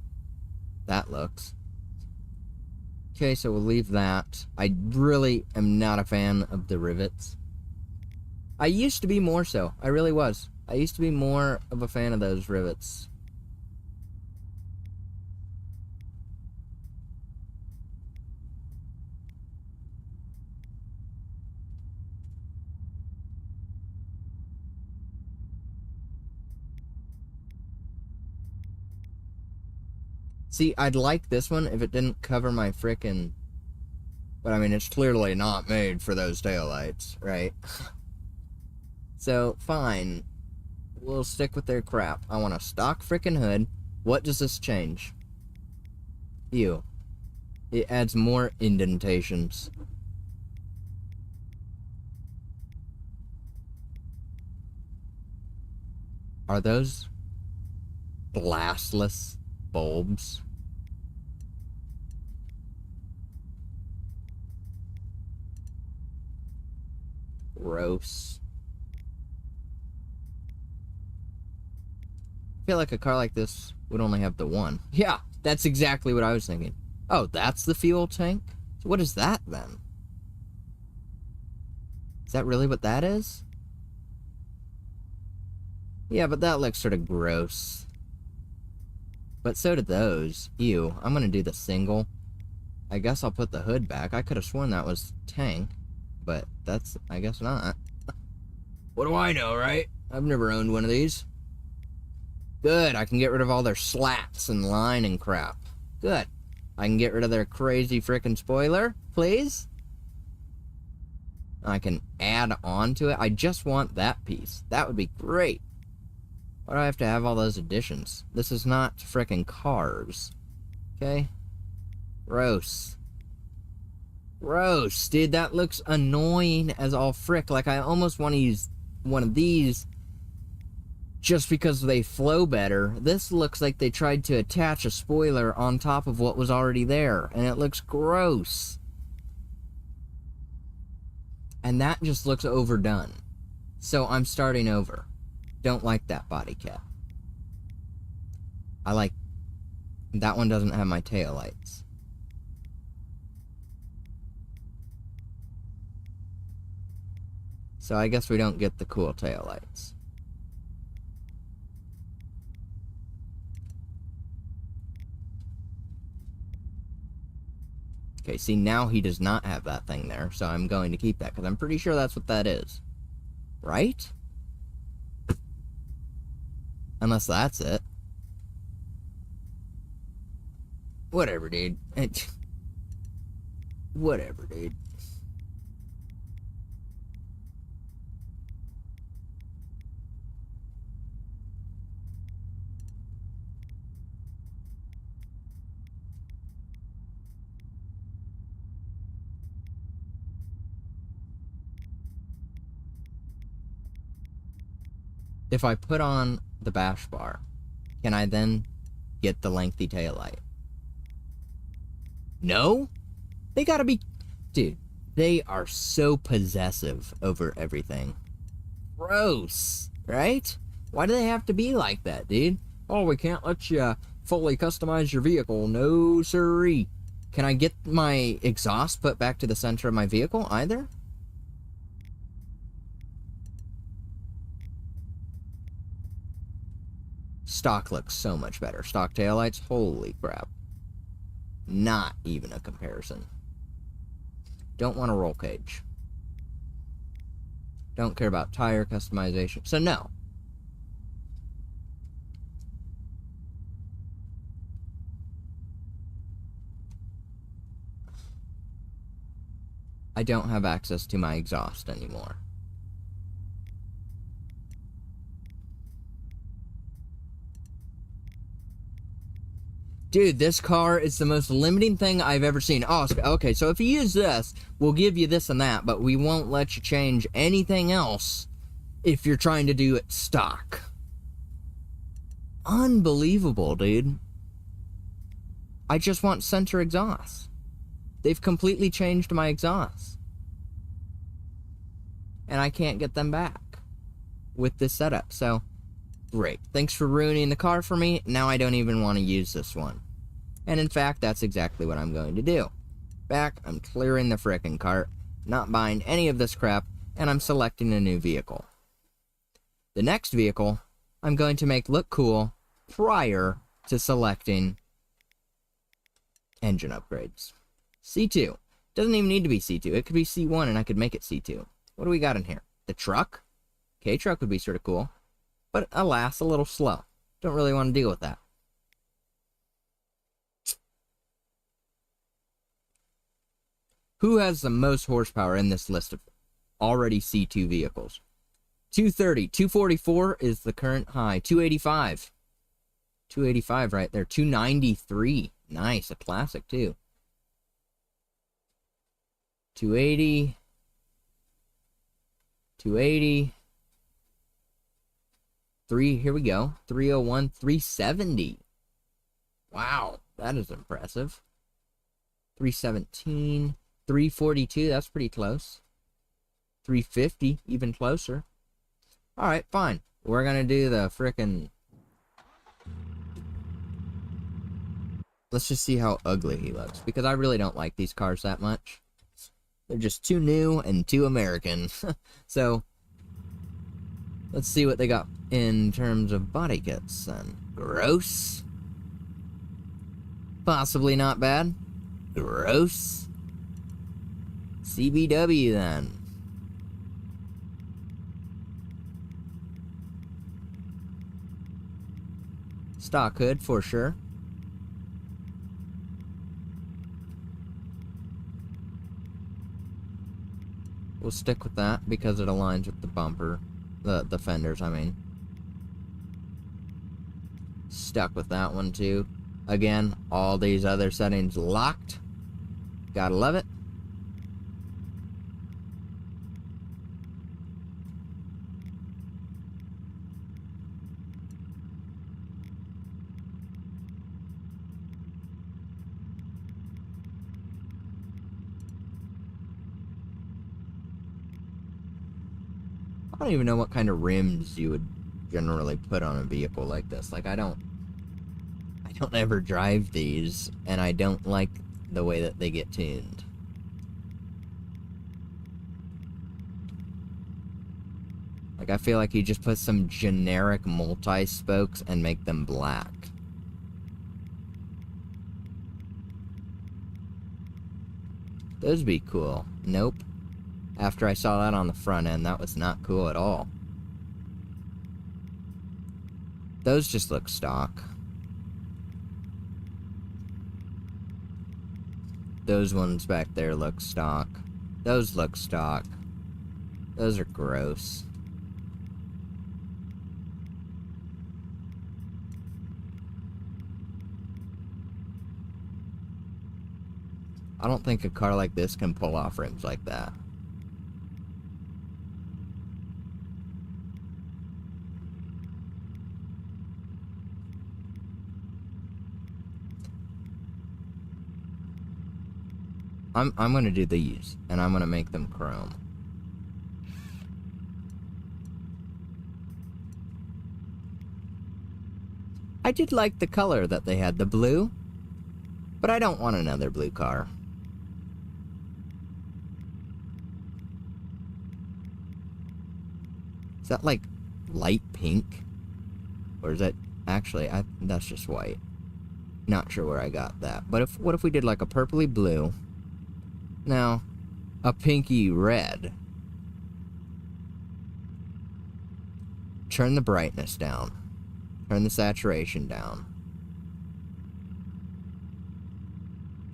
that looks. Okay, so we'll leave that. I really am not a fan of the rivets. I used to be more so. I really was. I used to be more of a fan of those rivets. See, I'd like this one if it didn't cover my frickin'... But I mean, it's clearly not made for those taillights, right? So, fine. We'll stick with their crap. I want a stock frickin' hood. What does this change? Ew. It adds more indentations. Are those glassless bulbs? Gross. I feel like a car like this would only have the one. Yeah, that's exactly what I was thinking. Oh, that's the fuel tank? So what is that then? Is that really what that is? Yeah, but that looks sort of gross. But so did those. Ew, I'm gonna do the single. I guess I'll put the hood back. I could have sworn that was tank, but that's, I guess not. What do I know, right? I've never owned one of these. Good, I can get rid of all their slats and line and crap. Good. I can get rid of their crazy frickin' spoiler, please. I can add on to it. I just want that piece. That would be great. Why do I have to have all those additions? This is not frickin' Cars. Okay? Gross. Gross, dude. That looks annoying as all frick. Like, I almost want to use one of these just because they flow better. This looks like they tried to attach a spoiler on top of what was already there, and it looks gross. And that just looks overdone. So I'm starting over. Don't like that body cap. I like... That one doesn't have my tail lights. So I guess we don't get the cool tail lights. Okay, see, now he does not have that thing there, so I'm going to keep that, because I'm pretty sure that's what that is. Right? Unless that's it. Whatever, dude. Whatever, dude. If I put on the bash bar, can I then get the lengthy taillight? No? They gotta be... Dude, they are so possessive over everything. Gross, right? Why do they have to be like that, dude? Oh, we can't let you fully customize your vehicle. No siree. Can I get my exhaust put back to the center of my vehicle either? Stock looks so much better. Stock taillights, holy crap. Not even a comparison. Don't want a roll cage. Don't care about tire customization. So no. I don't have access to my exhaust anymore. Dude, this car is the most limiting thing I've ever seen. Oh, okay, so if you use this, we'll give you this and that, but we won't let you change anything else if you're trying to do it stock. Unbelievable, dude. I just want center exhaust. They've completely changed my exhaust. And I can't get them back with this setup, so great. Thanks for ruining the car for me. Now I don't even want to use this one. And in fact, that's exactly what I'm going to do. Back, I'm clearing the frickin' cart, not buying any of this crap, and I'm selecting a new vehicle. The next vehicle, I'm going to make look cool prior to selecting engine upgrades. C2. Doesn't even need to be C2. It could be C1 and I could make it C2. What do we got in here? The truck? K-truck would be sort of cool. But alas, a little slow. Don't really want to deal with that. Who has the most horsepower in this list of already C2 vehicles? 230. 244 is the current high. 285. 285 right there. 293. Nice. A classic, too. 280. 280. Here we go. 301. 370. Wow. That is impressive. 317. 342. That's pretty close. 350. Even closer. Alright, fine. We're gonna do the frickin'... Let's just see how ugly he looks, because I really don't like these cars that much. They're just too new and too American. So, let's see what they got in terms of body kits then. Gross. Possibly not bad. Gross. CBW then. Stock hood for sure. We'll stick with that because it aligns with the bumper. The fenders, I mean. Stuck with that one too. Again, all these other settings locked. Gotta love it. I don't even know what kind of rims you would generally put on a vehicle like this. Like, I don't ever drive these, and I don't like the way that they get tuned. Like, I feel like you just put some generic multi-spokes and make them black. Those would be cool. Nope. After I saw that on the front end, that was not cool at all. Those just look stock. Those ones back there look stock. Those look stock. Those are gross. I don't think a car like this can pull off rims like that. I'm gonna do these, and I'm gonna make them chrome. I did like the color that they had, the blue, but I don't want another blue car. Is that like light pink? Or is that actually, that's just white. Not sure where I got that. But what if we did like a purpley blue? Now, a pinky red. Turn the brightness down. Turn the saturation down.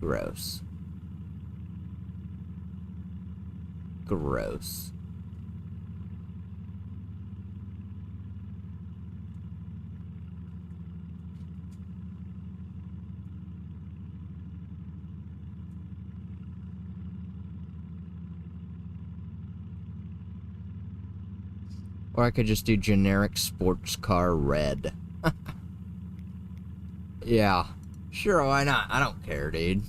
Gross. Gross. Or I could just do generic sports car red. Yeah. Sure, why not? I don't care, dude.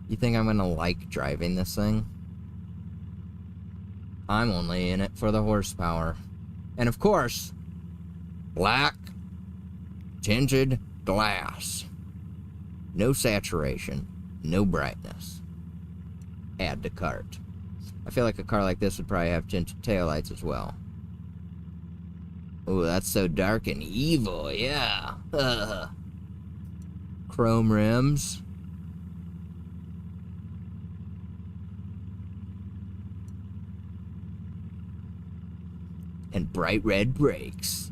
You think I'm gonna like driving this thing? I'm only in it for the horsepower. And of course, black tinted glass. No saturation. No brightness. Add to cart. I feel like a car like this would probably have tinted taillights as well. Oh, that's so dark and evil, yeah. Chrome rims. And bright red brakes.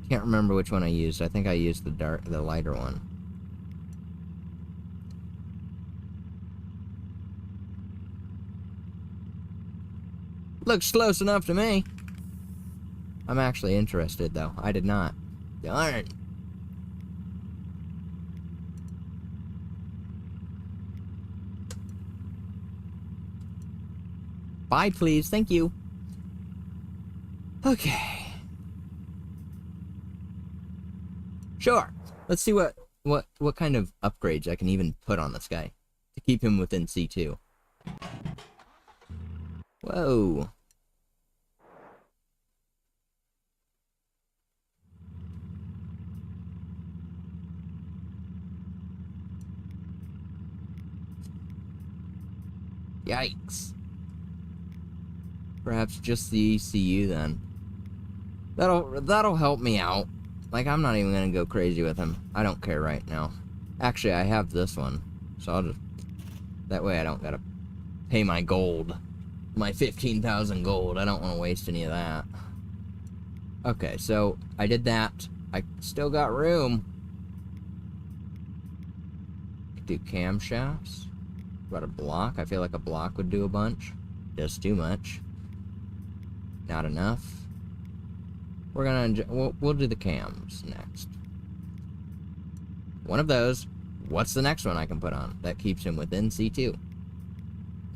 Can't remember which one I used. I think I used the lighter one. Looks close enough to me. I'm actually interested, though. I did not. Darn. Bye, please. Thank you. Okay. Sure. Let's see what kind of upgrades I can even put on this guy to keep him within C2. Whoa. Yikes. Perhaps just the ECU then. That'll help me out. Like, I'm not even gonna go crazy with him. I don't care right now. Actually, I have this one, so I'll just... That way I don't gotta pay my gold. My 15,000 gold. I don't want to waste any of that. Okay, so I did that. I still got room. Could do camshafts. About a block. I feel like a block would do a bunch. Just too much. Not enough. We're gonna... We'll do the cams next. One of those. What's the next one I can put on that keeps him within C2?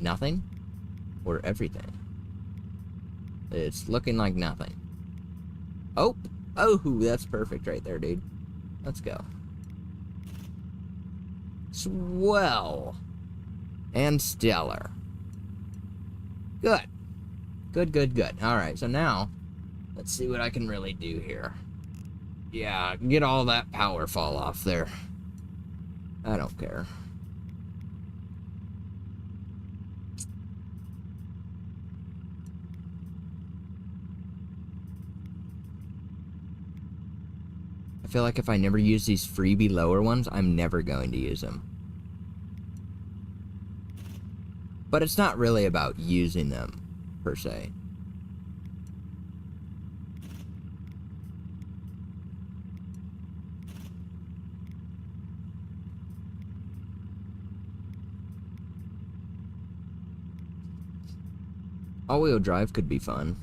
Nothing? Or everything? It's looking like nothing. Oh! Oh, that's perfect right there, dude. Let's go. Swell. And stellar. Good. Good, good, good. Alright, so now, let's see what I can really do here. Yeah, get all that power fall off there. I don't care. I feel like if I never use these freebie lower ones, I'm never going to use them. But it's not really about using them, per se. All-wheel drive could be fun.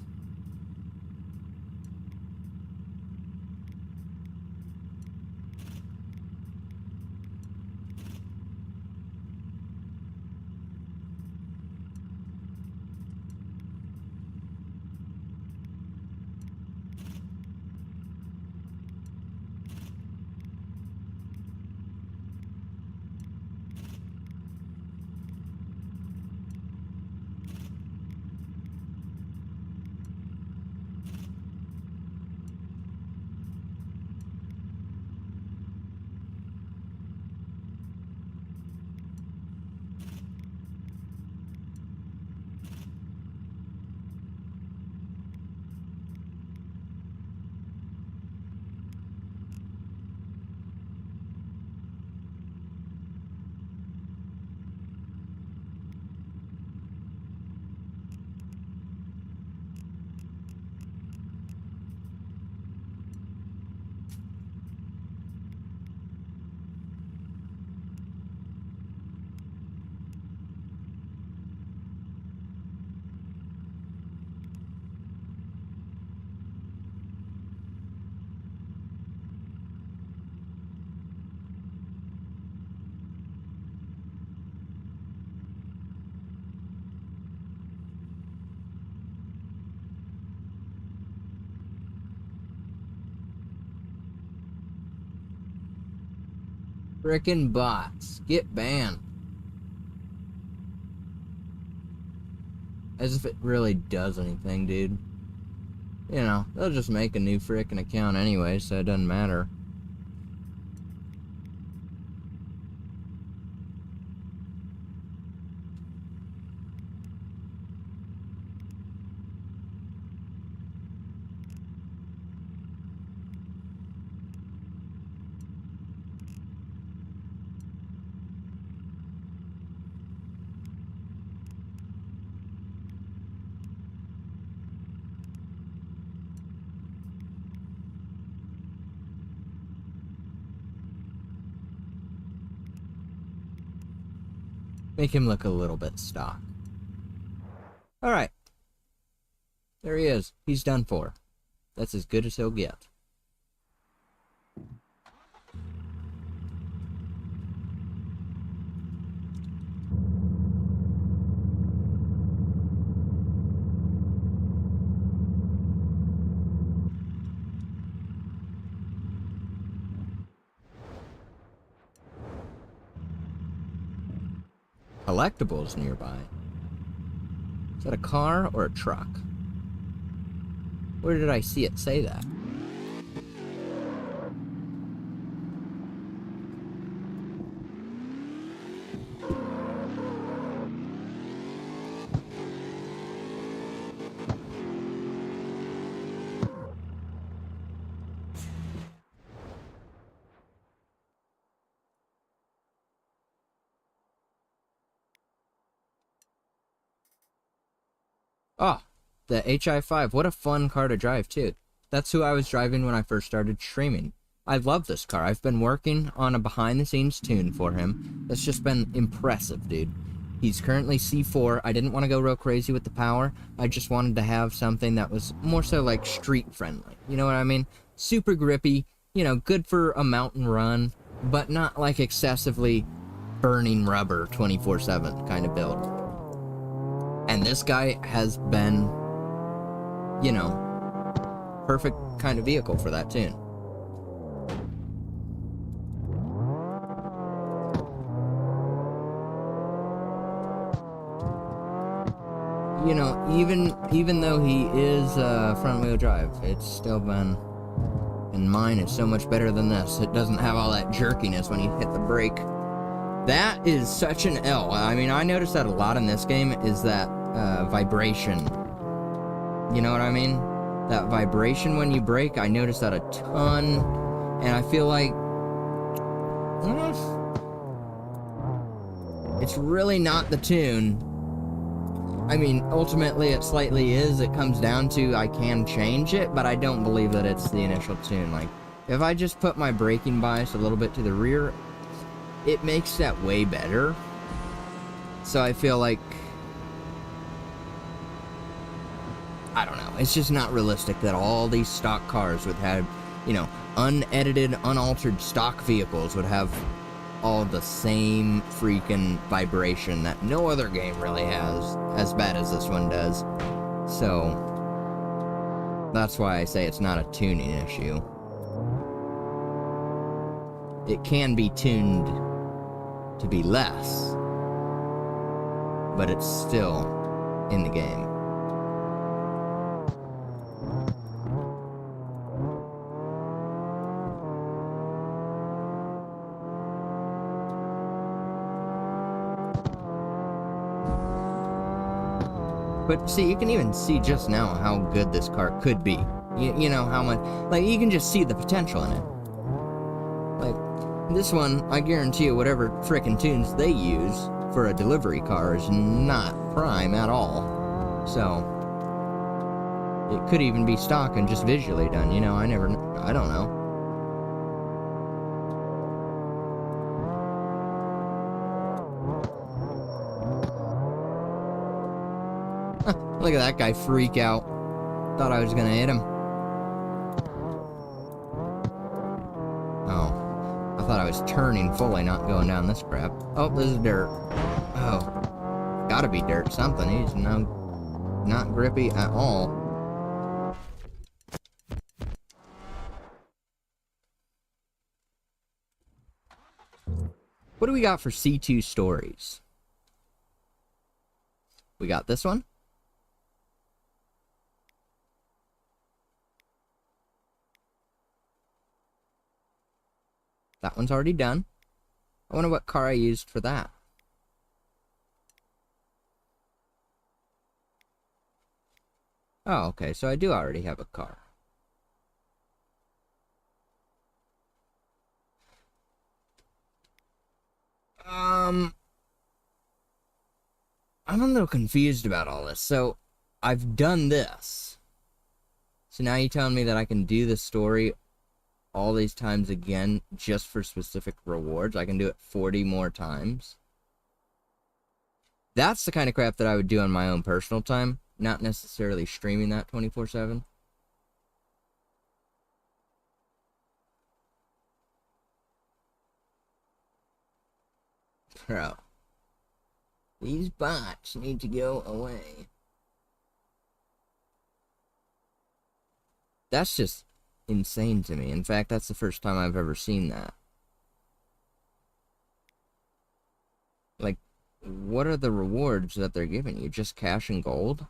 Frickin' bots. Get banned. As if it really does anything, dude. You know, they'll just make a new frickin' account anyway, so it doesn't matter. Make him look a little bit stock. Alright. There he is. He's done for. That's as good as he'll get. Collectibles nearby. Is that a car or a truck? Where did I see it say that? Oh, the HI5. What a fun car to drive, too. That's who I was driving when I first started streaming. I love this car. I've been working on a behind-the-scenes tune for him. That's just been impressive, dude. He's currently C4. I didn't want to go real crazy with the power. I just wanted to have something that was more so like street-friendly. You know what I mean? Super grippy, you know, good for a mountain run, but not like excessively burning rubber 24/7 kind of build. And this guy has been, you know, perfect kind of vehicle for that tune. You know, even though he is front-wheel drive, it's still been, and mine is so much better than this. It doesn't have all that jerkiness when you hit the brake. That is such an L. I mean, I noticed that a lot in this game is that vibration. You know what I mean? That vibration when you brake, I noticed that a ton, and I feel like it's really not the tune. I mean, ultimately it slightly is. It comes down to I can change it, but I don't believe that it's the initial tune. Like, if I just put my braking bias a little bit to the rear, it makes that way better. So I feel like, I don't know, it's just not realistic that all these stock cars would have, you know, unedited, unaltered stock vehicles would have all the same freaking vibration that no other game really has, as bad as this one does. So, that's why I say it's not a tuning issue. It can be tuned to be less, but it's still in the game. But see, you can even see just now how good this car could be. You know how much, like, you can just see the potential in it. Like, this one, I guarantee you, whatever frickin' tunes they use for a delivery car is not prime at all. So, it could even be stock and just visually done, you know, I don't know. Look at that guy freak out. Thought I was gonna hit him. Oh. I thought I was turning fully, not going down this crap. Oh, this is dirt. Oh. Gotta be dirt. Something. He's not grippy at all. What do we got for C2 stories? We got this one. That one's already done. I wonder what car I used for that. Oh, okay, so I do already have a car. I'm a little confused about all this. So, I've done this. So now you're telling me that I can do the story all these times again just for specific rewards? I can do it 40 more times? That's the kind of crap that I would do on my own personal time, not necessarily streaming that 24/7. Bro. These bots need to go away. That's just insane to me. In fact, that's the first time I've ever seen that. Like, what are the rewards that they're giving you? Just cash and gold?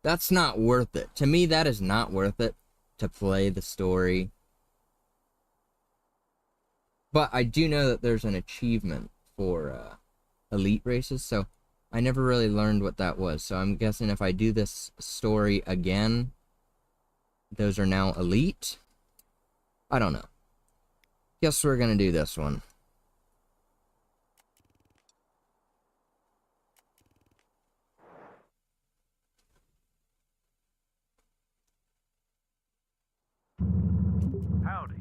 That's not worth it. To me, that is not worth it to play the story. But I do know that there's an achievement for elite races, so I never really learned what that was. So I'm guessing if I do this story again, those are now elite? I don't know. Guess we're gonna do this one. Howdy.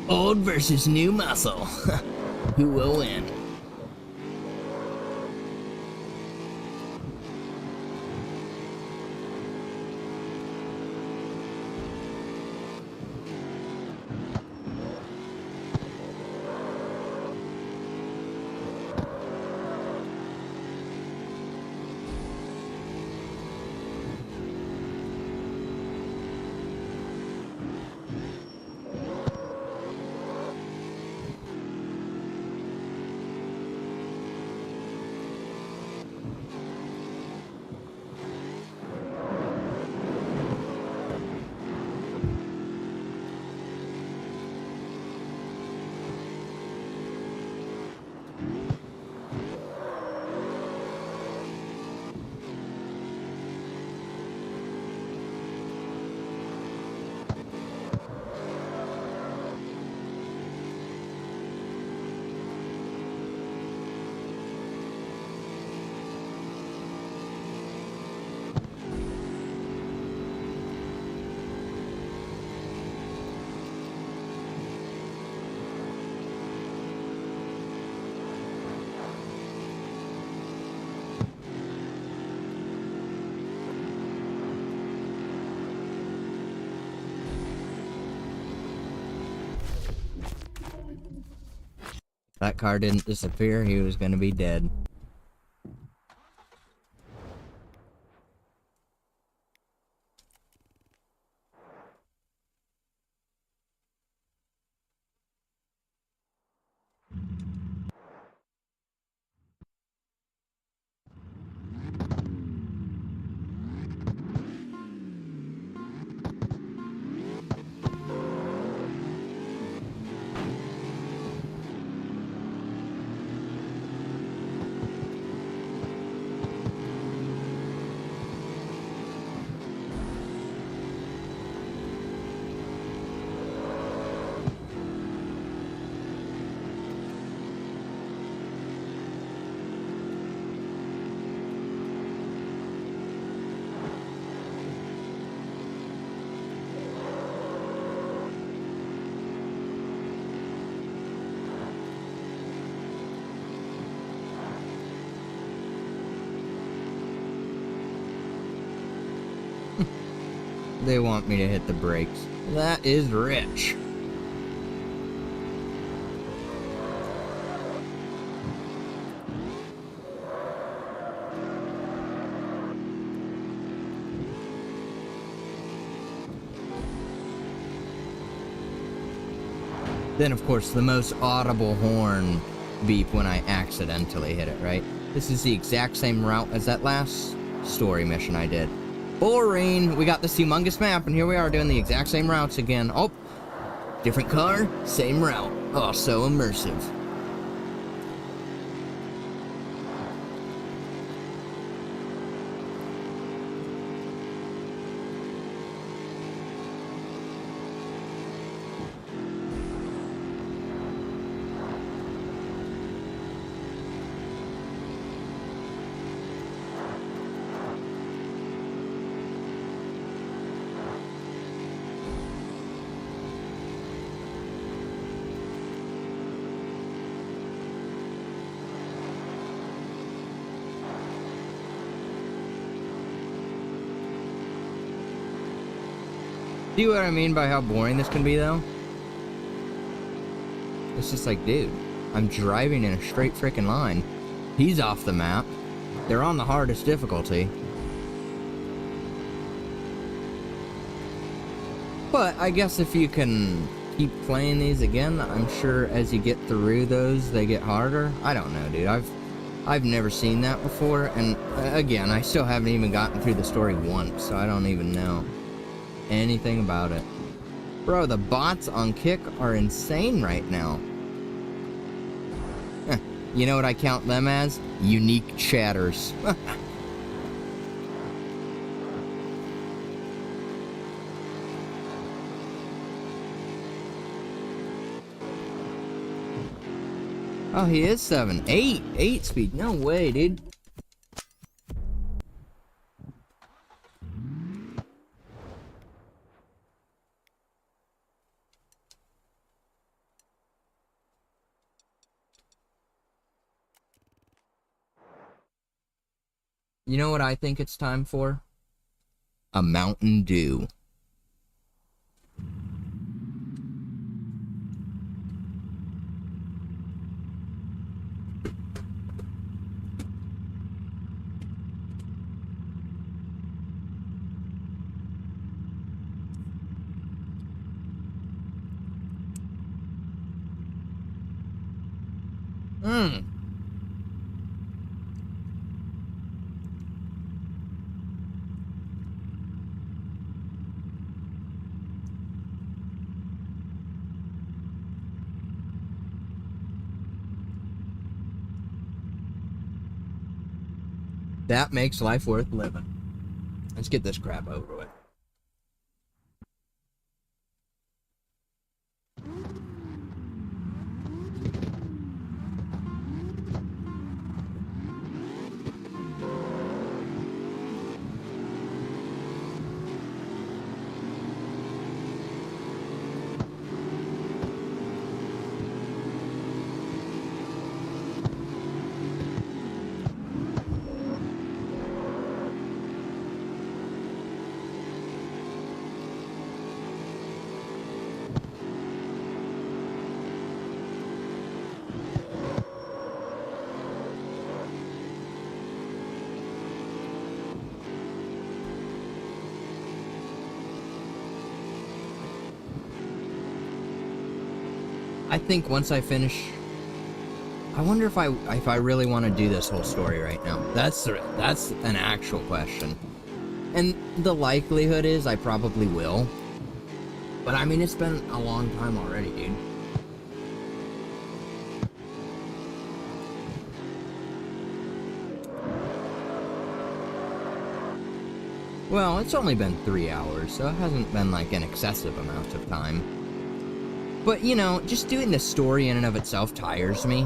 Old versus new muscle. Who will win? That car didn't disappear, he was gonna be dead. They want me to hit the brakes. That is rich. Then, of course, the most audible horn beep when I accidentally hit it, right? This is the exact same route as that last story mission I did. Boring! We got this humongous map, and here we are doing the exact same routes again. Oh! Different car, same route. Oh, so immersive. See what I mean by how boring this can be, though? It's just like, dude, I'm driving in a straight frickin' line. He's off the map. They're on the hardest difficulty. But I guess if you can keep playing these again, I'm sure as you get through those, they get harder. I don't know, dude. I've never seen that before, and again, I still haven't even gotten through the story once, so I don't even know anything about it. Bro, the bots on Kick are insane right now. You know what I count them as? Unique chatters. Oh, he is 7. 8 speed. No way, dude. You know what I think it's time for? A Mountain Dew. That makes life worth living. Let's get this crap over with. I think once I finish, I wonder if I really want to do this whole story right now. That's an actual question, and the likelihood is I probably will. But I mean, it's been a long time already, dude. Well, it's only been 3 hours, so it hasn't been like an excessive amount of time. But, you know, just doing the story in and of itself tires me.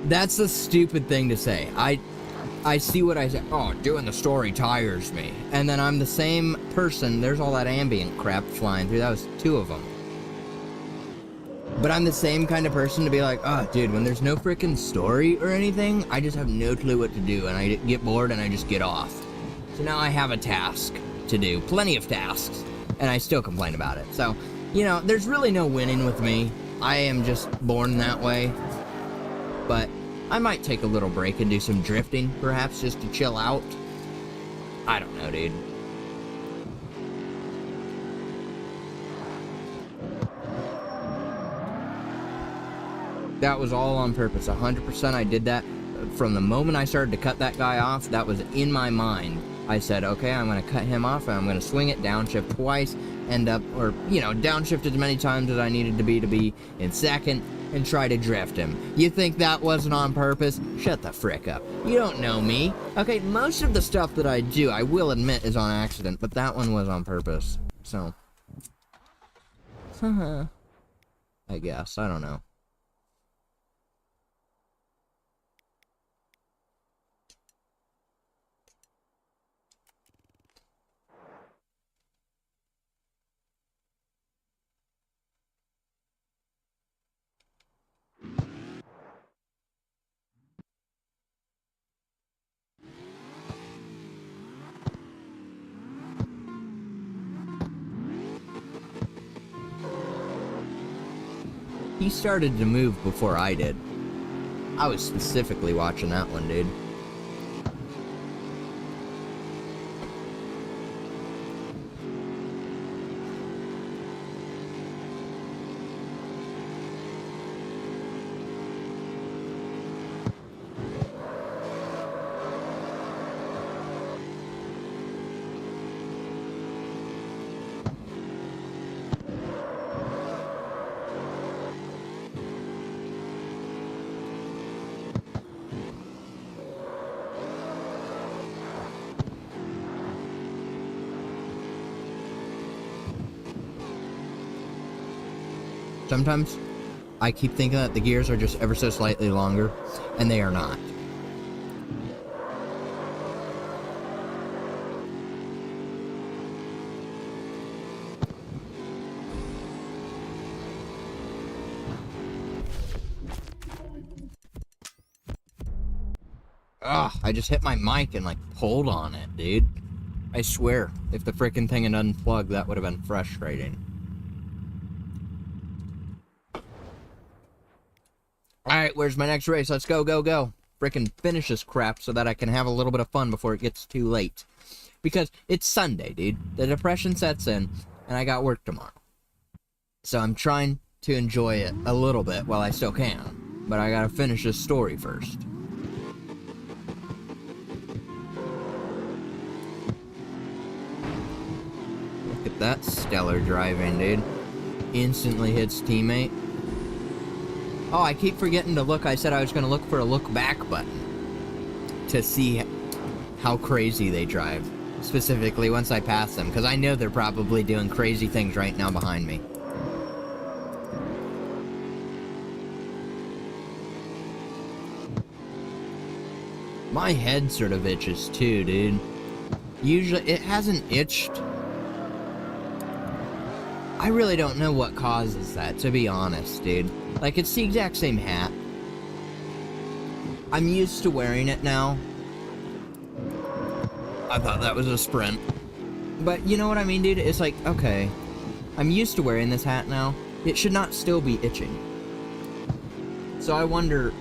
That's a stupid thing to say. I see what I say. Oh, doing the story tires me. And then I'm the same person. There's all that ambient crap flying through. That was 2 of them. But I'm the same kind of person to be like, oh, dude, when there's no freaking story or anything, I just have no clue what to do, and I get bored and I just get off. So now I have a task to do, plenty of tasks, and I still complain about it. So, you know, there's really no winning with me. I am just born that way. But I might take a little break and do some drifting, perhaps, just to chill out. I don't know, dude. That was all on purpose. 100% I did that. From the moment I started to cut that guy off, that was in my mind. I said, okay, I'm going to cut him off, and I'm going to swing it, downshift twice, end up, or, you know, downshift as many times as I needed to be in second, and try to drift him. You think that wasn't on purpose? Shut the frick up. You don't know me. Okay, most of the stuff that I do, I will admit, is on accident, but that one was on purpose. So. I guess. I don't know. He started to move before I did. I was specifically watching that one, dude. Sometimes I keep thinking that the gears are just ever so slightly longer, and they are not. Ugh, I just hit my mic and like pulled on it, dude. I swear, if the frickin' thing had unplugged, that would have been frustrating. Alright, where's my next race? Let's go, go, go. Frickin' finish this crap so that I can have a little bit of fun before it gets too late. Because it's Sunday, dude. The depression sets in, and I got work tomorrow. So I'm trying to enjoy it a little bit while I still can. But I gotta finish this story first. Look at that stellar driving, dude. Instantly hits teammate. Oh, I keep forgetting to look. I said I was going to look for a look back button to see how crazy they drive. Specifically once I pass them, because I know they're probably doing crazy things right now behind me. My head sort of itches too, dude. Usually, it hasn't itched. I really don't know what causes that, to be honest, dude. Like, it's the exact same hat. I'm used to wearing it now. I thought that was a Sprint. But you know what I mean, dude? It's like, okay, I'm used to wearing this hat now. It should not still be itching. So I wonder,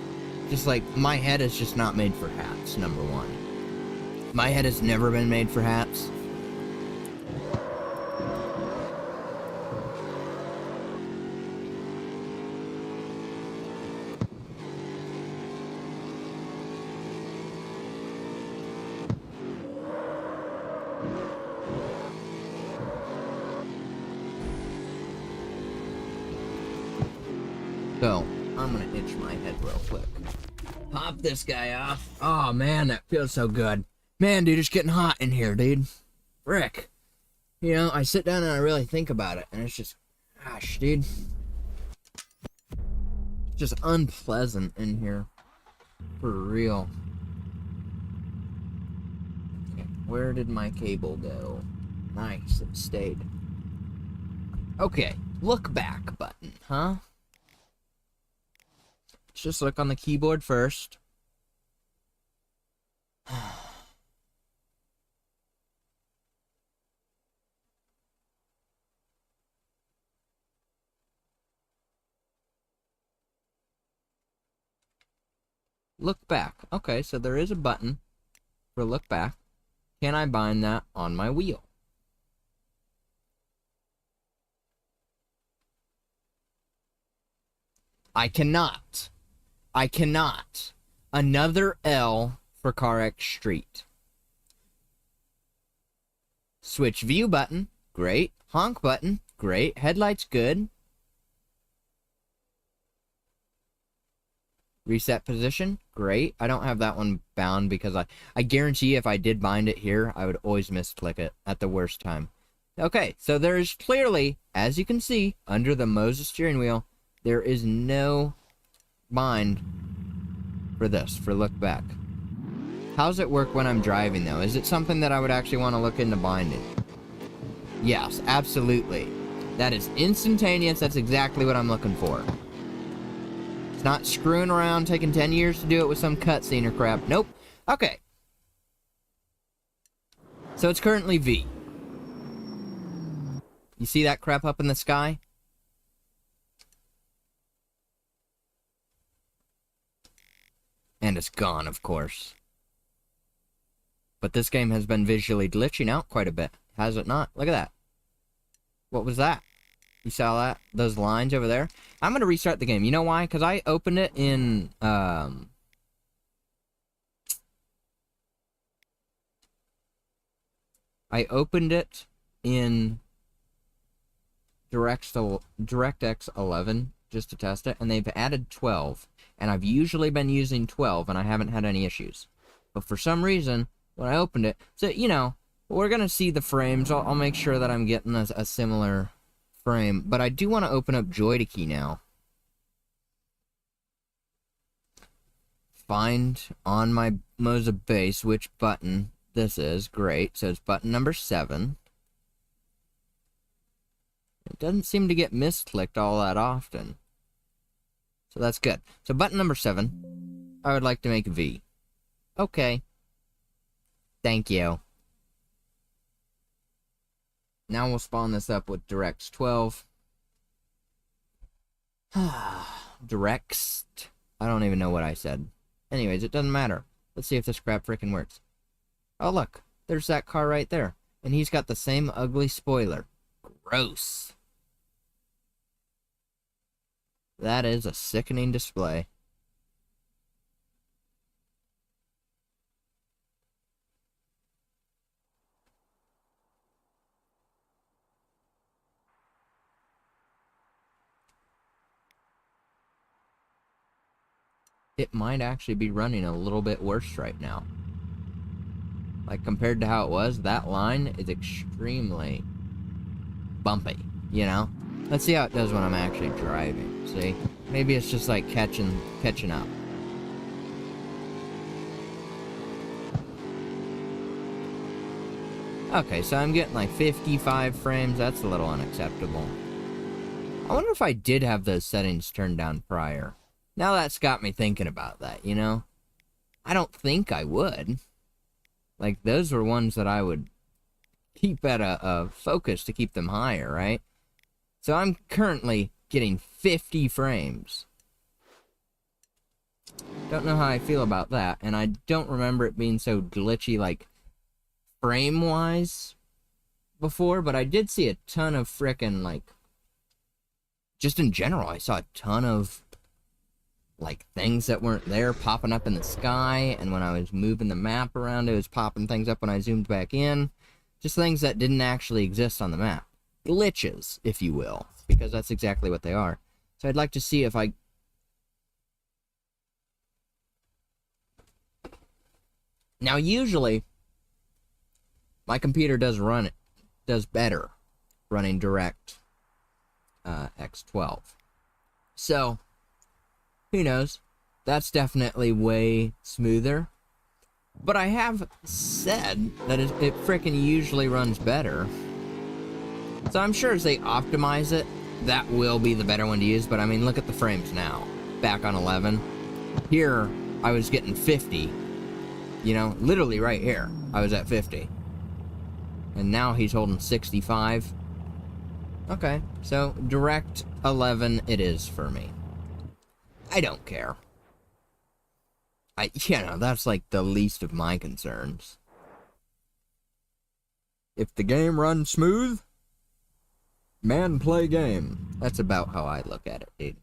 just like, my head is just not made for hats, number one. My head has never been made for hats. So, I'm gonna itch my head real quick. Pop this guy off. Oh man, that feels so good. Man, dude, it's getting hot in here, dude. Frick. You know, I sit down and I really think about it, and it's just, gosh, dude. It's just unpleasant in here. For real. Okay, where did my cable go? Nice, it stayed. Okay, look back button, huh? Let's just look on the keyboard first. Look back. Okay, so there is a button for look back. Can I bind that on my wheel? I cannot. I cannot. Another L for CarX Street. Switch view button. Great. Honk button. Great. Headlights good. Reset position. Great. I don't have that one bound because I guarantee if I did bind it here, I would always misclick it at the worst time. Okay, so there is clearly, as you can see, under the Moses steering wheel, there is no bind for this, for look back. How's it work when I'm driving, though? Is it something that I would actually want to look into binding? Yes, absolutely. That is instantaneous. That's exactly what I'm looking for. It's not screwing around, taking 10 years to do it with some cutscene or crap. Nope. Okay. So it's currently V. You see that crap up in the sky? And it's gone, of course. But this game has been visually glitching out quite a bit. Has it not? Look at that. What was that? You saw that? Those lines over there? I'm going to restart the game. You know why? Because I opened it in... I opened it in DirectX 11 just to test it, and they've added 12. And I've usually been using 12, and I haven't had any issues. But for some reason, when I opened it... So, you know, we're going to see the frames. I'll make sure that I'm getting a similar frame. But I do want to open up JoyToKey now. Find on my Moza base which button this is. Great. So it's button number 7. It doesn't seem to get misclicked all that often. So that's good. So button number 7, I would like to make V. Okay. Thank you. Now we'll spawn this up with DirectX 12. DirectX. I don't even know what I said. Anyways, it doesn't matter. Let's see if this crap freaking works. Oh, look. There's that car right there. And he's got the same ugly spoiler. Gross. That is a sickening display. It might actually be running a little bit worse right now. Like, compared to how it was, that line is extremely bumpy, you know? Let's see how it does when I'm actually driving, see? Maybe it's just like catching up. Okay, so I'm getting like 55 frames. That's a little unacceptable. I wonder if I did have those settings turned down prior. Now that's got me thinking about that, you know? I don't think I would. Like, those were ones that I would keep at a focus to keep them higher, right? So I'm currently getting 50 frames. Don't know how I feel about that, and I don't remember it being so glitchy, like, frame-wise before, but I did see a ton of frickin', like, just in general, I saw a ton of, like, things that weren't there popping up in the sky, and when I was moving the map around, it was popping things up when I zoomed back in. Just things that didn't actually exist on the map. Glitches, if you will, because that's exactly what they are. So I'd like to see if I... Now, usually, my computer does better running DirectX 12. So, who knows? That's definitely way smoother. But I have said that it frickin' usually runs better. So I'm sure as they optimize it, that will be the better one to use. But I mean, look at the frames now. back on 11. Here, I was getting 50. You know, literally right here, I was at 50. And now he's holding 65. Okay, so direct 11 it is for me. I don't care. You know, that's like the least of my concerns. If the game runs smooth, man, play game. That's about how I look at it, dude.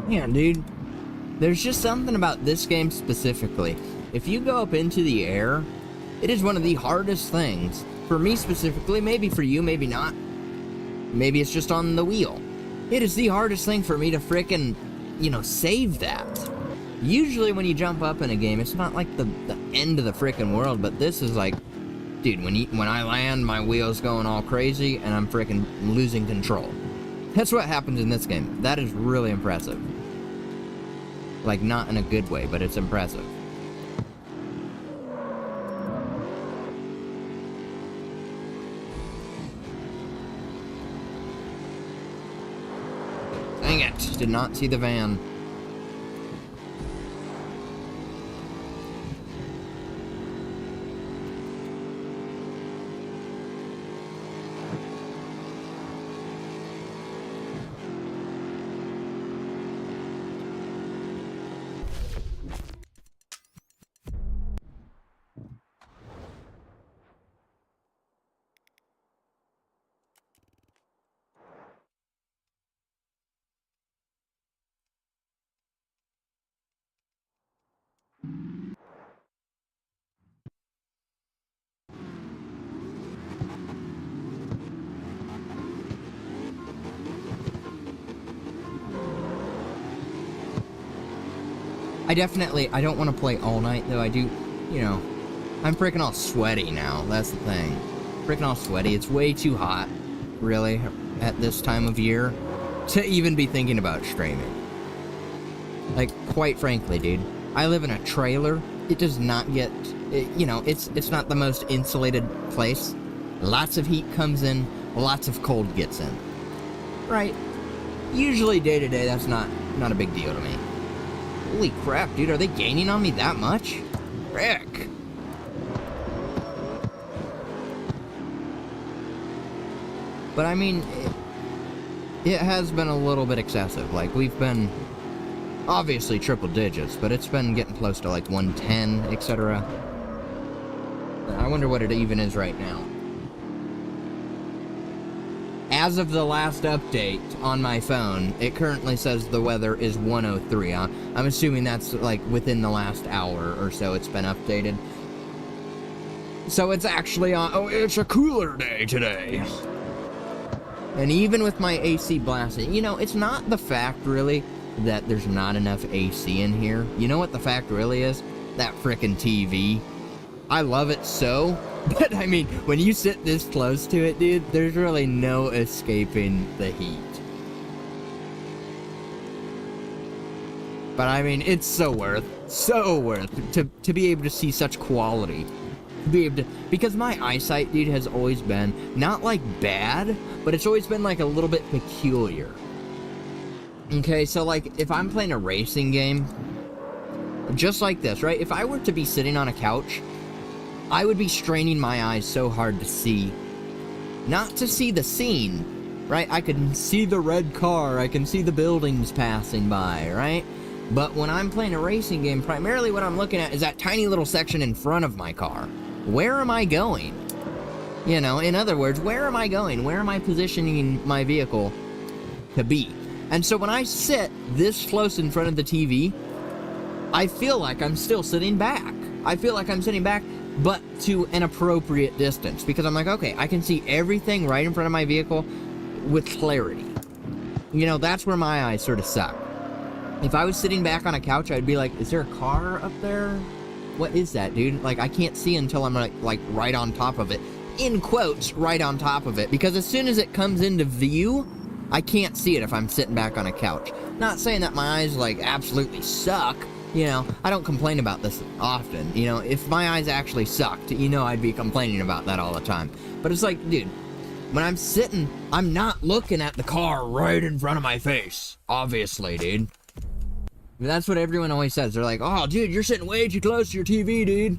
Yeah, dude. There's just something about this game specifically. If you go up into the air, it is one of the hardest things. For me specifically, maybe for you, maybe not. Maybe it's just on the wheel. It is the hardest thing for me to frickin', you know, save that. Usually when you jump up in a game, it's not like the end of the frickin' world, but this is like, dude, when I land, my wheel's going all crazy, and I'm frickin' losing control. That's what happens in this game. That is really impressive. Like, not in a good way, but it's impressive. Dang it! Did not see the van. I don't want to play all night, though. I do, you know, I'm freaking all sweaty now. That's the thing. Freaking all sweaty. It's way too hot, really, at this time of year, to even be thinking about streaming. Like, quite frankly, dude, I live in a trailer. It does not get, you know, it's not the most insulated place. Lots of heat comes in, lots of cold gets in. Right. Usually day to day, that's not a big deal to me. Holy crap, dude, are they gaining on me that much? Frick. But I mean, it has been a little bit excessive. Like, we've been obviously triple digits, but it's been getting close to like 110, etc. I wonder what it even is right now. As of the last update on my phone, it currently says the weather is 103. I'm assuming that's like within the last hour or so it's been updated. So it's actually on, oh, it's a cooler day today. And even with my AC blasting, you know, it's not the fact really that there's not enough AC in here. You know what the fact really is? That frickin' TV. I love it so, but I mean, when you sit this close to it, dude, there's really no escaping the heat. But I mean, it's so worth to be able to see such quality. To be able to, because my eyesight, dude, has always been, not like bad, but it's always been like a little bit peculiar. Okay, so like, if I'm playing a racing game, just like this, right? If I were to be sitting on a couch, I would be straining my eyes so hard to see. Not to see the scene, right? I can see the red car, I can see the buildings passing by, right? But when I'm playing a racing game, primarily what I'm looking at is that tiny little section in front of my car. Where am I going? You know, in other words, where am I going? Where am I positioning my vehicle to be? And so when I sit this close in front of the TV, I feel like I'm still sitting back. I feel like I'm sitting back, but to an appropriate distance, because I'm like, okay, I can see everything right in front of my vehicle with clarity. You know, that's where my eyes sort of suck. If I was sitting back on a couch, I'd be like, is there a car up there? What is that, dude? Like, I can't see until I'm like right on top of it. In quotes, right on top of it. Because as soon as it comes into view, I can't see it if I'm sitting back on a couch. Not saying that my eyes, like, absolutely suck. You know, I don't complain about this often. You know, if my eyes actually sucked, you know I'd be complaining about that all the time. But it's like, dude, when I'm sitting, I'm not looking at the car right in front of my face. Obviously, dude. That's what everyone always says. They're like, oh, dude, you're sitting way too close to your TV, dude.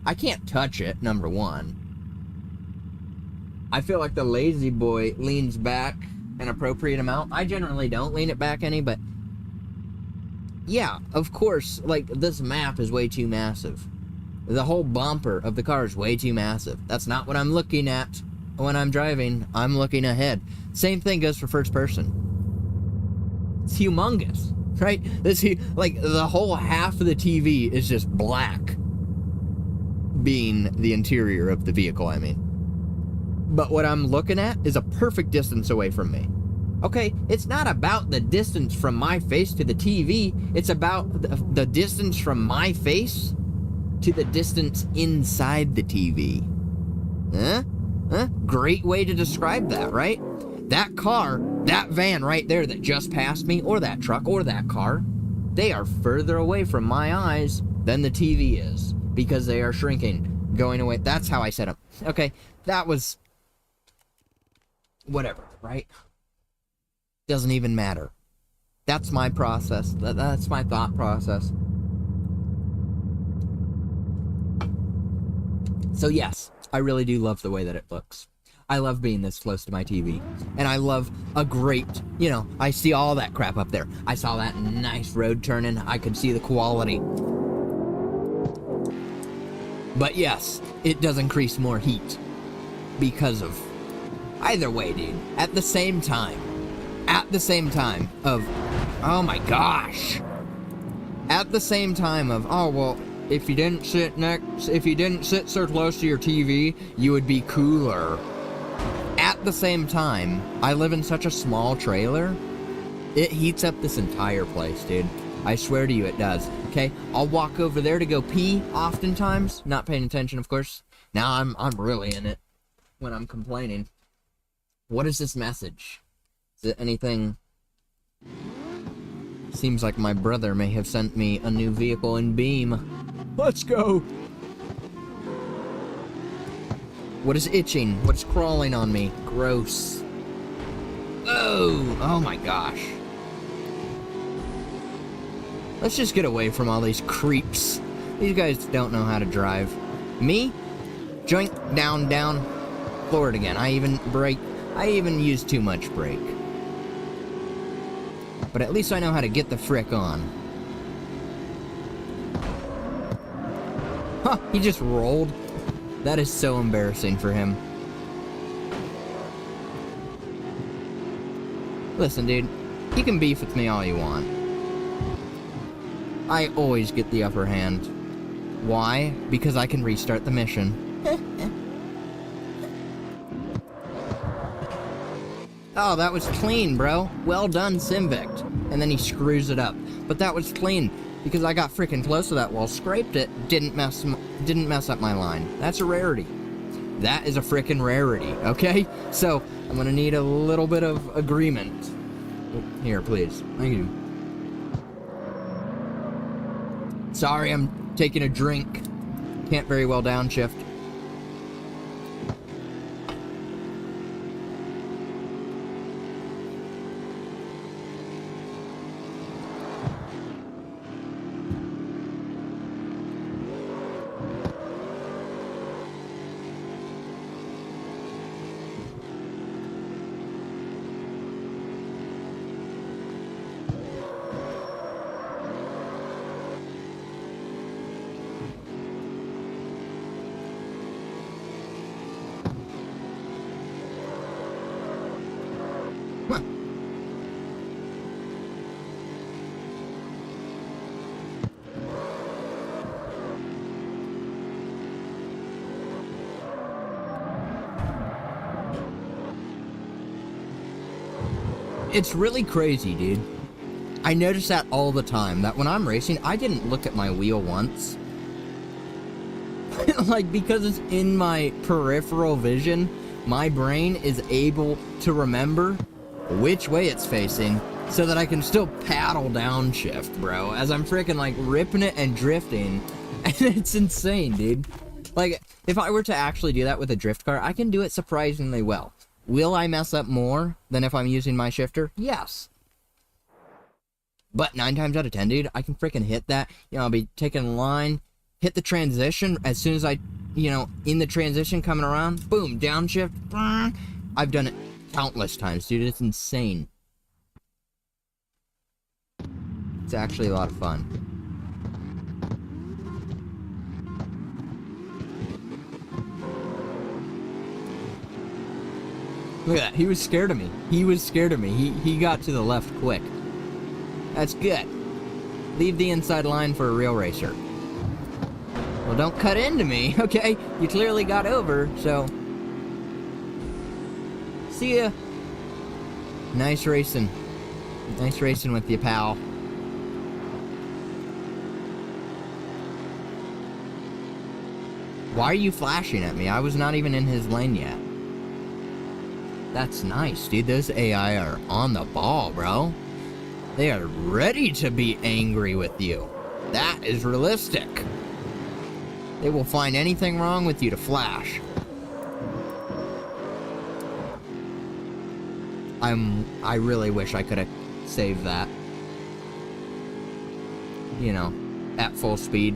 I can't touch it, number one. I feel like the lazy boy leans back an appropriate amount. I generally don't lean it back any, but yeah, of course, like, this map is way too massive. The whole bumper of the car is way too massive. That's not what I'm looking at when I'm driving. I'm looking ahead. Same thing goes for first person. It's humongous, right? Like, the whole half of the TV is just black, being the interior of the vehicle, I mean. But what I'm looking at is a perfect distance away from me. Okay, it's not about the distance from my face to the TV. It's about the distance from my face to the distance inside the TV. Huh? Great way to describe that, right? That car, that van right there that just passed me, or that truck, or that car, they are further away from my eyes than the TV is, because they are shrinking, going away. That's how I set up. Okay, that was whatever, right? Doesn't even matter. That's my process. That's my thought process. So yes, I really do love the way that it looks. I love being this close to my TV. And I love a great, you know, I see all that crap up there. I saw that nice road turning. I could see the quality. But yes, it does increase more heat because of either way, dude. At the same time of, oh my gosh. At the same time of, oh, well, if you didn't sit so close to your TV, you would be cooler. At the same time, I live in such a small trailer, it heats up this entire place, dude. I swear to you it does. Okay, I'll walk over there to go pee oftentimes, not paying attention, of course. Now I'm really in it when I'm complaining. What is this message? Is it anything? Seems like my brother may have sent me a new vehicle in Beam. Let's go! What is itching? What's crawling on me? Gross. Oh my gosh. Let's just get away from all these creeps. These guys don't know how to drive. Me? Joint, down, forward again. I even use too much brake. But at least I know how to get the frick on. Huh, he just rolled. That is so embarrassing for him. Listen, dude, you can beef with me all you want. I always get the upper hand. Why? Because I can restart the mission. Oh, that was clean, bro. Well done, Simvict. And then he screws it up. But that was clean, because I got freaking close to that wall, scraped it, didn't mess up my line. That's a rarity. That is a freaking rarity, okay? So, I'm gonna need a little bit of agreement. Here, please. Thank you. Sorry, I'm taking a drink. Can't very well downshift. It's really crazy, dude. I notice that all the time, that when I'm racing, I didn't look at my wheel once. Like, because it's in my peripheral vision, my brain is able to remember which way it's facing so that I can still paddle downshift, bro, as I'm freaking, like, ripping it and drifting. And it's insane, dude. Like, if I were to actually do that with a drift car, I can do it surprisingly well. Will I mess up more than if I'm using my shifter? Yes. But 9 times out of 10, dude, I can freaking hit that. You know, I'll be taking a line, hit the transition. As soon as I, you know, in the transition coming around, boom, downshift. I've done it countless times, dude. It's insane. It's actually a lot of fun. Look at that. He was scared of me. He was scared of me. He got to the left quick. That's good. Leave the inside line for a real racer. Well, don't cut into me, okay? You clearly got over, so... See ya. Nice racing. Nice racing with you, pal. Why are you flashing at me? I was not even in his lane yet. That's nice, dude. Those AI are on the ball, bro. They are ready to be angry with you. That is realistic. They will find anything wrong with you to flash. I really wish I could have saved that. You know, at full speed,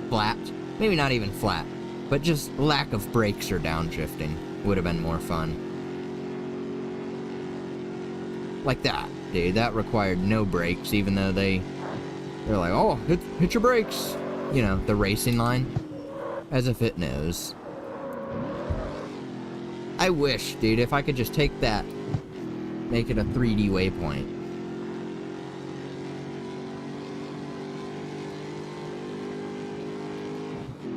flat. Maybe not even flat, but just lack of brakes or downshifting would have been more fun. Like that, dude. That required no brakes, even though they're like, oh, hit your brakes. You know, the racing line. As if it knows. I wish, dude, if I could just take that, make it a 3D waypoint.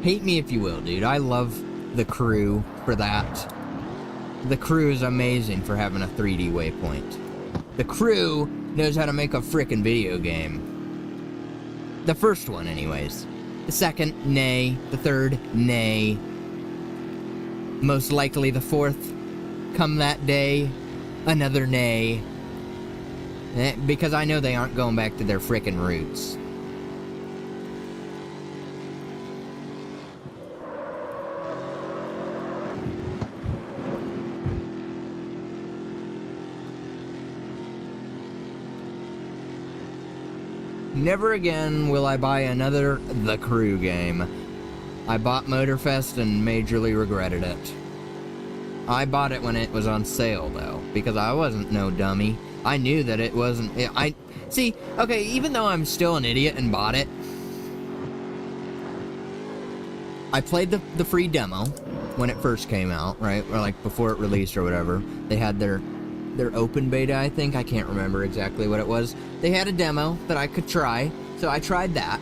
Hate me if you will, dude. I love the crew for that. The crew is amazing for having a 3D waypoint. The crew knows how to make a frickin' video game. The first one, anyways. The second, nay. The third, nay. Most likely the fourth, come that day, another nay. Because I know they aren't going back to their frickin' roots. Never again will I buy another The Crew game. I bought Motorfest and majorly regretted it. I bought it when it was on sale, though, because I wasn't no dummy. I knew that it wasn't... See, okay, even though I'm still an idiot and bought it, I played the free demo when it first came out, right? Or, like, before it released or whatever. They had their open beta, I think. I can't remember exactly what it was. They had a demo that I could try, so I tried that.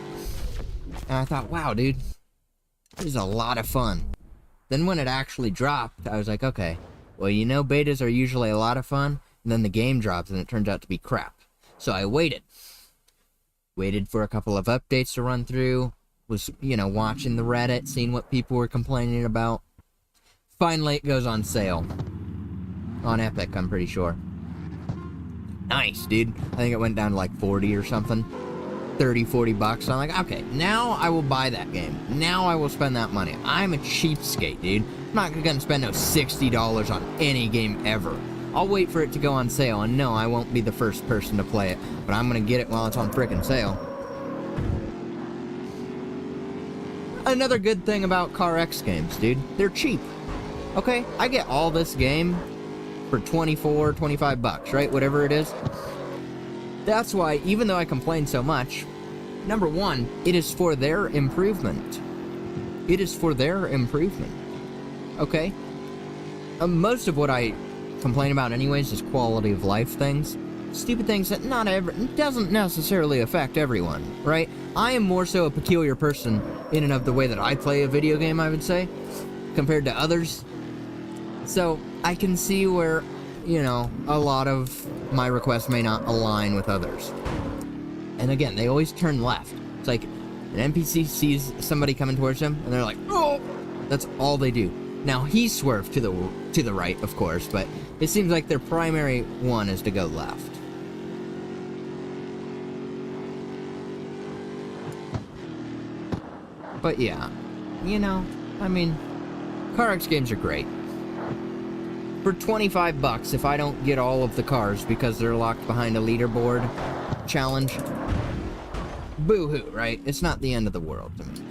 And I thought, wow, dude, this is a lot of fun. Then when it actually dropped, I was like, okay, well, you know, betas are usually a lot of fun, and then the game drops and it turns out to be crap. So I waited. Waited for a couple of updates to run through, was, you know, watching the Reddit, seeing what people were complaining about. Finally, it goes on sale. On Epic, I'm pretty sure. Nice, dude. I think it went down to like 40 or something. 30, 40 bucks. I'm like, okay, now I will buy that game. Now I will spend that money. I'm a cheapskate, dude. I'm not gonna spend no $60 on any game ever. I'll wait for it to go on sale, and no, I won't be the first person to play it, but I'm gonna get it while it's on frickin' sale. Another good thing about CarX games, dude, they're cheap. Okay, I get all this game for 24, 25 bucks, right? Whatever it is. That's why, even though I complain so much, number one, it is for their improvement. It is for their improvement. Okay? Most of what I complain about anyways is quality of life things. Stupid things that doesn't necessarily affect everyone, right? I am more so a peculiar person in and of the way that I play a video game, I would say, compared to others. So, I can see where, you know, a lot of my request may not align with others. And again, they always turn left. It's like an NPC sees somebody coming towards them, and they're like, oh! That's all they do. Now, he swerved to the right, of course, but it seems like their primary one is to go left. But yeah, you know, I mean, CarX games are great. For 25 bucks, if I don't get all of the cars because they're locked behind a leaderboard challenge, boo-hoo, right? It's not the end of the world to me.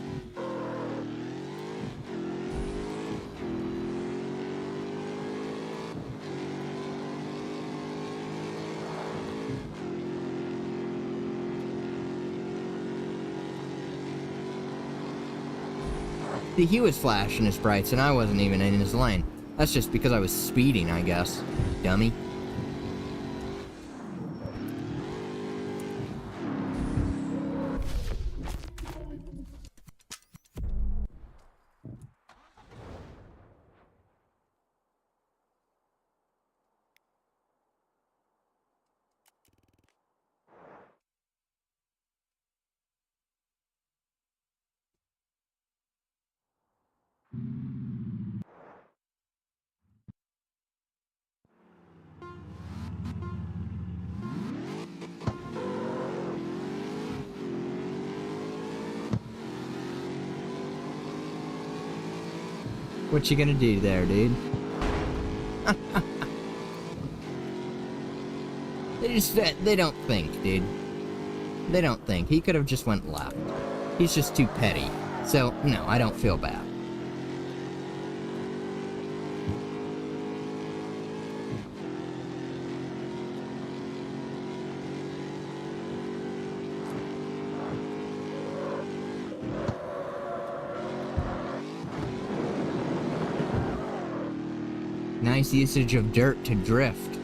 See, he was flashing his brights and I wasn't even in his lane. That's just because I was speeding, I guess. Dummy. What you gonna do there, dude? They don't think, dude. They don't think. He could have just went left. He's just too petty. So, no, I don't feel bad. Nice usage of dirt to drift.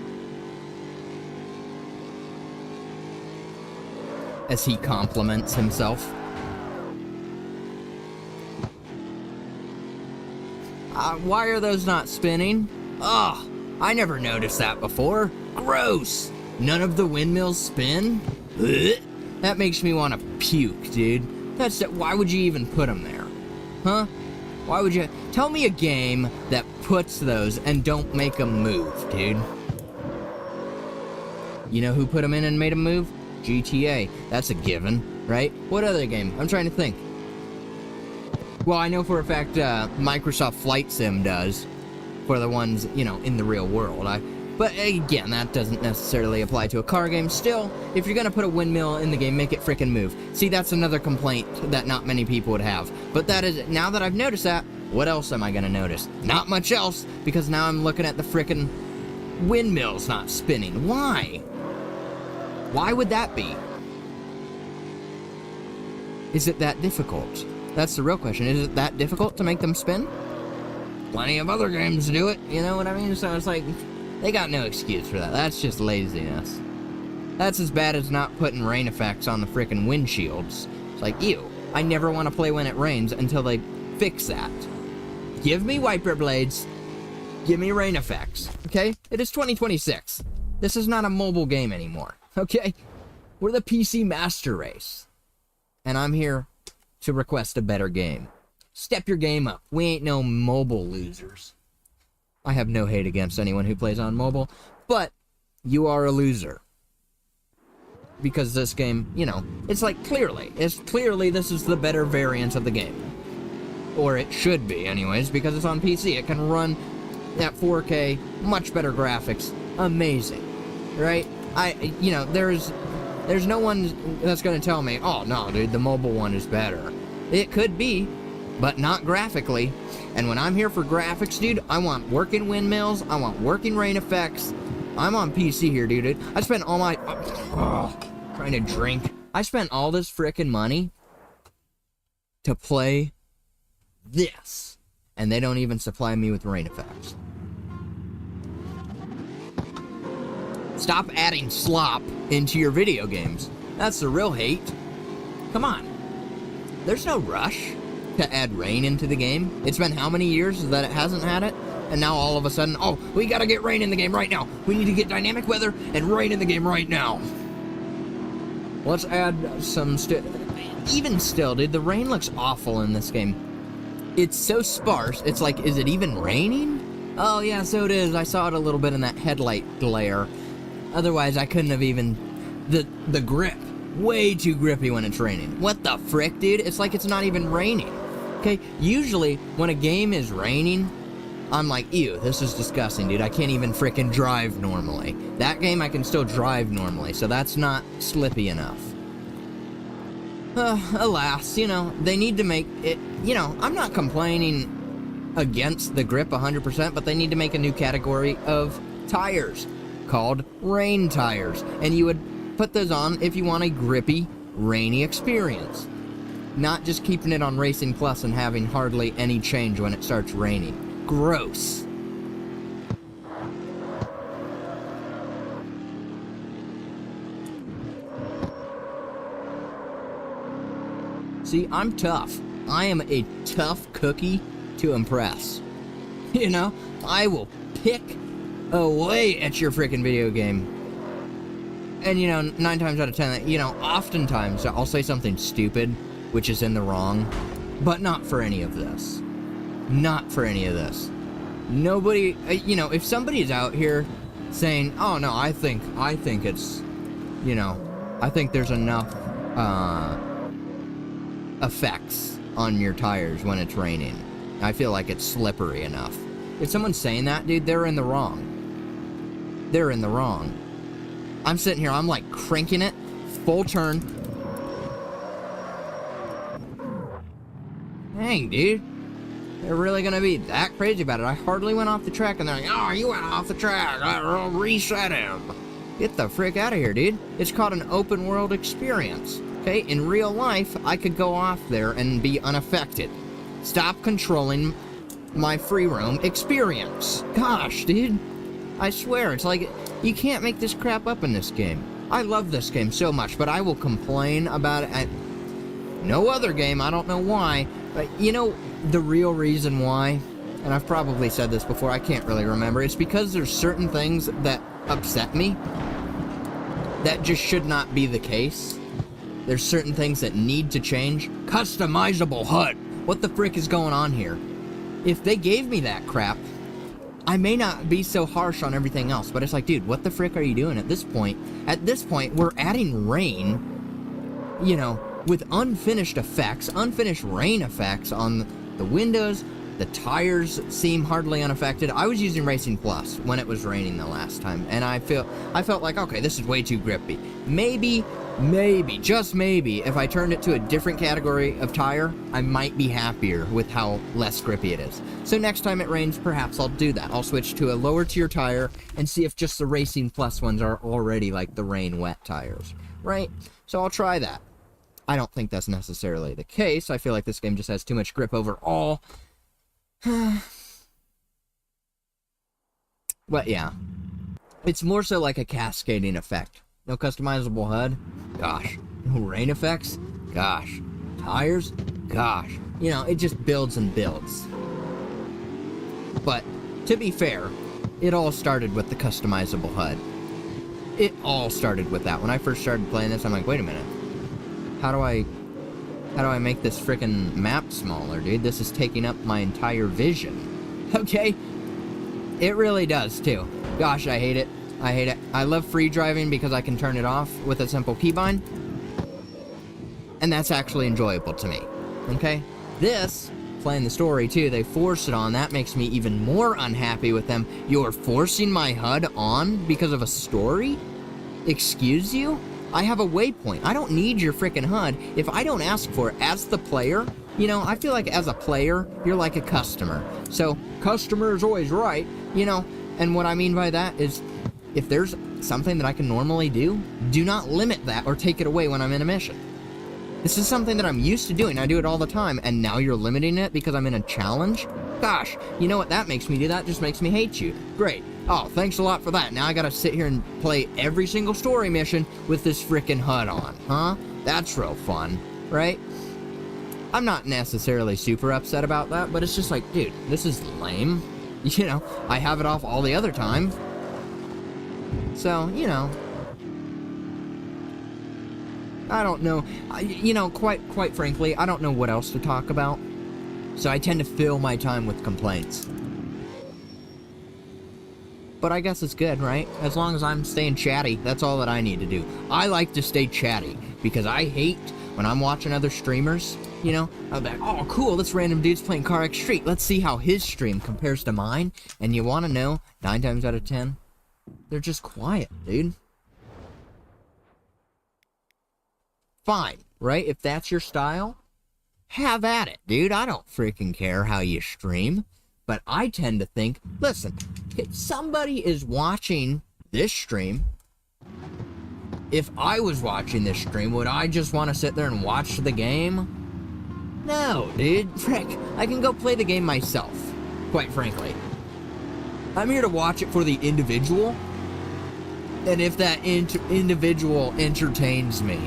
As he compliments himself. Why are those not spinning? Ugh, I never noticed that before. Gross. None of the windmills spin? Ugh. That makes me want to puke, dude. Why would you even put them there? Huh? Why would you? Tell me a game that puts those and don't make them move, dude. You know who put them in and made them move? GTA. That's a given, right? What other game? I'm trying to think. Well, I know for a fact Microsoft Flight Sim does for the ones, you know, in the real world. But again, that doesn't necessarily apply to a car game. Still, if you're gonna put a windmill in the game, make it frickin' move. See, that's another complaint that not many people would have. But that is, now that I've noticed that, what else am I gonna notice? Not much else, because now I'm looking at the frickin' windmills not spinning. Why? Why would that be? Is it that difficult? That's the real question. Is it that difficult to make them spin? Plenty of other games do it, you know what I mean? So it's like, they got no excuse for that. That's just laziness. That's as bad as not putting rain effects on the frickin' windshields. It's like, ew, I never want to play when it rains until they fix that. Give me wiper blades. Give me rain effects, okay? It is 2026. This is not a mobile game anymore, okay? We're the PC Master Race. And I'm here to request a better game. Step your game up. We ain't no mobile losers. I have no hate against anyone who plays on mobile, but you are a loser. Because this game, you know, it's like clearly this is the better variant of the game. Or it should be anyways, because it's on PC. It can run at 4K, much better graphics. Amazing. Right? You know, there's no one that's gonna tell me, oh no, dude, the mobile one is better. It could be, but not graphically. And when I'm here for graphics, dude, I want working windmills, I want working rain effects. I'm on PC here, dude. I spent all my... trying to drink. I spent all this frickin' money to play this. And they don't even supply me with rain effects. Stop adding slop into your video games. That's the real hate. Come on. There's no rush to add rain into the game. It's been how many years that it hasn't had it? And now all of a sudden, oh, we gotta get rain in the game right now. We need to get dynamic weather and rain in the game right now. Let's add some even still, dude, the rain looks awful in this game. It's so sparse. It's like, is it even raining? Oh yeah, so it is. I saw it a little bit in that headlight glare. Otherwise, I couldn't have even... The grip. Way too grippy when it's raining. What the frick, dude? It's like it's not even raining. Okay, usually when a game is raining, I'm like, ew, this is disgusting, dude. I can't even frickin' drive normally. That game I can still drive normally, so that's not slippy enough. Alas, you know, they need to make it, you know, I'm not complaining against the grip 100%, but they need to make a new category of tires called rain tires. And you would put those on if you want a grippy, rainy experience. Not just keeping it on Racing Plus and having hardly any change when it starts raining. Gross. See, I'm tough. I am a tough cookie to impress. You know, I will pick away at your freaking video game. And, you know, 9 times out of 10, you know, oftentimes I'll say something stupid, which is in the wrong, but not for any of this. Not for any of this. Nobody, you know, if somebody's out here saying, oh no, I think it's, you know, I think there's enough, effects on your tires when it's raining. I feel like it's slippery enough. If someone's saying that, dude, they're in the wrong. They're in the wrong. I'm sitting here, I'm like cranking it, full turn. Dang, dude. They're really gonna be that crazy about it. I hardly went off the track and they're like, oh, you went off the track. I'll reset him. Get the frick out of here, dude. It's called an open world experience. Okay, in real life, I could go off there and be unaffected. Stop controlling my free roam experience. Gosh, dude. I swear, it's like, you can't make this crap up in this game. I love this game so much, but I will complain about it at no other game. I don't know why. But, you know, the real reason why, and I've probably said this before, I can't really remember, it's because there's certain things that upset me that just should not be the case. There's certain things that need to change. Customizable HUD. What the frick is going on here? If they gave me that crap, I may not be so harsh on everything else, but it's like, dude, what the frick are you doing at this point? At this point, we're adding rain, you know, with unfinished effects, unfinished rain effects on the windows. The tires seem hardly unaffected. I was using Racing Plus when it was raining the last time, and I felt like, okay, this is way too grippy. Maybe, just maybe, if I turned it to a different category of tire, I might be happier with how less grippy it is. So next time it rains, perhaps I'll do that. I'll switch to a lower tier tire and see if just the Racing Plus ones are already like the rain wet tires, right? So I'll try that. I don't think that's necessarily the case. I feel like this game just has too much grip overall. But yeah, it's more so like a cascading effect. No customizable HUD? Gosh. No rain effects? Gosh. Tires? Gosh. You know, it just builds and builds. But, to be fair, it all started with the customizable HUD. It all started with that. When I first started playing this, I'm like, wait a minute. How do I make this frickin' map smaller, dude? This is taking up my entire vision. Okay? It really does, too. Gosh, I hate it. I hate it. I love free driving because I can turn it off with a simple keybind. And that's actually enjoyable to me. Okay? This, playing the story, too, they force it on. That makes me even more unhappy with them. You're forcing my HUD on because of a story? Excuse you? I have a waypoint. I don't need your frickin' HUD if I don't ask for it as the player. You know, I feel like as a player, you're like a customer. So, customer is always right, you know, and what I mean by that is, if there's something that I can normally do, do not limit that or take it away when I'm in a mission. This is something that I'm used to doing. I do it all the time, and now you're limiting it because I'm in a challenge? Gosh, you know what that makes me do? That just makes me hate you. Great. Oh, thanks a lot for that. Now I gotta sit here and play every single story mission with this frickin' HUD on, huh? That's real fun, right? I'm not necessarily super upset about that, but it's just like, dude, this is lame. You know, I have it off all the other time. So, you know, I don't know. You know, quite frankly, I don't know what else to talk about. So I tend to fill my time with complaints. But I guess it's good, right? As long as I'm staying chatty, that's all that I need to do. I like to stay chatty because I hate when I'm watching other streamers, you know, I'll be like, oh, cool, this random dude's playing Car X Street. Let's see how his stream compares to mine. And you want to know, 9 times out of 10, they're just quiet, dude. Fine, right? If that's your style, have at it, dude. I don't freaking care how you stream. But I tend to think, listen, if somebody is watching this stream, if I was watching this stream, would I just want to sit there and watch the game? No, dude. Frick, I can go play the game myself, quite frankly. I'm here to watch it for the individual, and if that individual entertains me.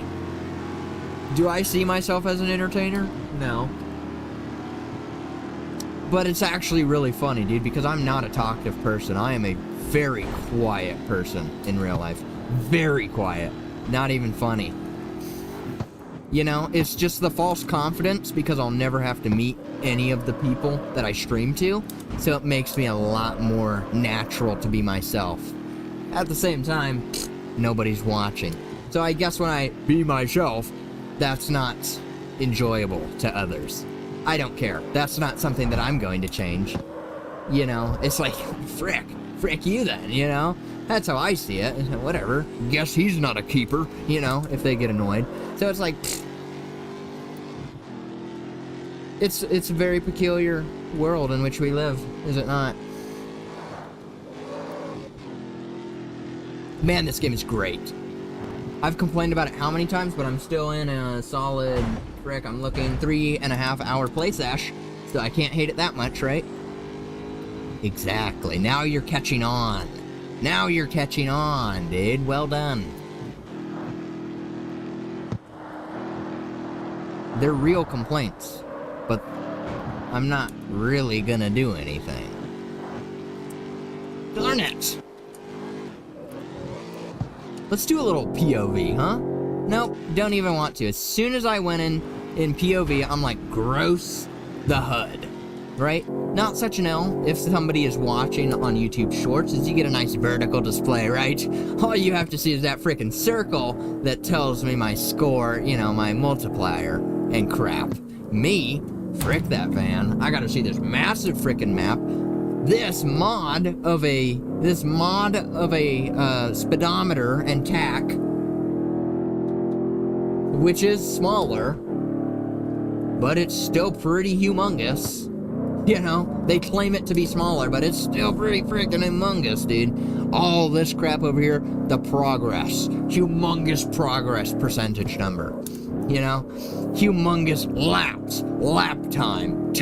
Do I see myself as an entertainer? No. But it's actually really funny, dude, because I'm not a talkative person. I am a very quiet person in real life. Very quiet. Not even funny. You know, it's just the false confidence because I'll never have to meet any of the people that I stream to. So it makes me a lot more natural to be myself. At the same time, nobody's watching. So I guess when I be myself, that's not enjoyable to others. I don't care. That's not something that I'm going to change. You know, it's like, frick you then, you know? That's how I see it. Whatever. Guess he's not a keeper, you know, if they get annoyed. So it's like, it's a very peculiar world in which we live, is it not? Man, this game is great. I've complained about it how many times, but I'm still in a solid, frick, I'm looking 3.5 hour play sesh, so I can't hate it that much, right? Exactly. Now you're catching on. Now you're catching on, dude. Well done. They're real complaints, but I'm not really gonna do anything. Darn it! Let's do a little POV, huh? Nope, don't even want to. As soon as I went in POV, I'm like, gross the HUD, right? Not such an L if somebody is watching on YouTube Shorts, is you get a nice vertical display, right? All you have to see is that frickin' circle that tells me my score, you know, my multiplier and crap. Me, frick that van. I gotta see this massive frickin' map. This mod of a speedometer and tack, which is smaller, but it's still pretty humongous. You know, they claim it to be smaller, but it's still pretty freaking humongous, dude. All this crap over here, the progress, humongous progress percentage number. You know, humongous laps, lap time,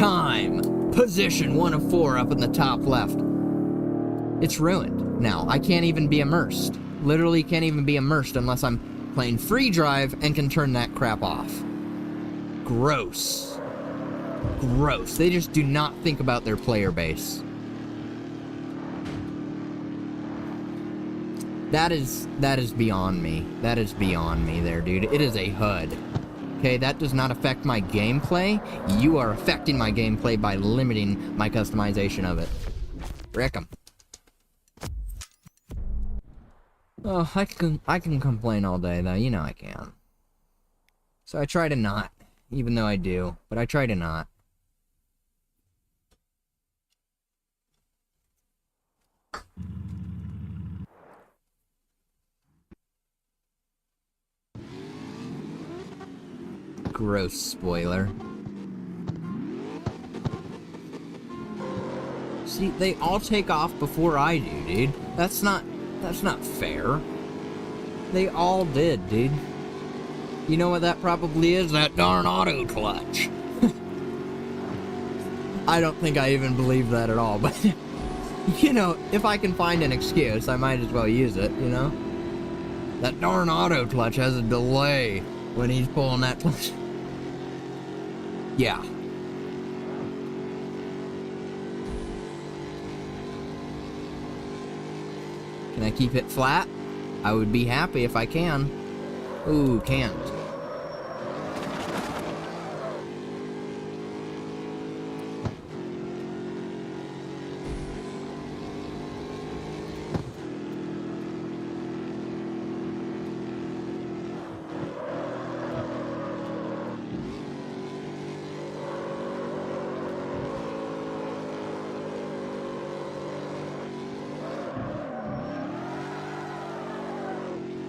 position 1 of 4 up in the top left. It's ruined now. I can't even be immersed. Literally can't even be immersed unless I'm playing free drive and can turn that crap off. Gross. Gross. They just do not think about their player base. That is beyond me. That is beyond me there, dude. It is a HUD. Okay, that does not affect my gameplay. You are affecting my gameplay by limiting my customization of it. Wreck 'em. Oh, I can complain all day, though. You know I can. So I try to not, even though I do. But I try to not. Gross spoiler. See, they all take off before I do, dude. That's not fair. They all did, dude. You know what that probably is? That darn auto clutch. I don't think I even believe that at all, but you know, if I can find an excuse, I might as well use it, you know? That darn auto clutch has a delay when he's pulling that clutch. Yeah. Can I keep it flat? I would be happy if I can. Ooh, can't.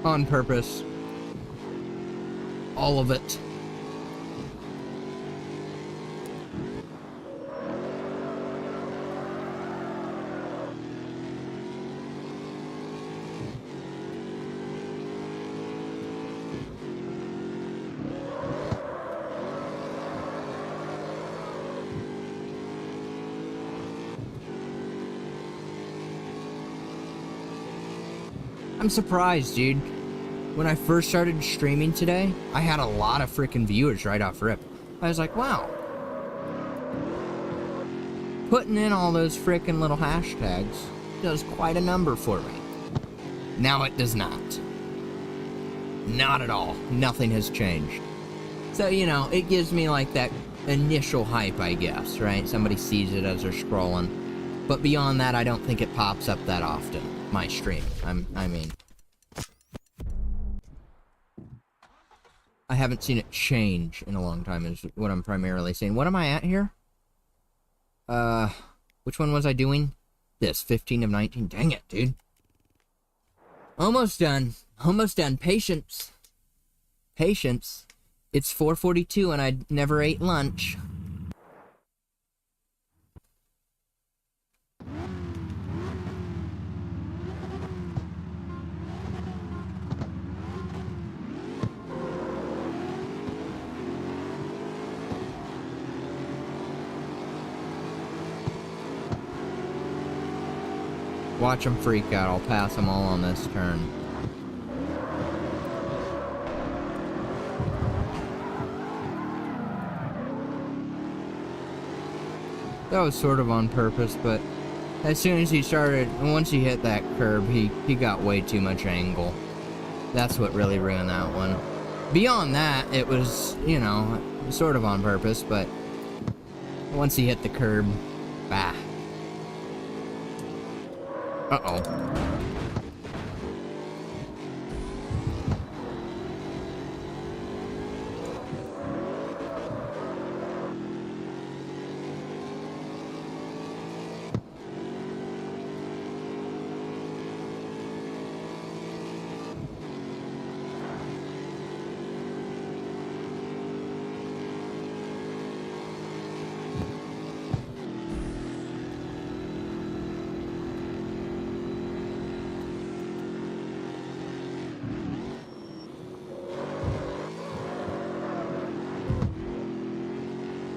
On purpose. All of it. I'm surprised, dude. When I first started streaming today, I had a lot of freaking viewers right off rip. I was like, wow. Putting in all those freaking little hashtags does quite a number for me. Now it does not. Not at all. Nothing has changed. So, you know, it gives me like that initial hype, I guess, right? Somebody sees it as they're scrolling. But beyond that, I don't think it pops up that often. My stream. I mean, I haven't seen it change in a long time is what I'm primarily seeing. What am I at here? Which one was I doing? This, 15 of 19. Dang it, dude. Almost done. Almost done. Patience. Patience. It's 4:42 and I never ate lunch. Watch them freak out. I'll pass them all on this turn. That was sort of on purpose, but as soon as he started, once he hit that curb, he got way too much angle. That's what really ruined that one. Beyond that, it was, you know, sort of on purpose, but once he hit the curb, bah. Uh-oh.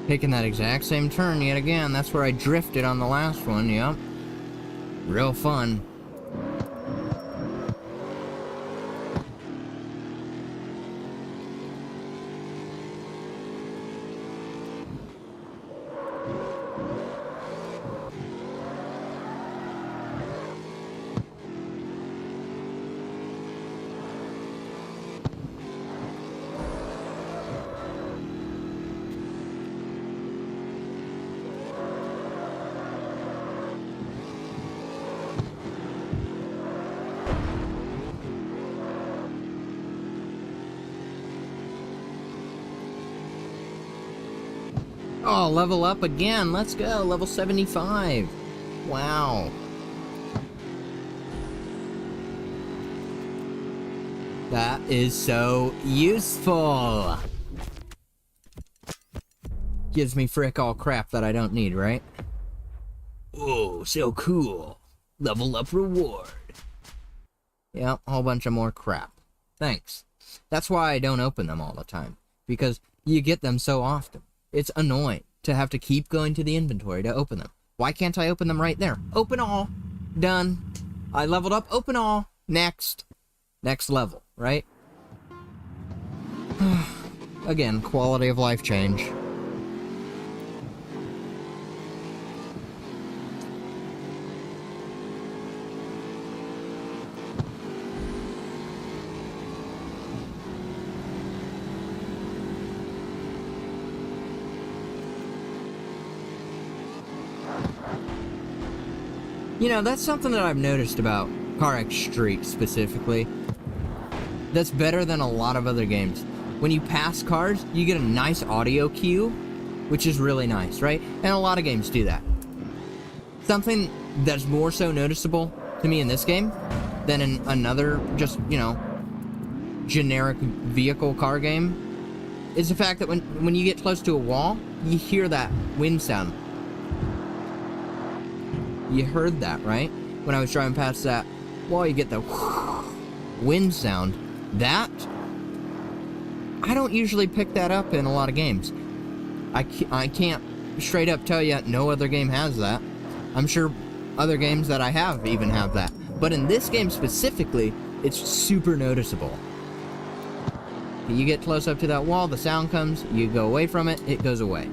Taking that exact same turn yet again. That's where I drifted on the last one, yep. Real fun. Oh, level up again. Let's go. Level 75. Wow. That is so useful. Gives me frick all crap that I don't need, right? Oh, so cool. Level up reward. Yep, a whole bunch of more crap. Thanks. That's why I don't open them all the time. Because you get them so often. It's annoying to have to keep going to the inventory to open them. Why can't I open them right there? Open all. Done. I leveled up. Open all. Next. Next level, right? Again, quality of life change. You know, that's something that I've noticed about CarX Street specifically. That's better than a lot of other games. When you pass cars, you get a nice audio cue, which is really nice, right? And a lot of games do that. Something that's more so noticeable to me in this game than in another, just, you know, generic vehicle car game is the fact that when you get close to a wall, you hear that wind sound. You heard that, right? When I was driving past that wall, you get the wind sound. That, I don't usually pick that up in a lot of games. I can't straight up tell you no other game has that. I'm sure other games that I have even have that. But in this game specifically, it's super noticeable. You get close up to that wall, the sound comes, you go away from it, it goes away.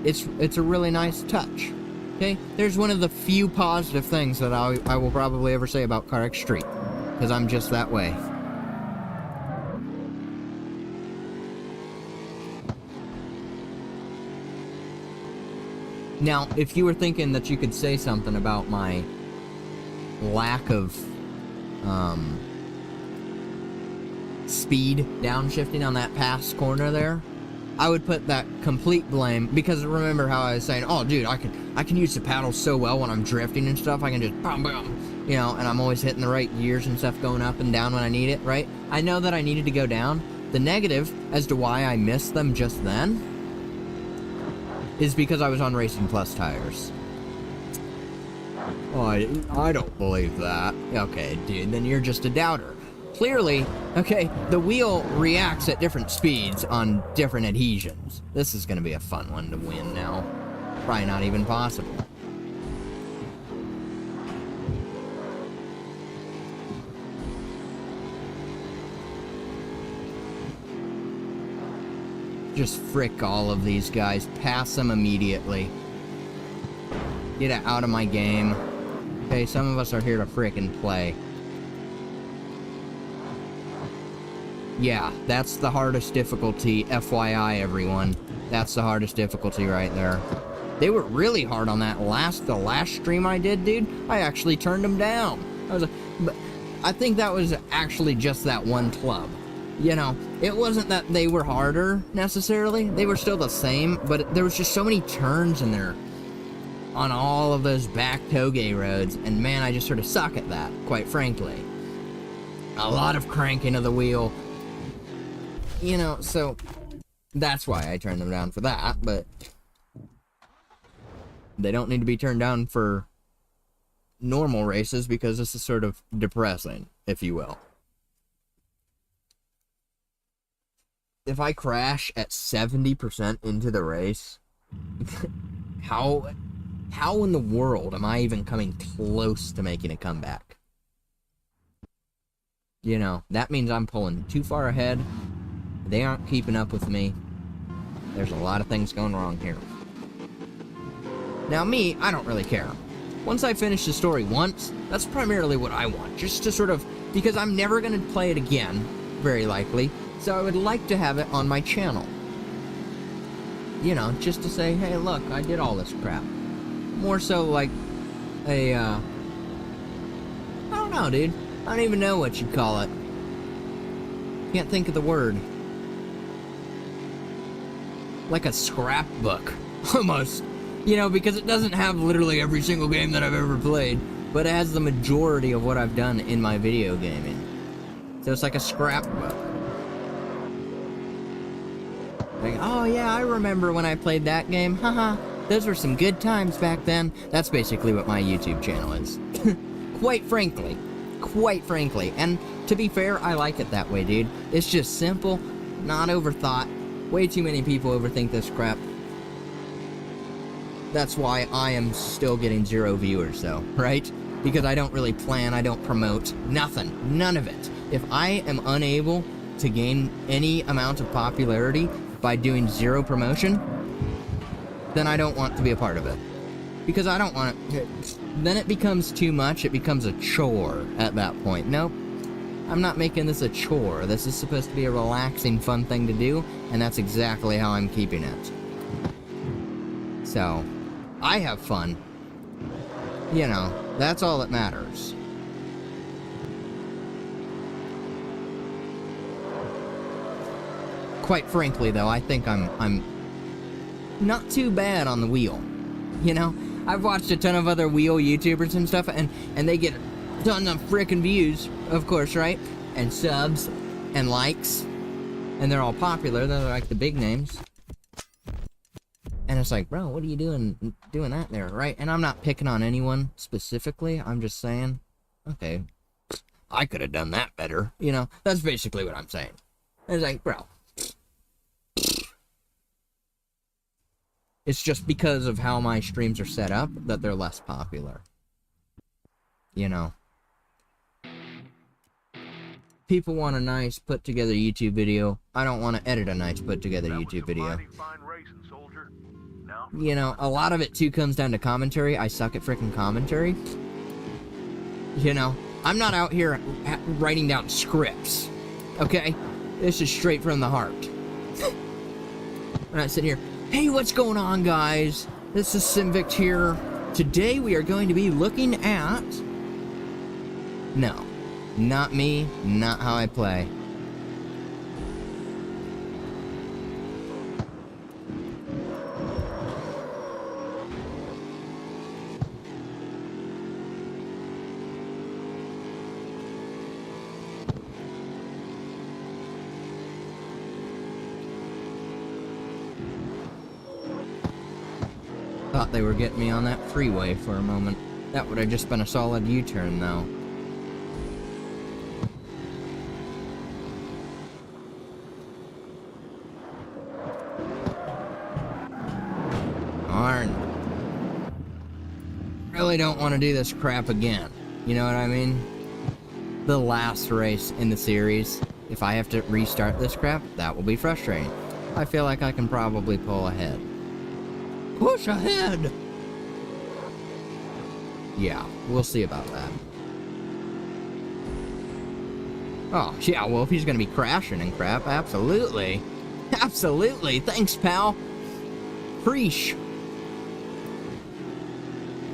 It's a really nice touch. Okay? There's one of the few positive things that I will probably ever say about CarX Street. Because I'm just that way. Now, if you were thinking that you could say something about my lack of speed downshifting on that pass corner there, I would put that complete blame, because remember how I was saying, oh dude, I can use the paddle so well when I'm drifting and stuff, I can just boom boom, you know, and I'm always hitting the right gears and stuff, going up and down when I need it, right? I know that I needed to go down. The negative as to why I missed them just then is because I was on Racing Plus tires. Oh, I don't believe that. Okay, dude, then you're just a doubter. Clearly, okay, the wheel reacts at different speeds on different adhesions. This is gonna be a fun one to win now. Probably not even possible. Just frick all of these guys. Pass them immediately. Get it out of my game. Okay, some of us are here to frickin' play. Yeah, that's the hardest difficulty, FYI, everyone. That's the hardest difficulty right there. They were really hard on that the last stream I did, dude. I actually turned them down. But I think that was actually just that one club. You know, it wasn't that they were harder, necessarily. They were still the same, but there was just so many turns in there on all of those back toge roads, and man, I just sort of suck at that, quite frankly. A lot of cranking of the wheel. You know, so that's why I turned them down for that, but they don't need to be turned down for normal races, because this is sort of depressing, if you will. If I crash at 70% into the race, how in the world am I even coming close to making a comeback? You know, that means I'm pulling too far ahead. They aren't keeping up with me. There's a lot of things going wrong here. Now me, I don't really care. Once I finish the story once, that's primarily what I want. Just to sort of, because I'm never going to play it again, very likely. So I would like to have it on my channel. You know, just to say, hey look, I did all this crap. More so like a, I don't know, dude. I don't even know what you'd call it. Can't think of the word. Like a scrapbook, almost. You know, because it doesn't have literally every single game that I've ever played, but it has the majority of what I've done in my video gaming. So it's like a scrapbook. Like, oh yeah, I remember when I played that game, haha, those were some good times back then. That's basically what my YouTube channel is. Quite frankly. And to be fair, I like it that way, dude. It's just simple, not overthought. Way too many people overthink this crap. That's why I am still getting 0 viewers, though, right? Because I don't really plan, I don't promote, nothing, none of it. If I am unable to gain any amount of popularity by doing 0 promotion, then I don't want to be a part of it. Because I don't want it. Then it becomes too much, it becomes a chore at that point. Nope. I'm not making this a chore. This is supposed to be a relaxing, fun thing to do, and that's exactly how I'm keeping it. So, I have fun. You know, that's all that matters. Quite frankly, though, I think I'm not too bad on the wheel. You know, I've watched a ton of other wheel YouTubers and stuff, and they get tons of freaking views, of course, right? And subs and likes, and they're all popular. They're like the big names. And it's like, bro, what are you doing that there, right? And I'm not picking on anyone specifically. I'm just saying, okay, I could have done that better. You know, that's basically what I'm saying. It's like, bro, it's just because of how my streams are set up that they're less popular. You know. People want a nice put-together YouTube video. I don't want to edit a nice put-together YouTube video. You know, a lot of it, too, comes down to commentary. I suck at freaking commentary. You know, I'm not out here writing down scripts. Okay? This is straight from the heart. I'm not sitting here, hey, what's going on, guys? This is Simvict here. Today we are going to be looking at... No. Not me, not how I play. Thought they were getting me on that freeway for a moment. That would have just been a solid U-turn, though. Darn. Really don't want to do this crap again. You know what I mean? The last race in the series, if I have to restart this crap, that will be frustrating. I feel like I can probably pull ahead. Push ahead! Yeah, we'll see about that. Oh, yeah, well, if he's gonna be crashing and crap, absolutely. Absolutely, thanks, pal. Preach.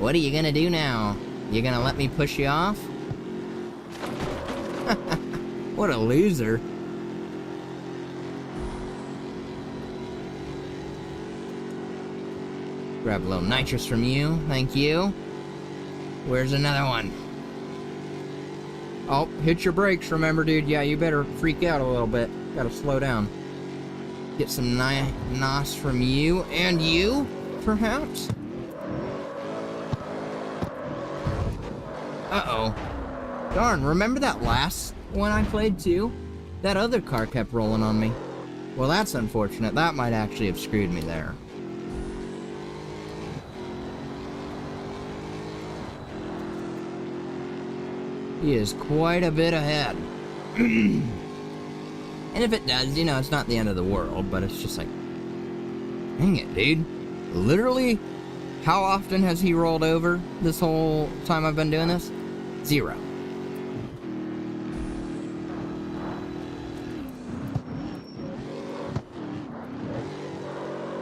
What are you gonna do now? You gonna let me push you off? What a loser. Grab a little nitrous from you, thank you. Where's another one? Oh, hit your brakes, remember, dude. Yeah, you better freak out a little bit. Gotta slow down. Get some nos from you, and you, perhaps? Uh-oh. Darn, remember that last one I played, too? That other car kept rolling on me. Well, that's unfortunate. That might actually have screwed me there. He is quite a bit ahead. And if it does, you know, it's not the end of the world, but it's just like... Dang it, dude. Literally, how often has he rolled over this whole time I've been doing this? 0.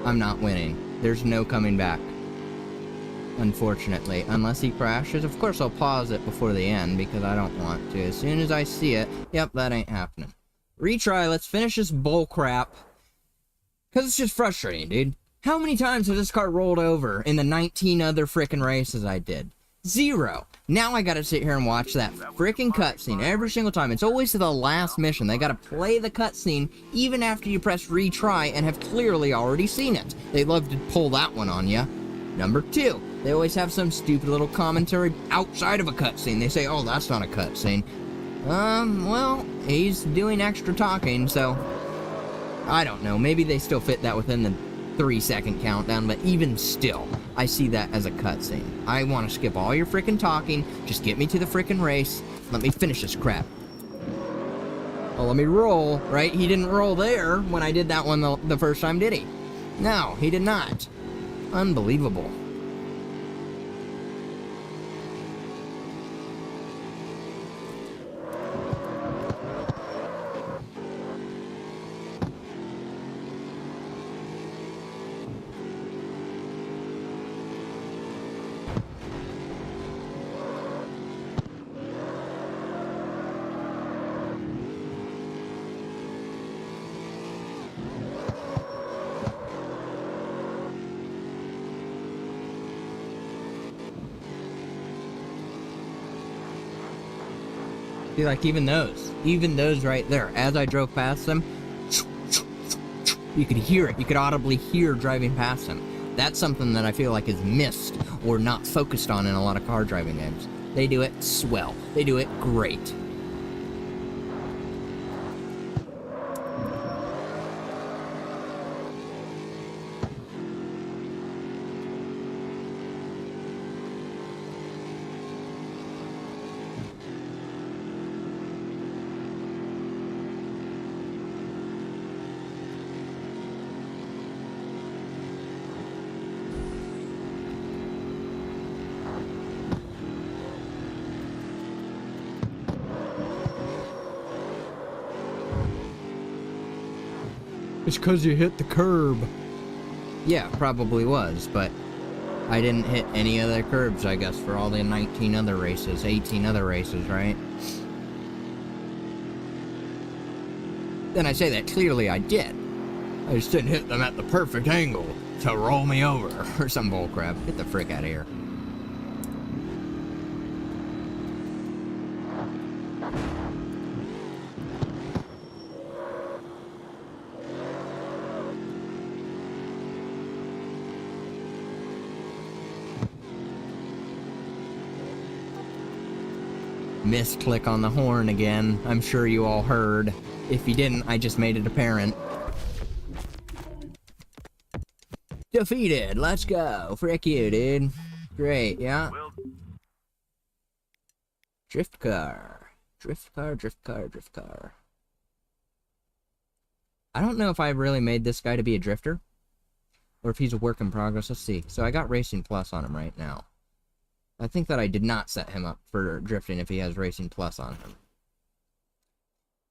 I'm not winning. There's no coming back. Unfortunately, unless he crashes. Of course, I'll pause it before the end because I don't want to. As soon as I see it, yep, that ain't happening. Retry, let's finish this bull crap. Because it's just frustrating, dude. How many times has this car rolled over in the 19 other frickin' races I did? 0. Now I gotta sit here and watch that frickin' cutscene every single time. It's always the last mission. They gotta play the cutscene even after you press retry and have clearly already seen it. They love to pull that one on ya. Number 2, they always have some stupid little commentary outside of a cutscene. They say, oh, that's not a cutscene. Well, he's doing extra talking, so... I don't know, maybe they still fit that within the 3-second countdown, but even still, I see that as a cutscene. I want to skip all your frickin' talking, just get me to the frickin' race, let me finish this crap. Well, let me roll, right? He didn't roll there when I did that one the first time, did he? No, he did not. Unbelievable. See, like, even those right there, as I drove past them, you could hear it. You could audibly hear driving past them. That's something that I feel like is missed or not focused on in a lot of car driving games. They do it swell. They do it great. It's 'cause you hit the curb. Yeah, probably was, but I didn't hit any other curbs, I guess, for all the 19 other races, 18 other races, right? Then I say that clearly I did. I just didn't hit them at the perfect angle to roll me over, or some bullcrap. Get the frick out of here. Misclick on the horn again. I'm sure you all heard. If you didn't, I just made it apparent. Defeated. Let's go. Frick you, dude. Great, yeah. Drift car. Drift car, drift car, drift car. I don't know if I really made this guy to be a drifter, or if he's a work in progress. Let's see. So I got Racing Plus on him right now. I think that I did not set him up for drifting if he has Racing Plus on him.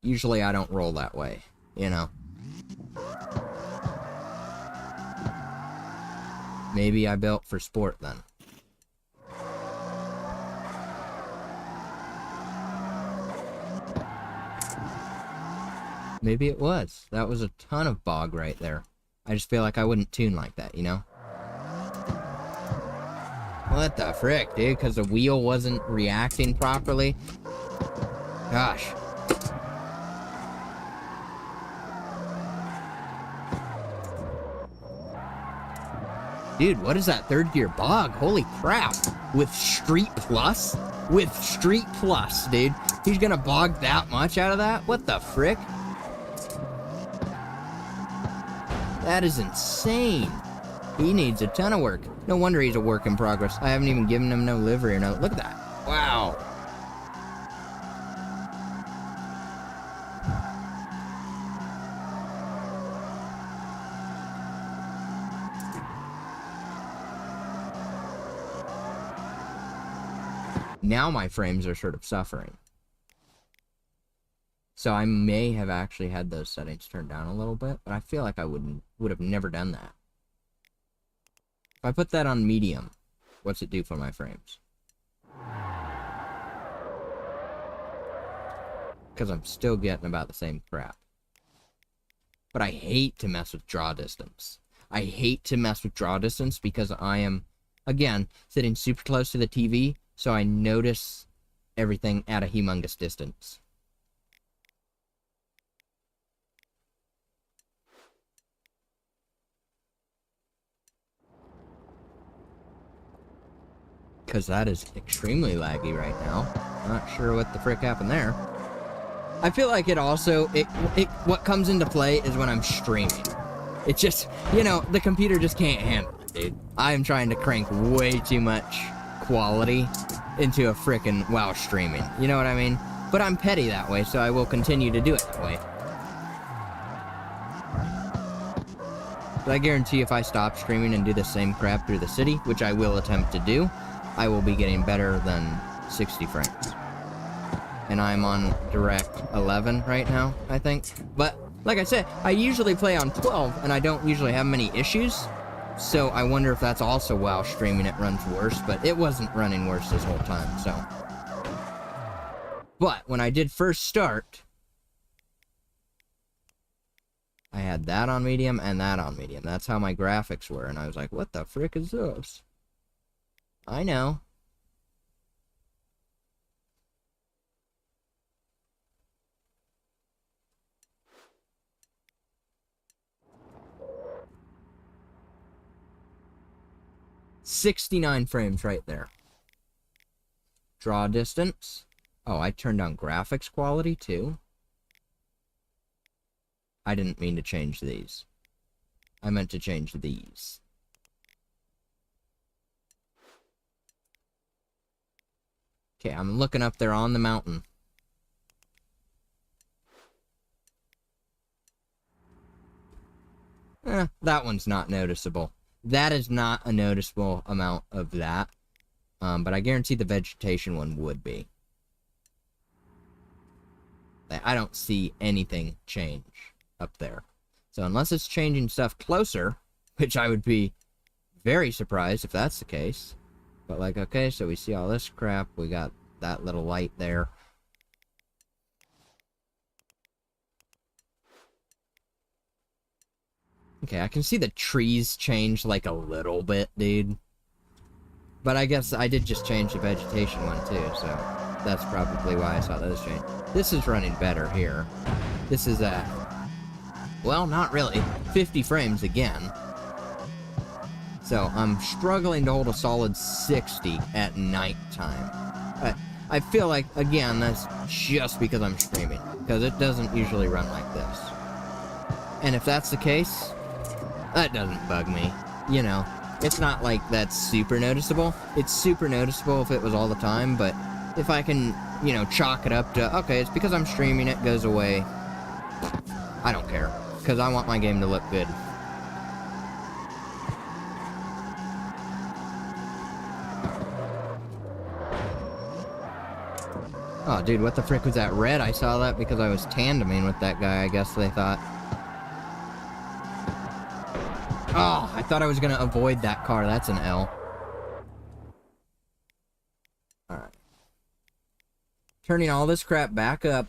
Usually I don't roll that way, you know. Maybe I built for sport then. Maybe it was. That was a ton of bog right there. I just feel like I wouldn't tune like that, you know? What the frick, dude? Because the wheel wasn't reacting properly? Gosh. Dude, what is that third gear bog? Holy crap. With Street Plus? With Street Plus, dude. He's gonna bog that much out of that? What the frick? That is insane. He needs a ton of work. No wonder he's a work in progress. I haven't even given him no livery or no... Look at that. Wow. Now my frames are sort of suffering. So I may have actually had those settings turned down a little bit, but I feel like I would have never done that. If I put that on medium, what's it do for my frames? Because I'm still getting about the same crap. But I hate to mess with draw distance. I hate to mess with draw distance because I am, again, sitting super close to the TV, so I notice everything at a humongous distance. Because that is extremely laggy right now. Not sure what the frick happened there. I feel like it also, what comes into play is when I'm streaming. It's just, you know, the computer just can't handle it, dude. I'm trying to crank way too much quality into a frickin' while streaming. You know what I mean? But I'm petty that way, so I will continue to do it that way. But I guarantee if I stop streaming and do the same crap through the city, which I will attempt to do, I will be getting better than 60 frames. And I'm on Direct 11 right now, I think. But, like I said, I usually play on 12, and I don't usually have many issues. So I wonder if that's also while streaming it runs worse, but it wasn't running worse this whole time, so. But, when I did first start, I had that on medium and that on medium. That's how my graphics were, and I was like, what the frick is this? I know. 69 frames right there. Draw distance. Oh, I turned down graphics quality too. I didn't mean to change these. I meant to change these. Okay, I'm looking up there on the mountain. That one's not noticeable. That is not a noticeable amount of that. But I guarantee the vegetation one would be. I don't see anything change up there. So unless it's changing stuff closer, which I would be very surprised if that's the case. But like, okay, so we see all this crap. We got that little light there. Okay, I can see the trees change like a little bit, dude. But I guess I did just change the vegetation one too, so that's probably why I saw those change. This is running better here. This is at, well, not really, 50 frames again. So I'm struggling to hold a solid 60 at nighttime. But I feel like, again, that's just because I'm streaming, because it doesn't usually run like this. And if that's the case, that doesn't bug me. You know, it's not like that's super noticeable. It's super noticeable if it was all the time, but if I can, you know, chalk it up to, okay, it's because I'm streaming, it goes away. I don't care, because I want my game to look good. Oh, dude, what the frick was that red? I saw that because I was tandeming with that guy, I guess they thought. Oh, I thought I was gonna avoid that car. That's an L. Alright. Turning all this crap back up.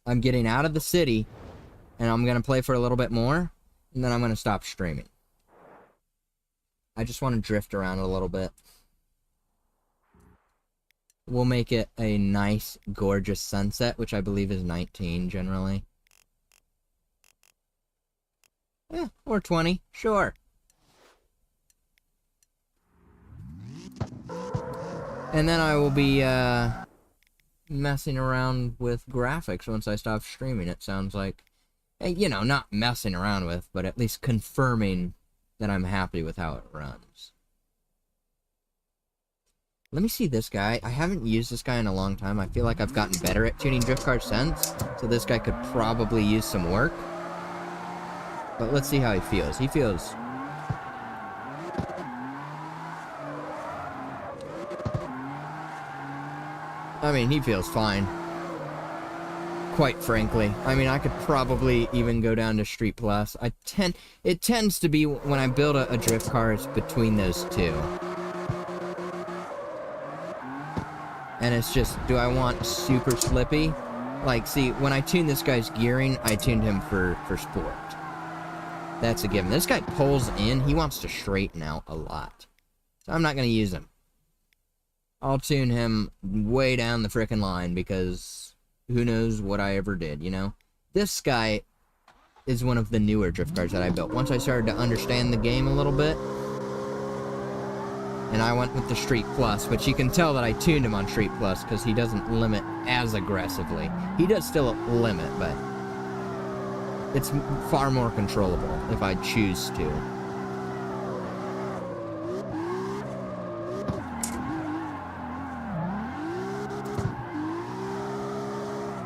I'm getting out of the city, and I'm gonna play for a little bit more, and then I'm gonna stop streaming. I just want to drift around a little bit. We'll make it a nice, gorgeous sunset, which I believe is 19 generally. Yeah, or 20, sure. And then I will be, messing around with graphics once I stop streaming, it sounds like. You know, not messing around with, but at least confirming that I'm happy with how it runs. Let me see this guy. I haven't used this guy in a long time. I feel like I've gotten better at tuning drift cars since, so this guy could probably use some work. But let's see how he feels. He feels... I mean, he feels fine. Quite frankly. I mean, I could probably even go down to Street Plus. It tends to be, when I build a drift car, it's between those two. And it's just, do I want super slippy? Like, see, when I tune this guy's gearing, I tuned him for sport. That's a given. This guy pulls in, he wants to straighten out a lot. So I'm not going to use him. I'll tune him way down the frickin' line, because who knows what I ever did, you know? This guy is one of the newer drift cars that I built. Once I started to understand the game a little bit, and I went with the Street Plus, which you can tell that I tuned him on Street Plus, because he doesn't limit as aggressively. He does still limit, but it's far more controllable if I choose to.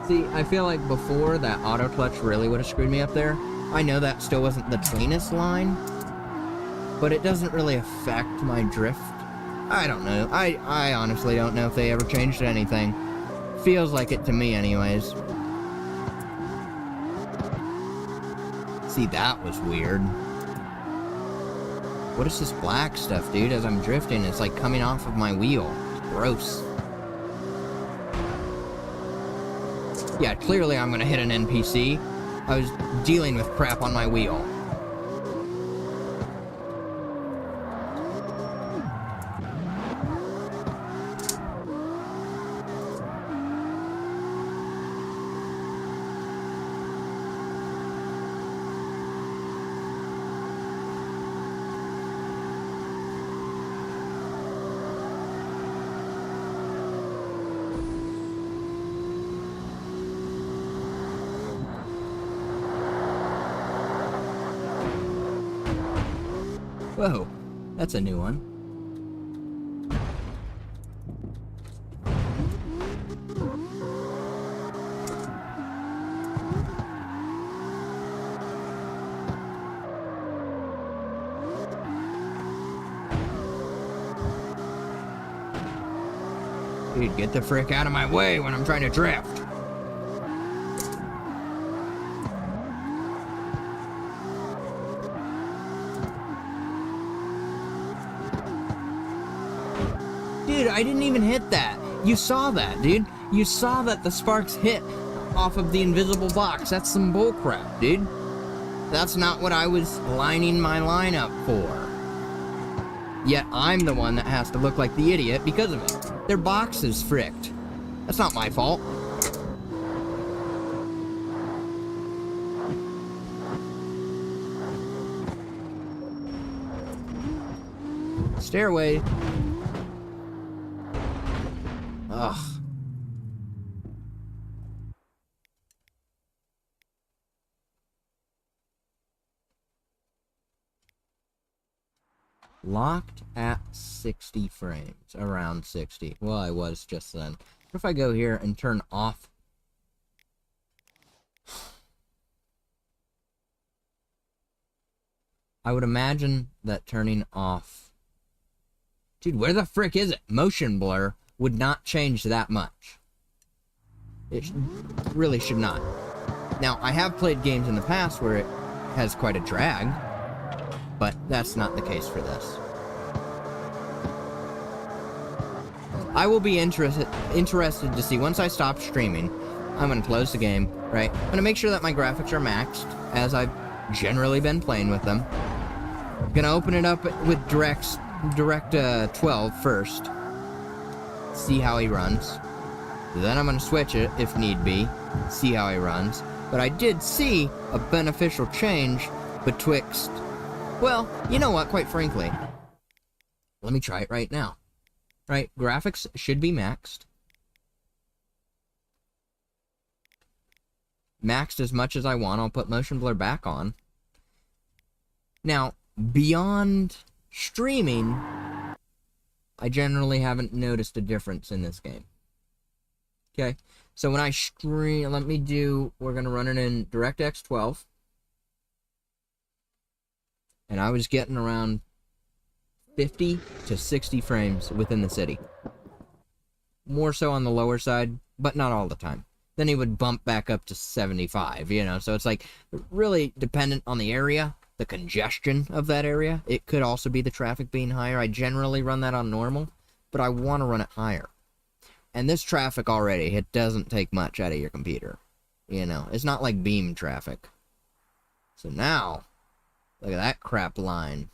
See, I feel like before, that auto clutch really would have screwed me up there. I know that still wasn't the cleanest line, but it doesn't really affect my drift. I don't know. I honestly don't know if they ever changed anything. Feels like it to me anyways. See, that was weird. What is this black stuff, dude? As I'm drifting, it's like coming off of my wheel. Gross. Yeah, clearly I'm gonna hit an NPC. I was dealing with crap on my wheel. Whoa, that's a new one. Dude, get the frick out of my way when I'm trying to drift. Dude, I didn't even hit that. You saw that, dude. You saw that the sparks hit off of the invisible box. That's some bullcrap, dude. That's not what I was lining my line up for. Yet I'm the one that has to look like the idiot because of it. Their box is fricked. That's not my fault. Stairway. Ugh. Locked at 60 frames. Around 60. Well, I was just then. What if I go here and turn off? I would imagine that turning off... Dude, where the frick is it? Motion blur would not change that much. It really should not. Now, I have played games in the past where it has quite a drag, but that's not the case for this. I will be interested to see, once I stop streaming, I'm going to close the game, right? I'm going to make sure that my graphics are maxed, as I've generally been playing with them. I'm going to open it up with Direct 12 first. See how he runs. Then I'm going to switch it, if need be. See how he runs. But I did see a beneficial change betwixt... Well, you know what, quite frankly. Let me try it right now. Right, graphics should be maxed. Maxed as much as I want. I'll put motion blur back on. Now, beyond streaming, I generally haven't noticed a difference in this game. Okay, so when I stream, we're going to run it in DirectX 12. And I was getting around 50 to 60 frames within the city. More so on the lower side, but not all the time. Then he would bump back up to 75, you know, so it's like really dependent on the area, the congestion of that area. It could also be the traffic being higher. I generally run that on normal, but I want to run it higher. And this traffic already, it doesn't take much out of your computer. You know, it's not like beam traffic. So now, look at that crap line.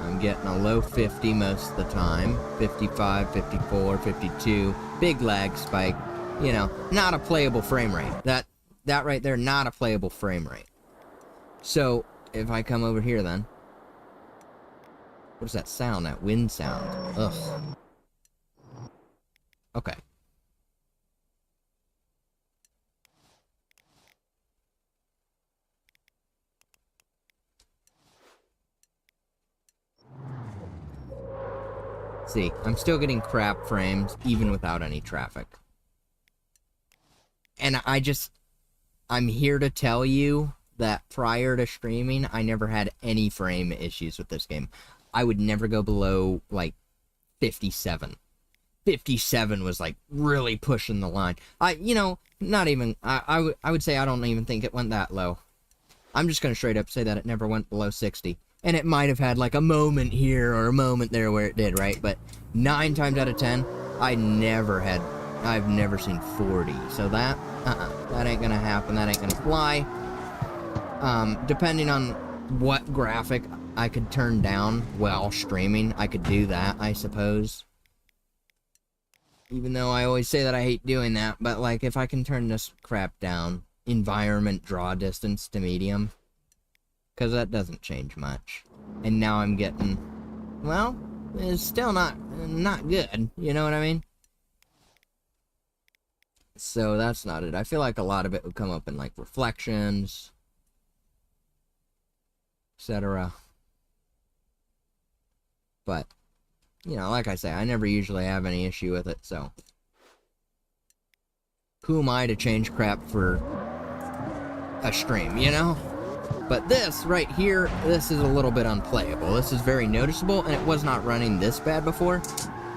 I'm getting a low 50 most of the time. 55, 54, 52. Big lag spike. You know, not a playable frame rate. That right there, not a playable frame rate. So, if I come over here then. What is that sound? That wind sound. Ugh. Okay. See, I'm still getting crap frames, even without any traffic. And I'm here to tell you that prior to streaming, I never had any frame issues with this game. I would never go below, like, 57. 57 was, like, really pushing the line. You know, not even, I would say I don't even think it went that low. I'm just gonna straight up say that it never went below 60. And it might have had, like, a moment here or a moment there where it did, right? But 9 times out of 10, I've never seen 40. So that ain't gonna happen. That ain't gonna fly. Depending on what graphic I could turn down while streaming, I could do that, I suppose. Even though I always say that I hate doing that, but, like, if I can turn this crap down, environment draw distance to medium, because that doesn't change much. And now I'm getting, well, it's still not good, you know what I mean? So that's not it. I feel like a lot of it would come up in like reflections, etc. But, you know, like I say, I never usually have any issue with it, so who am I to change crap for a stream, you know? But this right here, this is a little bit unplayable. This is very noticeable, and it was not running this bad before.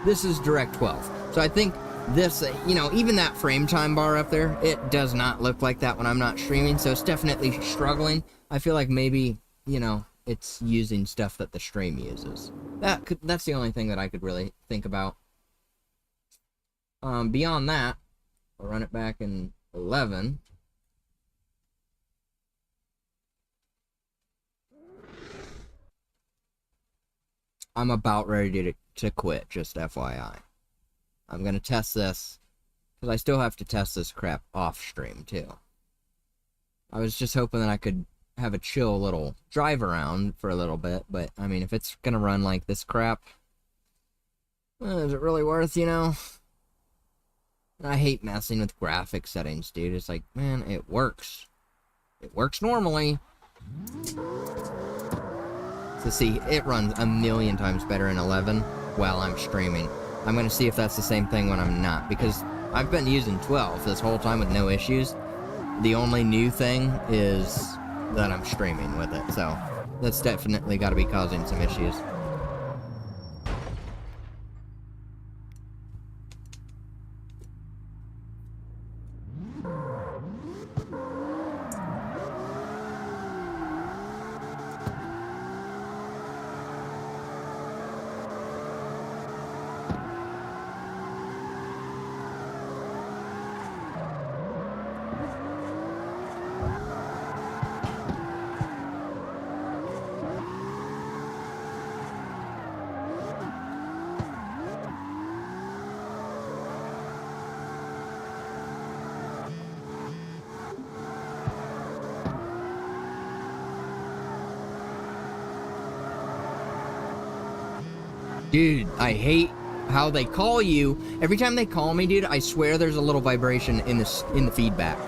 This is Direct 12. So I think this, you know, even that frame time bar up there, it does not look like that when I'm not streaming, so it's definitely struggling. I feel like maybe, you know, it's using stuff that the stream uses. That's the only thing that I could really think about. Beyond that, I'll run it back in 11. I'm about ready to quit, just FYI. I'm gonna test this, because I still have to test this crap off stream, too. I was just hoping that I could have a chill little drive around for a little bit, but, I mean, if it's gonna run like this crap, is it really worth, you know? I hate messing with graphic settings, dude. It's like, man, it works. It works normally. So see, it runs a million times better in 11 while I'm streaming. I'm going to see if that's the same thing when I'm not, because I've been using 12 this whole time with no issues. The only new thing is that I'm streaming with it, so that's definitely got to be causing some issues. Dude, I hate how they call you. Every time they call me, dude, I swear there's a little vibration in the feedback.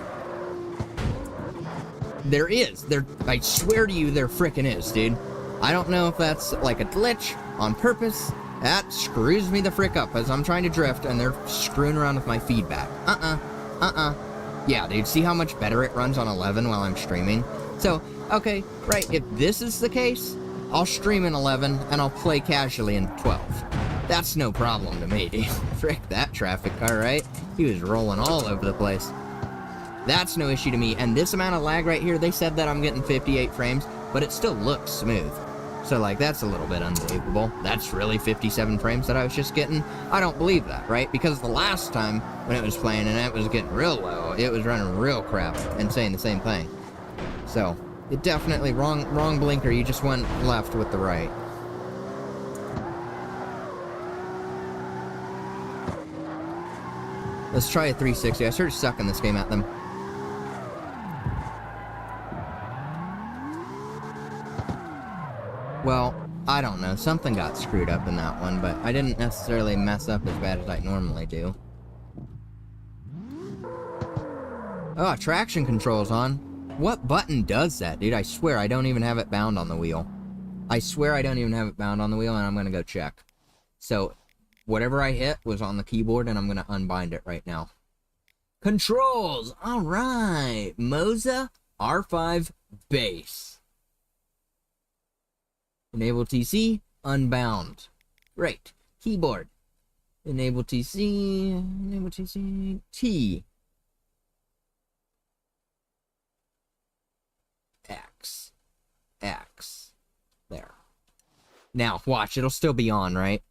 There is. I swear to you, there frickin' is, dude. I don't know if that's like a glitch on purpose. That screws me the frick up as I'm trying to drift and they're screwing around with my feedback. Yeah, dude, see how much better it runs on 11 while I'm streaming? So, okay, right, if this is the case, I'll stream in 11, and I'll play casually in 12. That's no problem to me, dude. Frick that traffic car, right? He was rolling all over the place. That's no issue to me, and this amount of lag right here, they said that I'm getting 58 frames, but it still looks smooth. So, like, that's a little bit unbelievable. That's really 57 frames that I was just getting? I don't believe that, right? Because the last time when it was playing and it was getting real low, it was running real crap and saying the same thing. So, it definitely, wrong blinker, you just went left with the right. Let's try a 360. I sort of suck in this game at them. Well, I don't know. Something got screwed up in that one, but I didn't necessarily mess up as bad as I normally do. Oh, traction control's on. What button does that, dude? I swear I don't even have it bound on the wheel. I swear I don't even have it bound on the wheel, and I'm gonna go check. So, whatever I hit was on the keyboard, and I'm gonna unbind it right now. Controls! Alright! Moza R5 base. Enable TC, unbound. Great. Keyboard. Enable TC, T. X. There. Now, watch, it'll still be on, right?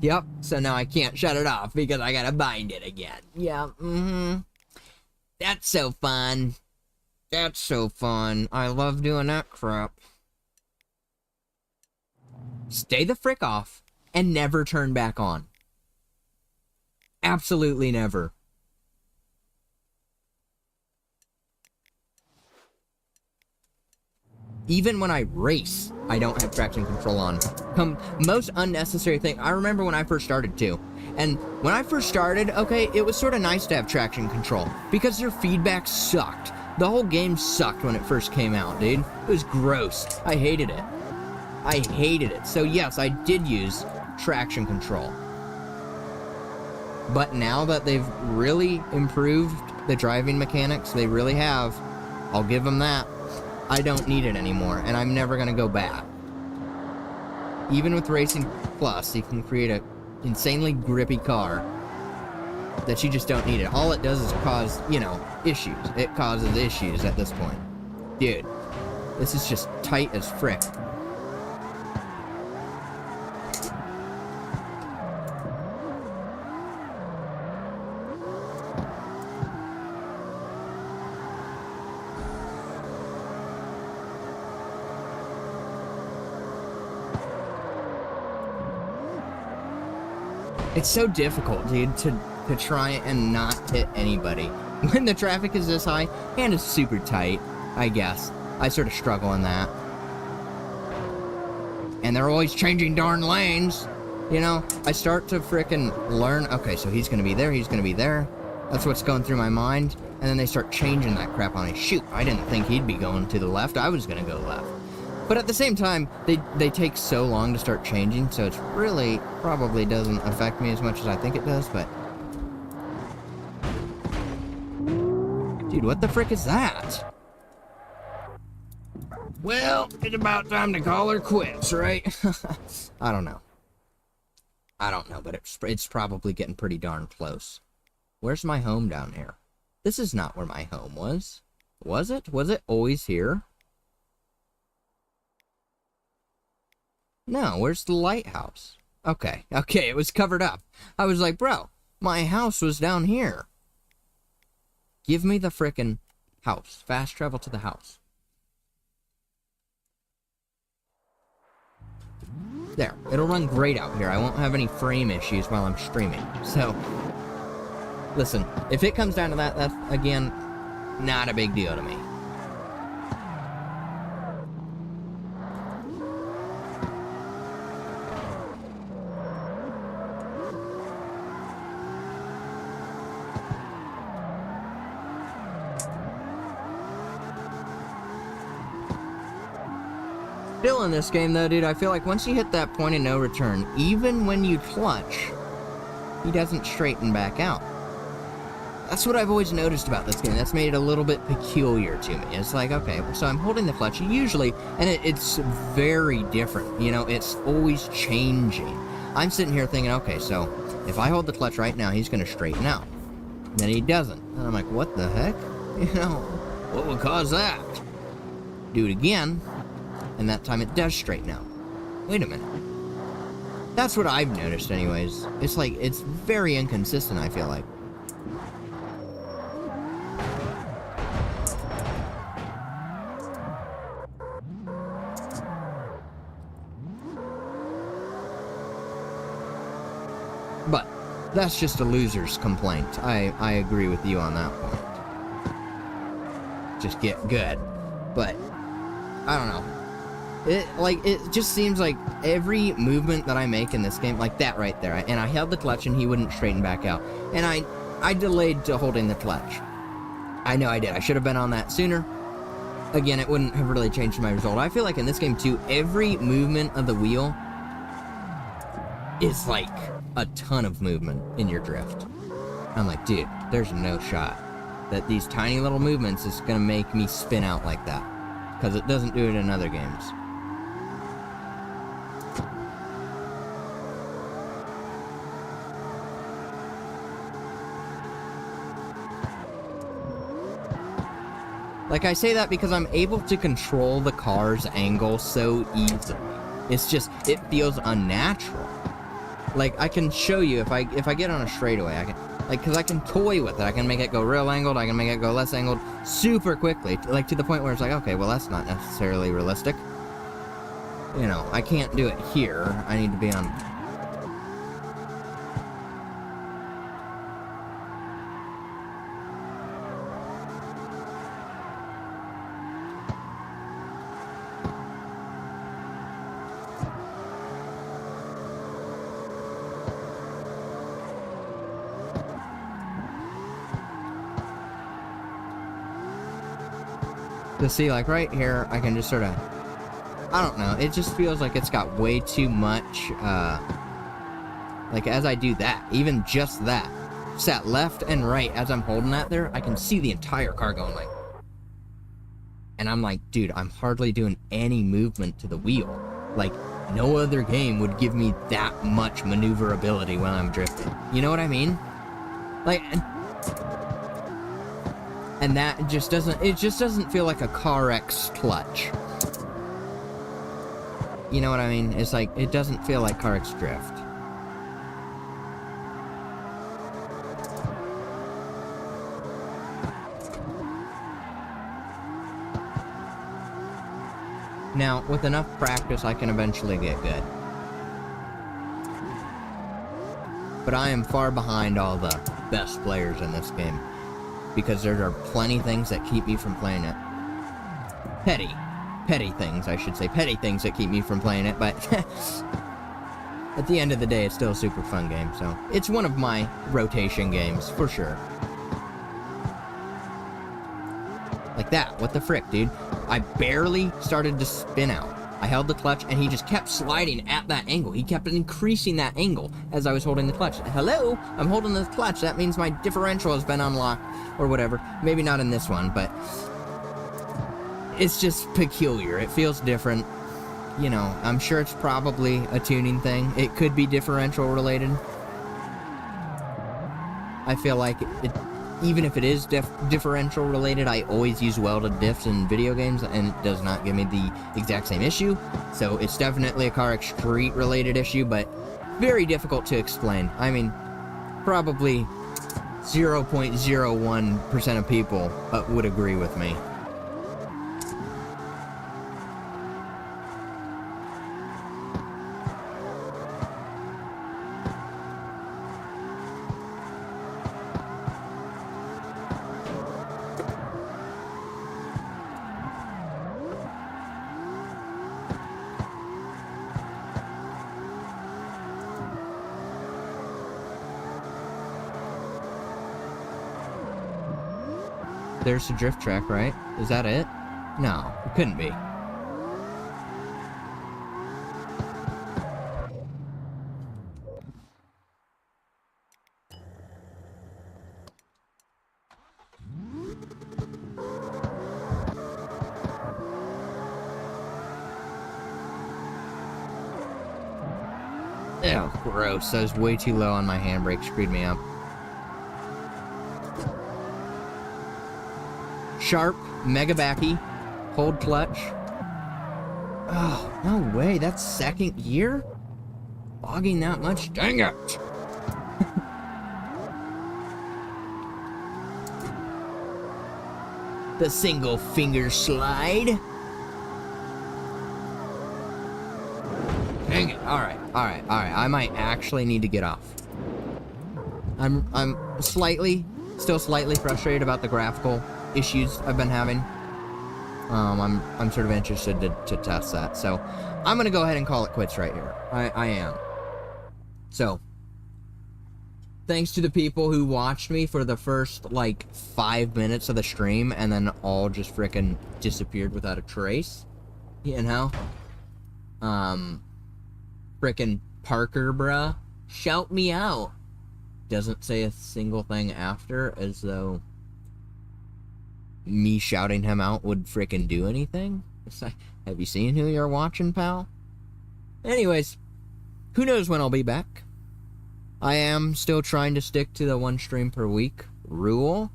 Yep, so now I can't shut it off because I gotta bind it again. Yeah, That's so fun. That's so fun. I love doing that crap. Stay the frick off and never turn back on. Absolutely never. Even when I race, I don't have traction control on. Most unnecessary thing. I remember when I first started too. And when I first started, okay, it was sort of nice to have traction control because their feedback sucked. The whole game sucked when it first came out, dude. It was gross. I hated it. I hated it. So yes, I did use traction control. But now that they've really improved the driving mechanics, they really have, I'll give them that, I don't need it anymore, and I'm never going to go back. Even with Racing Plus, you can create an insanely grippy car that you just don't need it. All it does is cause, you know, issues. It causes issues at this point. Dude, this is just tight as frick. It's so difficult, dude, to try and not hit anybody when the traffic is this high and it's super tight, I guess. I sort of struggle in that. And they're always changing darn lanes, you know? I start to frickin' learn, okay, so he's gonna be there, he's gonna be there. That's what's going through my mind. And then they start changing that crap on me. Shoot, I didn't think he'd be going to the left. I was gonna go left. But at the same time, they take so long to start changing, so it's really probably doesn't affect me as much as I think it does, but... Dude, what the frick is that? Well, it's about time to call her quits, right? I don't know. I don't know, but it's probably getting pretty darn close. Where's my home down here? This is not where my home was. Was it? Was it always here? No, where's the lighthouse? Okay, it was covered up. I was like, bro, my house was down here. Give me the frickin' house. Fast travel to the house. There, it'll run great out here. I won't have any frame issues while I'm streaming. So, listen, if it comes down to that, that's, again, not a big deal to me. Still in this game though, dude, I feel like once you hit that point of no return, even when you clutch, he doesn't straighten back out. That's what I've always noticed about this game. That's made it a little bit peculiar to me. It's like, okay, so I'm holding the clutch usually, and it's very different. You know, it's always changing. I'm sitting here thinking, okay, so if I hold the clutch right now, he's going to straighten out. Then he doesn't. And I'm like, what the heck? You know, what would cause that? Do it again. And that time it does straighten out. Wait a minute. That's what I've noticed anyways. It's like, it's very inconsistent, I feel like. But, that's just a loser's complaint. I agree with you on that point. Just get good. But, I don't know. It just seems like every movement that I make in this game, like that right there, and I held the clutch and he wouldn't straighten back out. And I delayed to holding the clutch. I know I did. I should have been on that sooner. Again, it wouldn't have really changed my result. I feel like in this game too, every movement of the wheel is like a ton of movement in your drift. I'm like, dude, there's no shot that these tiny little movements is gonna make me spin out like that. Because it doesn't do it in other games. Like, I say that because I'm able to control the car's angle so easily. It's just, it feels unnatural. Like, I can show you, if I get on a straightaway, I can, like, because I can toy with it. I can make it go real angled, I can make it go less angled super quickly. Like, to the point where it's like, okay, well, that's not necessarily realistic. You know, I can't do it here. I need to be on... To see, like, right here, I can just sort of, I don't know, it just feels like it's got way too much, like, as I do that, even just that, set left and right as I'm holding that there, I can see the entire car going like, and I'm like, dude, I'm hardly doing any movement to the wheel. Like, no other game would give me that much maneuverability when I'm drifting. You know what I mean? Like, and that just doesn't, it just doesn't feel like a CarX clutch. You know what I mean? It's like, it doesn't feel like CarX drift. Now, with enough practice, I can eventually get good. But I am far behind all the best players in this game, because there are plenty things that keep me from playing it. Petty things, I should say. Petty things that keep me from playing it, but at the end of the day, it's still a super fun game, so it's one of my rotation games, for sure. Like that, what the frick, dude? I barely started to spin out. I held the clutch, and he just kept sliding at that angle. He kept increasing that angle as I was holding the clutch. Hello? I'm holding the clutch. That means my differential has been unlocked, or whatever. Maybe not in this one, but it's just peculiar. It feels different. You know, I'm sure it's probably a tuning thing. It could be differential related. I feel like it, even if it is differential related, I always use welded diffs in video games, and it does not give me the exact same issue. So it's definitely a CarX Street related issue, but very difficult to explain. I mean, probably 0.01% of people would agree with me. There's the drift track, right? Is that it? No, it couldn't be. Ew, gross. That was way too low on my handbrake. Screwed me up. Sharp, mega backy, hold clutch. Oh, no way, that's second gear? Bogging that much? Dang it! The single finger slide. Dang it, alright. I might actually need to get off. I'm still slightly frustrated about the graphical issues I've been having. I'm sort of interested to test that, so I'm gonna go ahead and call it quits right here. I am. So, thanks to the people who watched me for the first, like, 5 minutes of the stream, and then all just frickin' disappeared without a trace. You know? Frickin' Parker, bruh. Shout me out. Doesn't say a single thing after, as though me shouting him out would frickin' do anything. It's like, have you seen who you're watching, pal? Anyways, who knows when I'll be back. I am still trying to stick to the 1 stream per week rule,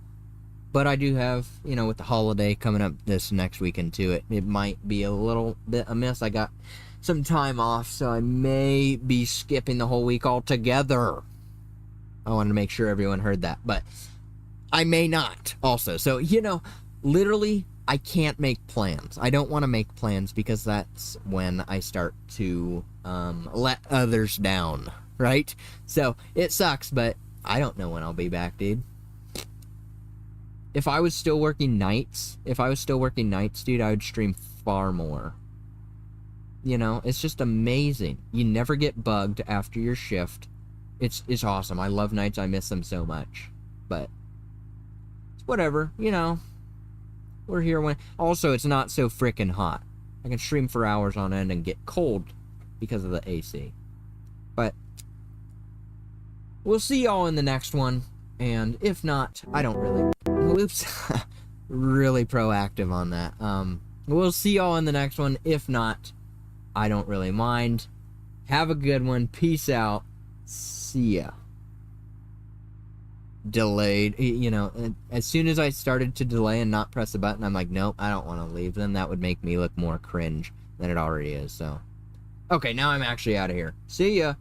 but I do have, you know, with the holiday coming up this next weekend too, it might be a little bit amiss. I got some time off, so I may be skipping the whole week altogether. I wanted to make sure everyone heard that, but I may not also. So, you know, literally, I can't make plans. I don't want to make plans because that's when I start to let others down, right? So, it sucks, but I don't know when I'll be back, dude. If I was still working nights, dude, I would stream far more. You know, it's just amazing. You never get bugged after your shift. It's awesome. I love nights. I miss them so much. But whatever, you know. We're here when... Also, it's not so frickin' hot. I can stream for hours on end and get cold because of the AC. But we'll see y'all in the next one. And if not, I don't really... Oops. Really proactive on that. We'll see y'all in the next one. If not, I don't really mind. Have a good one. Peace out. See ya. Delayed. You know, as soon as I started to delay and not press the button, I'm like, nope, I don't want to leave. Then that would make me look more cringe than it already is, so. Okay, now I'm actually out of here. See ya.